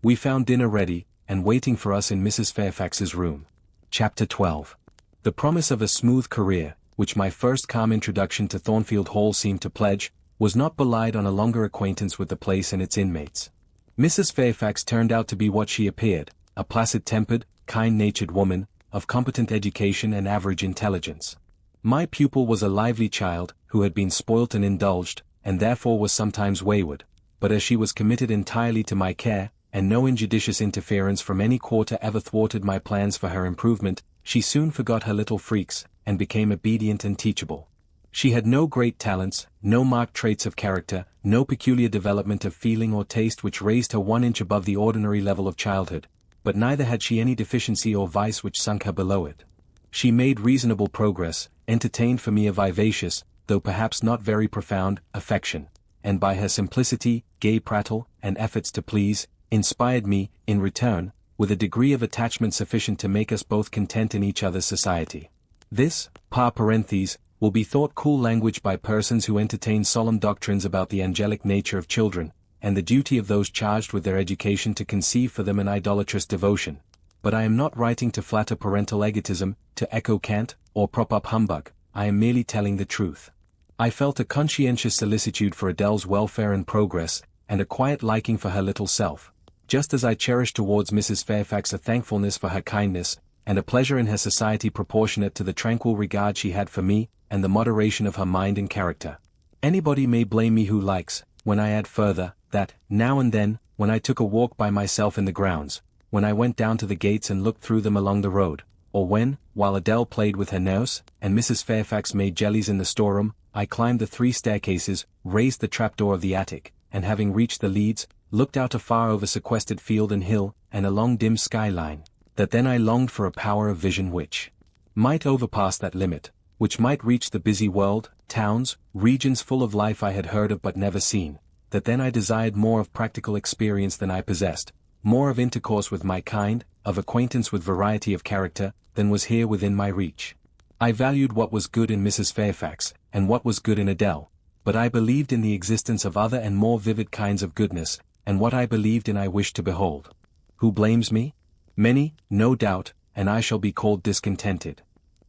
We found dinner ready, and waiting for us in Mrs. Fairfax's room. Chapter 12. The promise of a smooth career, which my first calm introduction to Thornfield Hall seemed to pledge, was not belied on a longer acquaintance with the place and its inmates. Mrs. Fairfax turned out to be what she appeared, a placid-tempered, kind-natured woman, of competent education and average intelligence. My pupil was a lively child, who had been spoilt and indulged, and therefore was sometimes wayward, but as she was committed entirely to my care, and no injudicious interference from any quarter ever thwarted my plans for her improvement, she soon forgot her little freaks, and became obedient and teachable. She had no great talents, no marked traits of character, no peculiar development of feeling or taste which raised her 1 inch above the ordinary level of childhood, but neither had she any deficiency or vice which sunk her below it. She made reasonable progress, entertained for me a vivacious, though perhaps not very profound, affection, and by her simplicity, gay prattle, and efforts to please, inspired me, in return, with a degree of attachment sufficient to make us both content in each other's society. This, par parentheses, will be thought cool language by persons who entertain solemn doctrines about the angelic nature of children, and the duty of those charged with their education to conceive for them an idolatrous devotion. But I am not writing to flatter parental egotism, to echo cant, or prop up humbug. I am merely telling the truth. I felt a conscientious solicitude for Adele's welfare and progress, and a quiet liking for her little self, just as I cherished towards Mrs. Fairfax a thankfulness for her kindness, and a pleasure in her society proportionate to the tranquil regard she had for me, and the moderation of her mind and character. Anybody may blame me who likes, when I add further, that, now and then, when I took a walk by myself in the grounds, when I went down to the gates and looked through them along the road, or when, while Adele played with her nurse, and Mrs. Fairfax made jellies in the storeroom, I climbed the 3 staircases, raised the trapdoor of the attic, and having reached the leads, looked out afar over sequestered field and hill, and along dim skyline, that then I longed for a power of vision which might overpass that limit, which might reach the busy world, towns, regions full of life I had heard of but never seen, that then I desired more of practical experience than I possessed, more of intercourse with my kind, of acquaintance with variety of character, than was here within my reach. I valued what was good in Mrs. Fairfax, and what was good in Adele, but I believed in the existence of other and more vivid kinds of goodness, and what I believed in I wished to behold. Who blames me? Many, no doubt, and I shall be called discontented.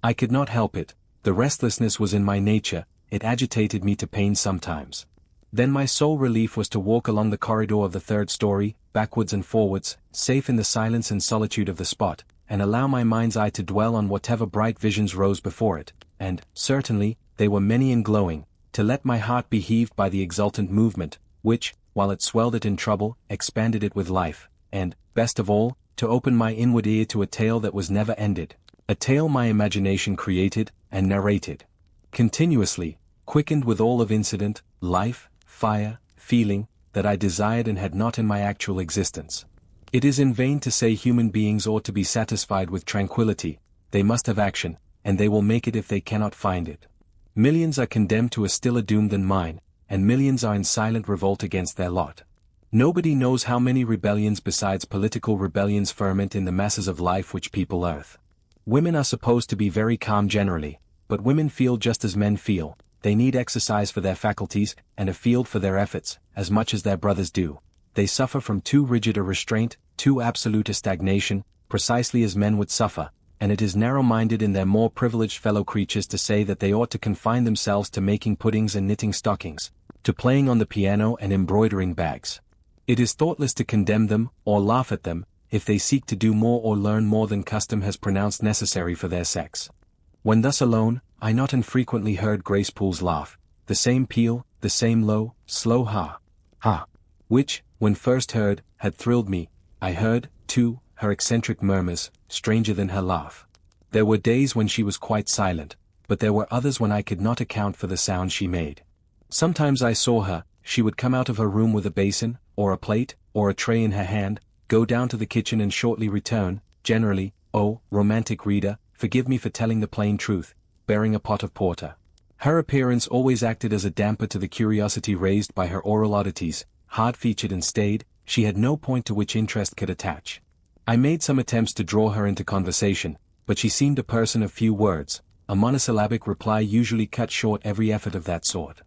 I could not help it, the restlessness was in my nature, it agitated me to pain sometimes. Then my sole relief was to walk along the corridor of the third story, backwards and forwards, safe in the silence and solitude of the spot, and allow my mind's eye to dwell on whatever bright visions rose before it, and, certainly, they were many and glowing, to let my heart be heaved by the exultant movement, which, while it swelled it in trouble, expanded it with life, and, best of all, to open my inward ear to a tale that was never ended, a tale my imagination created, and narrated. Continuously, quickened with all of incident, life, fire, feeling, that I desired and had not in my actual existence. It is in vain to say human beings ought to be satisfied with tranquility, they must have action, and they will make it if they cannot find it. Millions are condemned to a stiller doom than mine, and millions are in silent revolt against their lot. Nobody knows how many rebellions besides political rebellions ferment in the masses of life which people earth. Women are supposed to be very calm generally, but women feel just as men feel, they need exercise for their faculties, and a field for their efforts, as much as their brothers do. They suffer from too rigid a restraint, too absolute a stagnation, precisely as men would suffer, and it is narrow-minded in their more privileged fellow creatures to say that they ought to confine themselves to making puddings and knitting stockings, to playing on the piano and embroidering bags. It is thoughtless to condemn them, or laugh at them, if they seek to do more or learn more than custom has pronounced necessary for their sex. When thus alone, I not infrequently heard Grace Poole's laugh, the same peal, the same low, slow ha, which, when first heard, had thrilled me. I heard, too, her eccentric murmurs, stranger than her laugh. There were days when she was quite silent, but there were others when I could not account for the sound she made. Sometimes I saw her, she would come out of her room with a basin, or a plate, or a tray in her hand, go down to the kitchen and shortly return, generally, oh, romantic reader, forgive me for telling the plain truth, bearing a pot of porter. Her appearance always acted as a damper to the curiosity raised by her oral oddities, hard-featured and staid, she had no point to which interest could attach. I made some attempts to draw her into conversation, but she seemed a person of few words, a monosyllabic reply usually cut short every effort of that sort.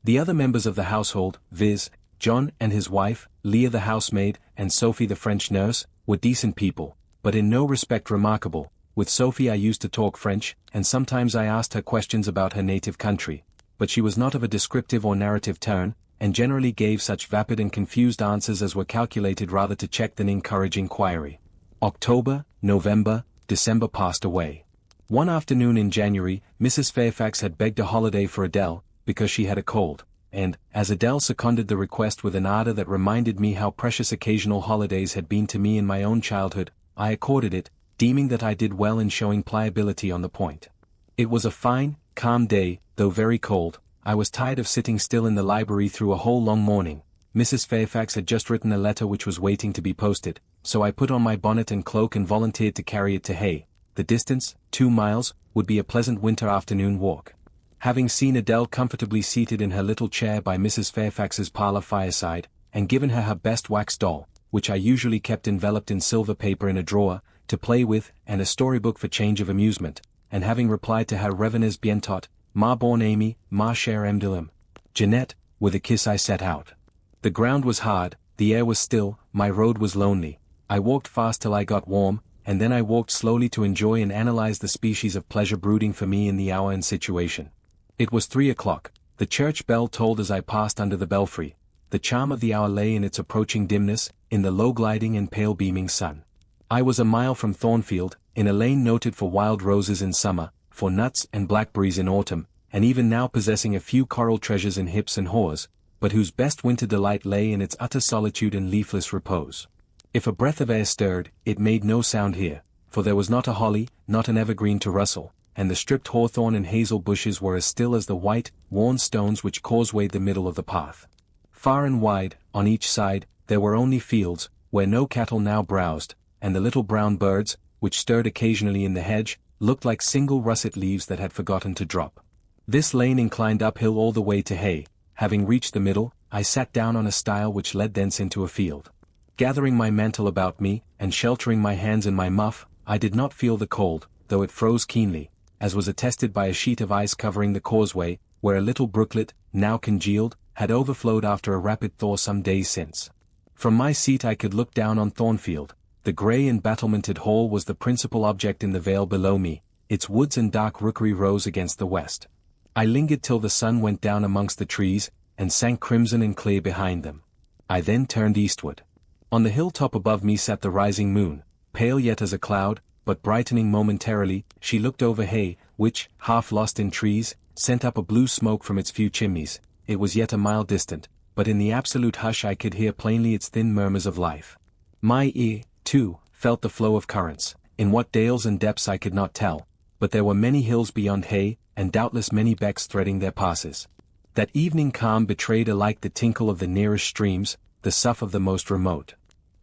The other members of the household, viz., John and his wife, Leah the housemaid, and Sophie the French nurse, were decent people, but in no respect remarkable. With Sophie I used to talk French, and sometimes I asked her questions about her native country, but she was not of a descriptive or narrative turn, and generally gave such vapid and confused answers as were calculated rather to check than encourage inquiry. October, November, December passed away. One afternoon in January, Mrs. Fairfax had begged a holiday for Adele, because she had a cold, and, as Adele seconded the request with an ardor that reminded me how precious occasional holidays had been to me in my own childhood, I accorded it, deeming that I did well in showing pliability on the point. It was a fine, calm day, though very cold. I was tired of sitting still in the library through a whole long morning. Mrs. Fairfax had just written a letter which was waiting to be posted, so I put on my bonnet and cloak and volunteered to carry it to Hay. The distance, 2 miles, would be a pleasant winter afternoon walk. Having seen Adele comfortably seated in her little chair by Mrs. Fairfax's parlour fireside, and given her her best wax doll, which I usually kept enveloped in silver paper in a drawer, to play with, and a storybook for change of amusement, and having replied to her revenez bientôt, ma bonne amie, ma chère Emdelim, Jeanette, with a kiss I set out. The ground was hard, the air was still, my road was lonely. I walked fast till I got warm, and then I walked slowly to enjoy and analyze the species of pleasure brooding for me in the hour and situation. It was 3 o'clock, the church bell tolled as I passed under the belfry. The charm of the hour lay in its approaching dimness, in the low gliding and pale beaming sun. I was a mile from Thornfield, in a lane noted for wild roses in summer, for nuts and blackberries in autumn, and even now possessing a few coral treasures in hips and haws, but whose best winter delight lay in its utter solitude and leafless repose. If a breath of air stirred, it made no sound here, for there was not a holly, not an evergreen to rustle, and the stripped hawthorn and hazel bushes were as still as the white, worn stones which causewayed the middle of the path. Far and wide, on each side, there were only fields, where no cattle now browsed, and the little brown birds, which stirred occasionally in the hedge, looked like single russet leaves that had forgotten to drop. This lane inclined uphill all the way to hay. Having reached the middle, I sat down on a stile which led thence into a field. Gathering my mantle about me, and sheltering my hands in my muff, I did not feel the cold, though it froze keenly, as was attested by a sheet of ice covering the causeway, where a little brooklet, now congealed, had overflowed after a rapid thaw some days since. From my seat I could look down on Thornfield. The grey and battlemented hall was the principal object in the vale below me, its woods and dark rookery rose against the west. I lingered till the sun went down amongst the trees, and sank crimson and clear behind them. I then turned eastward. On the hilltop above me sat the rising moon, pale yet as a cloud, but brightening momentarily. She looked over hay, which, half lost in trees, sent up a blue smoke from its few chimneys. It was yet a mile distant, but in the absolute hush I could hear plainly its thin murmurs of life. My ear, too, felt the flow of currents, in what dales and depths I could not tell, but there were many hills beyond hay, and doubtless many becks threading their passes. That evening calm betrayed alike the tinkle of the nearest streams, the sough of the most remote.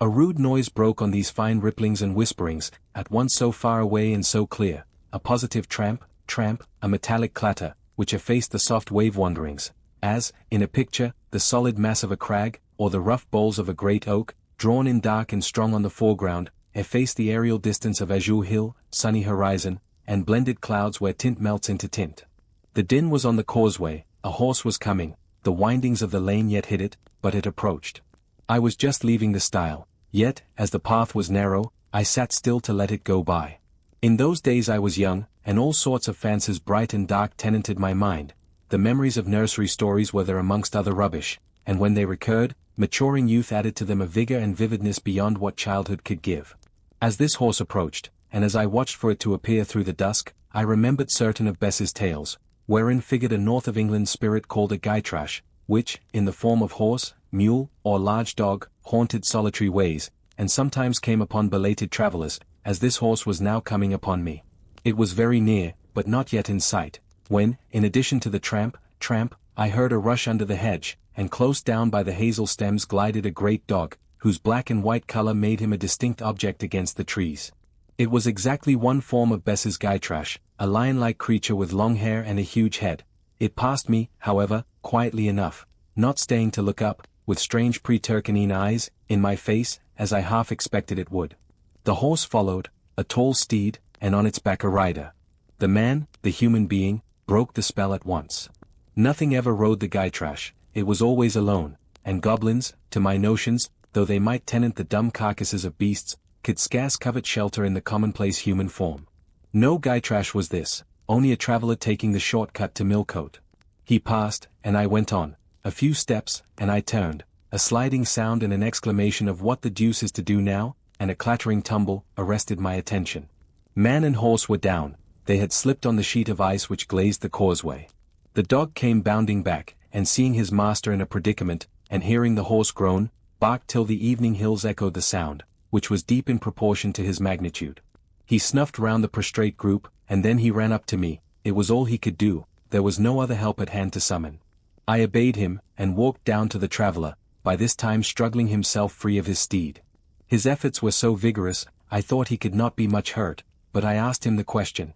A rude noise broke on these fine ripplings and whisperings, at once so far away and so clear, a positive tramp, tramp, a metallic clatter, which effaced the soft wave wanderings, as, in a picture, the solid mass of a crag, or the rough boles of a great oak, drawn in dark and strong on the foreground, effaced the aerial distance of azure hill, sunny horizon, and blended clouds where tint melts into tint. The din was on the causeway, a horse was coming, the windings of the lane yet hid it, but it approached. I was just leaving the stile, yet, as the path was narrow, I sat still to let it go by. In those days I was young, and all sorts of fancies bright and dark tenanted my mind. The memories of nursery stories were there amongst other rubbish, and when they recurred, maturing youth added to them a vigor and vividness beyond what childhood could give. As this horse approached, and as I watched for it to appear through the dusk, I remembered certain of Bess's tales, wherein figured a north of England spirit called a gytrash, which, in the form of horse, mule, or large dog, haunted solitary ways, and sometimes came upon belated travellers, as this horse was now coming upon me. It was very near, but not yet in sight, when, in addition to the tramp, tramp, I heard a rush under the hedge, and close down by the hazel stems glided a great dog, whose black and white colour made him a distinct object against the trees. It was exactly one form of Bess's gytrash, a lion-like creature with long hair and a huge head. It passed me, however, quietly enough, not staying to look up, with strange pretercanine eyes, in my face, as I half expected it would. The horse followed, a tall steed, and on its back a rider. The man, the human being, broke the spell at once. Nothing ever rode the gytrash, it was always alone, and goblins, to my notions, though they might tenant the dumb carcasses of beasts, could scarce covet shelter in the commonplace human form. No gytrash was this, only a traveller taking the short cut to Millcote. He passed, and I went on. A few steps, and I turned. A sliding sound and an exclamation of "What the deuce is to do now?" and a clattering tumble, arrested my attention. Man and horse were down, they had slipped on the sheet of ice which glazed the causeway. The dog came bounding back, and seeing his master in a predicament, and hearing the horse groan, barked till the evening hills echoed the sound, which was deep in proportion to his magnitude. He snuffed round the prostrate group, and then he ran up to me. It was all he could do, there was no other help at hand to summon. I obeyed him, and walked down to the traveller, by this time struggling himself free of his steed. His efforts were so vigorous, I thought he could not be much hurt, but I asked him the question.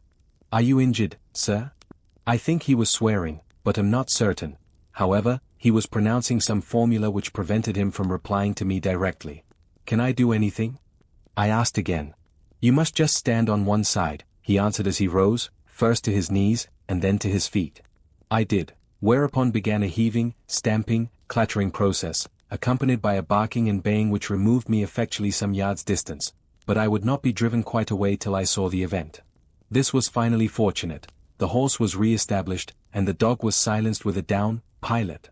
"Are you injured, sir?" I think he was swearing, but am not certain. However, he was pronouncing some formula which prevented him from replying to me directly. "Can I do anything?" I asked again. "You must just stand on one side," he answered as he rose, first to his knees, and then to his feet. I did, whereupon began a heaving, stamping, clattering process, accompanied by a barking and baying which removed me effectually some yards distance, but I would not be driven quite away till I saw the event. This was finally fortunate. The horse was re-established, and the dog was silenced with a down, pilot.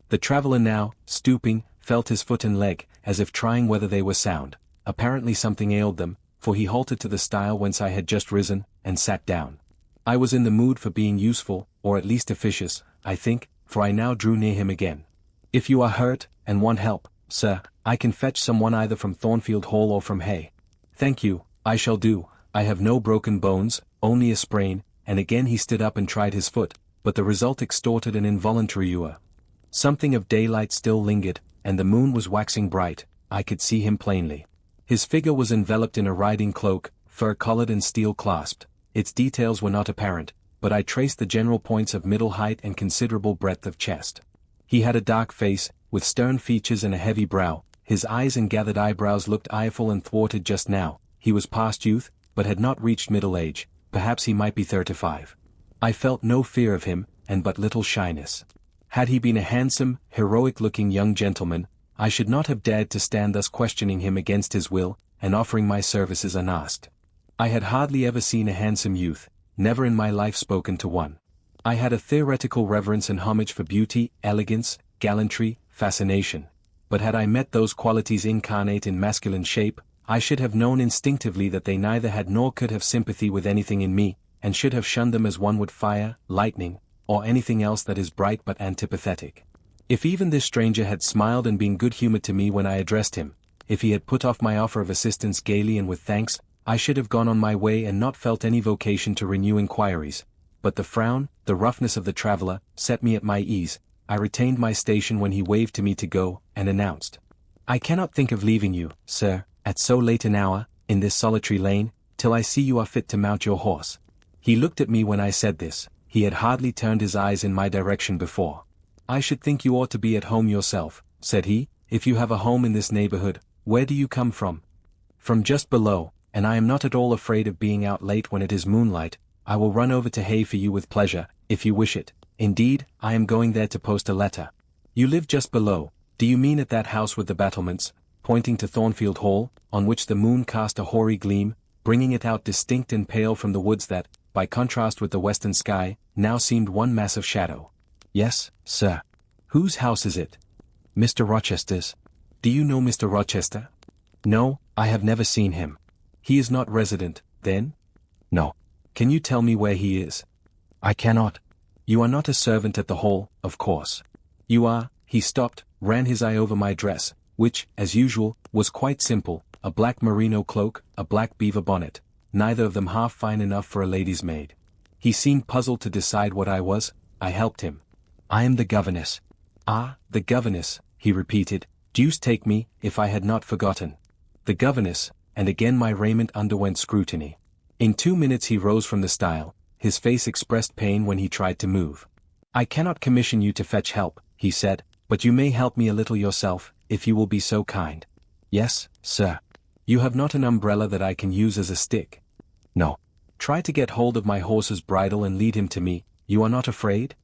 The traveller now, stooping, felt his foot and leg, as if trying whether they were sound. Apparently something ailed them, for he halted to the stile whence I had just risen, and sat down. I was in the mood for being useful, or at least officious, I think, for I now drew near him again. "If you are hurt, and want help, sir, I can fetch someone either from Thornfield Hall or from Hay." "Thank you, I shall do. I have no broken bones, only a sprain," and again he stood up and tried his foot, but the result extorted an involuntary "ua." Something of daylight still lingered, and the moon was waxing bright. I could see him plainly. His figure was enveloped in a riding cloak, fur-collared and steel-clasped. Its details were not apparent, but I traced the general points of middle height and considerable breadth of chest. He had a dark face, with stern features and a heavy brow. His eyes and gathered eyebrows looked ireful and thwarted just now. He was past youth, but had not reached middle age. Perhaps he might be 35. I felt no fear of him, and but little shyness. Had he been a handsome, heroic-looking young gentleman, I should not have dared to stand thus questioning him against his will, and offering my services unasked. I had hardly ever seen a handsome youth, never in my life spoken to one. I had a theoretical reverence and homage for beauty, elegance, gallantry, fascination. But had I met those qualities incarnate in masculine shape, I should have known instinctively that they neither had nor could have sympathy with anything in me, and should have shunned them as one would fire, lightning, or anything else that is bright but antipathetic. If even this stranger had smiled and been good-humored to me when I addressed him, if he had put off my offer of assistance gaily and with thanks, I should have gone on my way and not felt any vocation to renew inquiries. But the frown, the roughness of the traveller, set me at my ease. I retained my station when he waved to me to go, and announced, "I cannot think of leaving you, sir, at so late an hour, in this solitary lane, till I see you are fit to mount your horse." He looked at me when I said this. He had hardly turned his eyes in my direction before. "I should think you ought to be at home yourself," said he. "If you have a home in this neighborhood, where do you come from?" "From just below, and I am not at all afraid of being out late when it is moonlight. I will run over to Hay for you with pleasure, if you wish it. Indeed, I am going there to post a letter." "You live just below. Do you mean at that house with the battlements?" pointing to Thornfield Hall, on which the moon cast a hoary gleam, bringing it out distinct and pale from the woods that, by contrast with the western sky, now seemed one mass of shadow. "Yes, sir." "Whose house is it?" "Mr. Rochester's." "Do you know Mr. Rochester?" "No, I have never seen him." "He is not resident, then?" "No." "Can you tell me where he is?" "I cannot." "You are not a servant at the Hall, of course." "You are—" He stopped, ran his eye over my dress, which, as usual, was quite simple, a black merino cloak, a black beaver bonnet, neither of them half fine enough for a lady's maid. He seemed puzzled to decide what I was. I helped him. "I am the governess." "Ah, the governess," he repeated. "Deuce take me, if I had not forgotten. The governess," and again my raiment underwent scrutiny. In 2 minutes he rose from the stile. His face expressed pain when he tried to move. "I cannot commission you to fetch help," he said, "but you may help me a little yourself, if you will be so kind." "Yes, sir." "You have not an umbrella that I can use as a stick?" "No." "Try to get hold of my horse's bridle and lead him to me. You are not afraid?"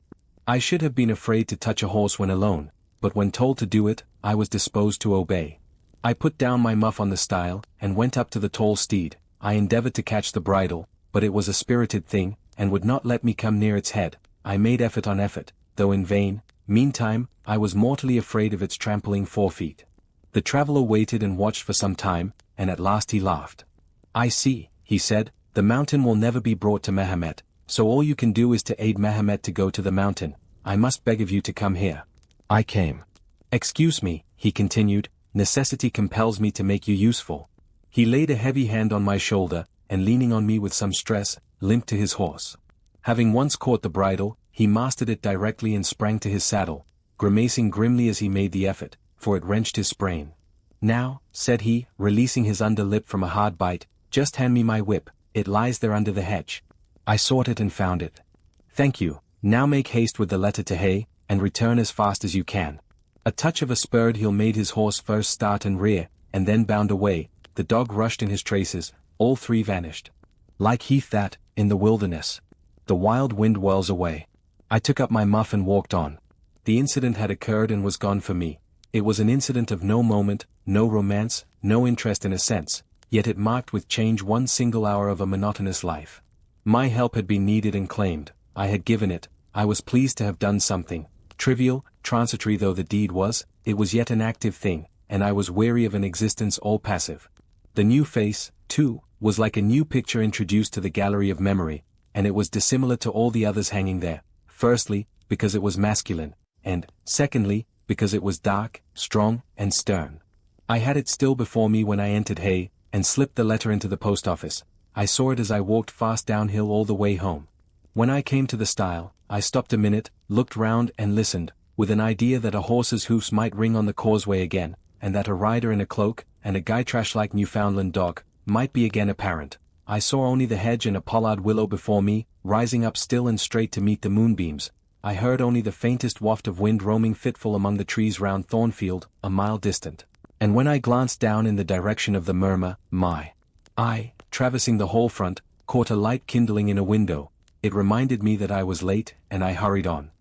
I should have been afraid to touch a horse when alone, but when told to do it, I was disposed to obey. I put down my muff on the stile, and went up to the tall steed. I endeavored to catch the bridle, but it was a spirited thing, and would not let me come near its head. I made effort on effort, though in vain. Meantime, I was mortally afraid of its trampling forefeet. The traveller waited and watched for some time, and at last he laughed. "I see," he said, "the mountain will never be brought to Mehemet, so all you can do is to aid Mehemet to go to the mountain. I must beg of you to come here." I came. "Excuse me," he continued, "necessity compels me to make you useful." He laid a heavy hand on my shoulder, and leaning on me with some stress, limped to his horse. Having once caught the bridle, he mastered it directly and sprang to his saddle, grimacing grimly as he made the effort, for it wrenched his sprain. "Now," said he, releasing his under lip from a hard bite, "just hand me my whip. It lies there under the hedge." I sought it and found it. "Thank you. Now make haste with the letter to Hay, and return as fast as you can." A touch of a spurred heel made his horse first start and rear, and then bound away. The dog rushed in his traces. All three vanished. Like heath that, in the wilderness, the wild wind whirls away. I took up my muff and walked on. The incident had occurred and was gone for me. It was an incident of no moment, no romance, no interest in a sense, yet it marked with change one single hour of a monotonous life. My help had been needed and claimed. I had given it. I was pleased to have done something. Trivial, transitory though the deed was, it was yet an active thing, and I was weary of an existence all passive. The new face, too, was like a new picture introduced to the gallery of memory, and it was dissimilar to all the others hanging there, firstly, because it was masculine, and, secondly, because it was dark, strong, and stern. I had it still before me when I entered Hay, and slipped the letter into the post office. I saw it as I walked fast downhill all the way home. When I came to the stile, I stopped a minute, looked round and listened. with an idea that a horse's hoofs might ring on the causeway again, and that a rider in a cloak, and a Gytrash-like Newfoundland dog, might be again apparent. I saw only the hedge and a pollard willow before me, rising up still and straight to meet the moonbeams. I heard only the faintest waft of wind roaming fitful among the trees round Thornfield, a mile distant. And when I glanced down in the direction of the murmur, my eye, traversing the whole front, caught a light kindling in a window. It reminded me that I was late, and I hurried on.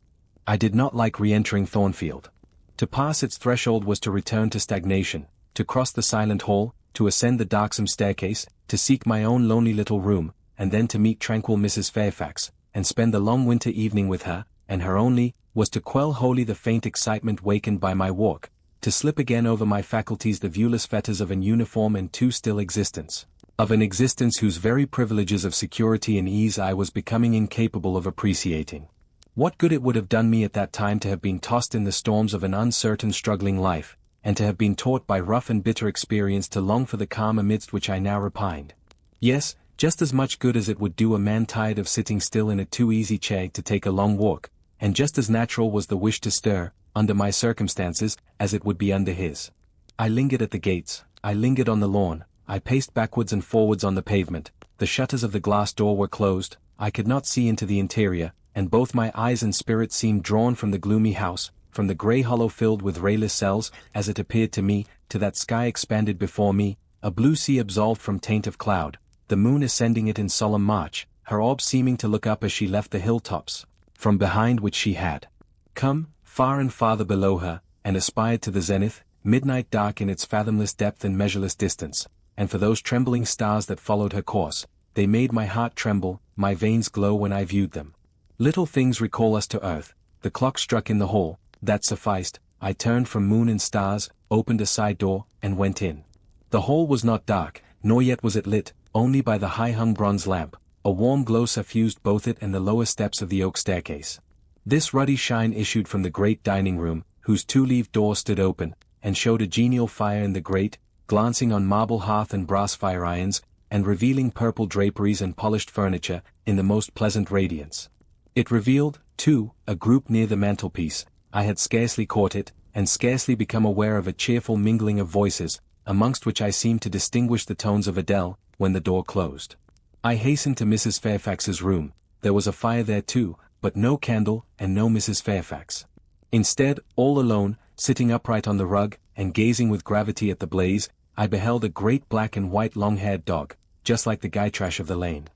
I did not like re-entering Thornfield. To pass its threshold was to return to stagnation, to cross the silent hall, to ascend the darksome staircase, to seek my own lonely little room, and then to meet tranquil Mrs. Fairfax, and spend the long winter evening with her, and her only, was to quell wholly the faint excitement wakened by my walk, to slip again over my faculties the viewless fetters of an uniform and too still existence, of an existence whose very privileges of security and ease I was becoming incapable of appreciating. What good it would have done me at that time to have been tossed in the storms of an uncertain struggling life, and to have been taught by rough and bitter experience to long for the calm amidst which I now repined. Yes, just as much good as it would do a man tired of sitting still in a too easy chair to take a long walk, and just as natural was the wish to stir, under my circumstances, as it would be under his. I lingered at the gates, I lingered on the lawn, I paced backwards and forwards on the pavement. The shutters of the glass door were closed, I could not see into the interior, and both my eyes and spirit seemed drawn from the gloomy house, from the grey hollow filled with rayless cells, as it appeared to me, to that sky expanded before me, a blue sea absolved from taint of cloud, the moon ascending it in solemn march, her orb seeming to look up as she left the hilltops, from behind which she had come, far and farther below her, and aspired to the zenith, midnight dark in its fathomless depth and measureless distance, and for those trembling stars that followed her course, they made my heart tremble, my veins glow when I viewed them. Little things recall us to earth. The clock struck in the hall, that sufficed. I turned from moon and stars, opened a side door, and went in. The hall was not dark, nor yet was it lit, only by the high-hung bronze lamp. A warm glow suffused both it and the lower steps of the oak staircase. This ruddy shine issued from the great dining room, whose two-leaved door stood open, and showed a genial fire in the grate, glancing on marble hearth and brass fire-irons, and revealing purple draperies and polished furniture, in the most pleasant radiance. It revealed, too, a group near the mantelpiece. I had scarcely caught it, and scarcely become aware of a cheerful mingling of voices, amongst which I seemed to distinguish the tones of Adele, when the door closed. I hastened to Mrs. Fairfax's room. There was a fire there too, but no candle, and no Mrs. Fairfax. Instead, all alone, sitting upright on the rug, and gazing with gravity at the blaze, I beheld a great black and white long-haired dog, just like the Gytrash of the lane.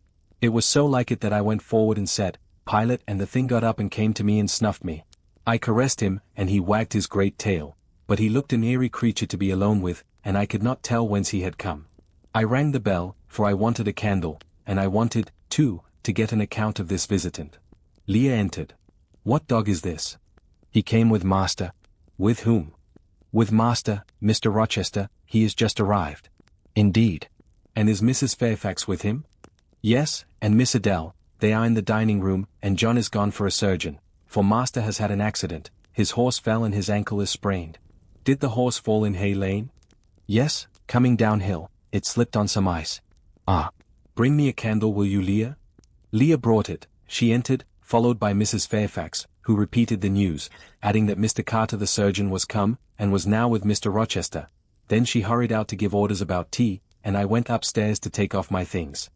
It was so like it that I went forward and said, "Pilot," and the thing got up and came to me and snuffed me. I caressed him, and he wagged his great tail, but he looked an eerie creature to be alone with, and I could not tell whence he had come. I rang the bell, for I wanted a candle, and I wanted, too, to get an account of this visitant. Leah entered. "What dog is this?" "He came with master." "With whom?" "With master, Mr. Rochester. He is just arrived." "Indeed. And is Mrs. Fairfax with him?" "Yes, and Miss Adele. They are in the dining room, and John is gone for a surgeon, for master has had an accident. His horse fell and his ankle is sprained." "Did the horse fall in Hay Lane?" "Yes, coming downhill. It slipped on some ice." "Ah. Bring me a candle, will you, Leah?" Leah brought it. She entered, followed by Mrs. Fairfax, who repeated the news, adding that Mr. Carter the surgeon was come, and was now with Mr. Rochester. Then she hurried out to give orders about tea, and I went upstairs to take off my things.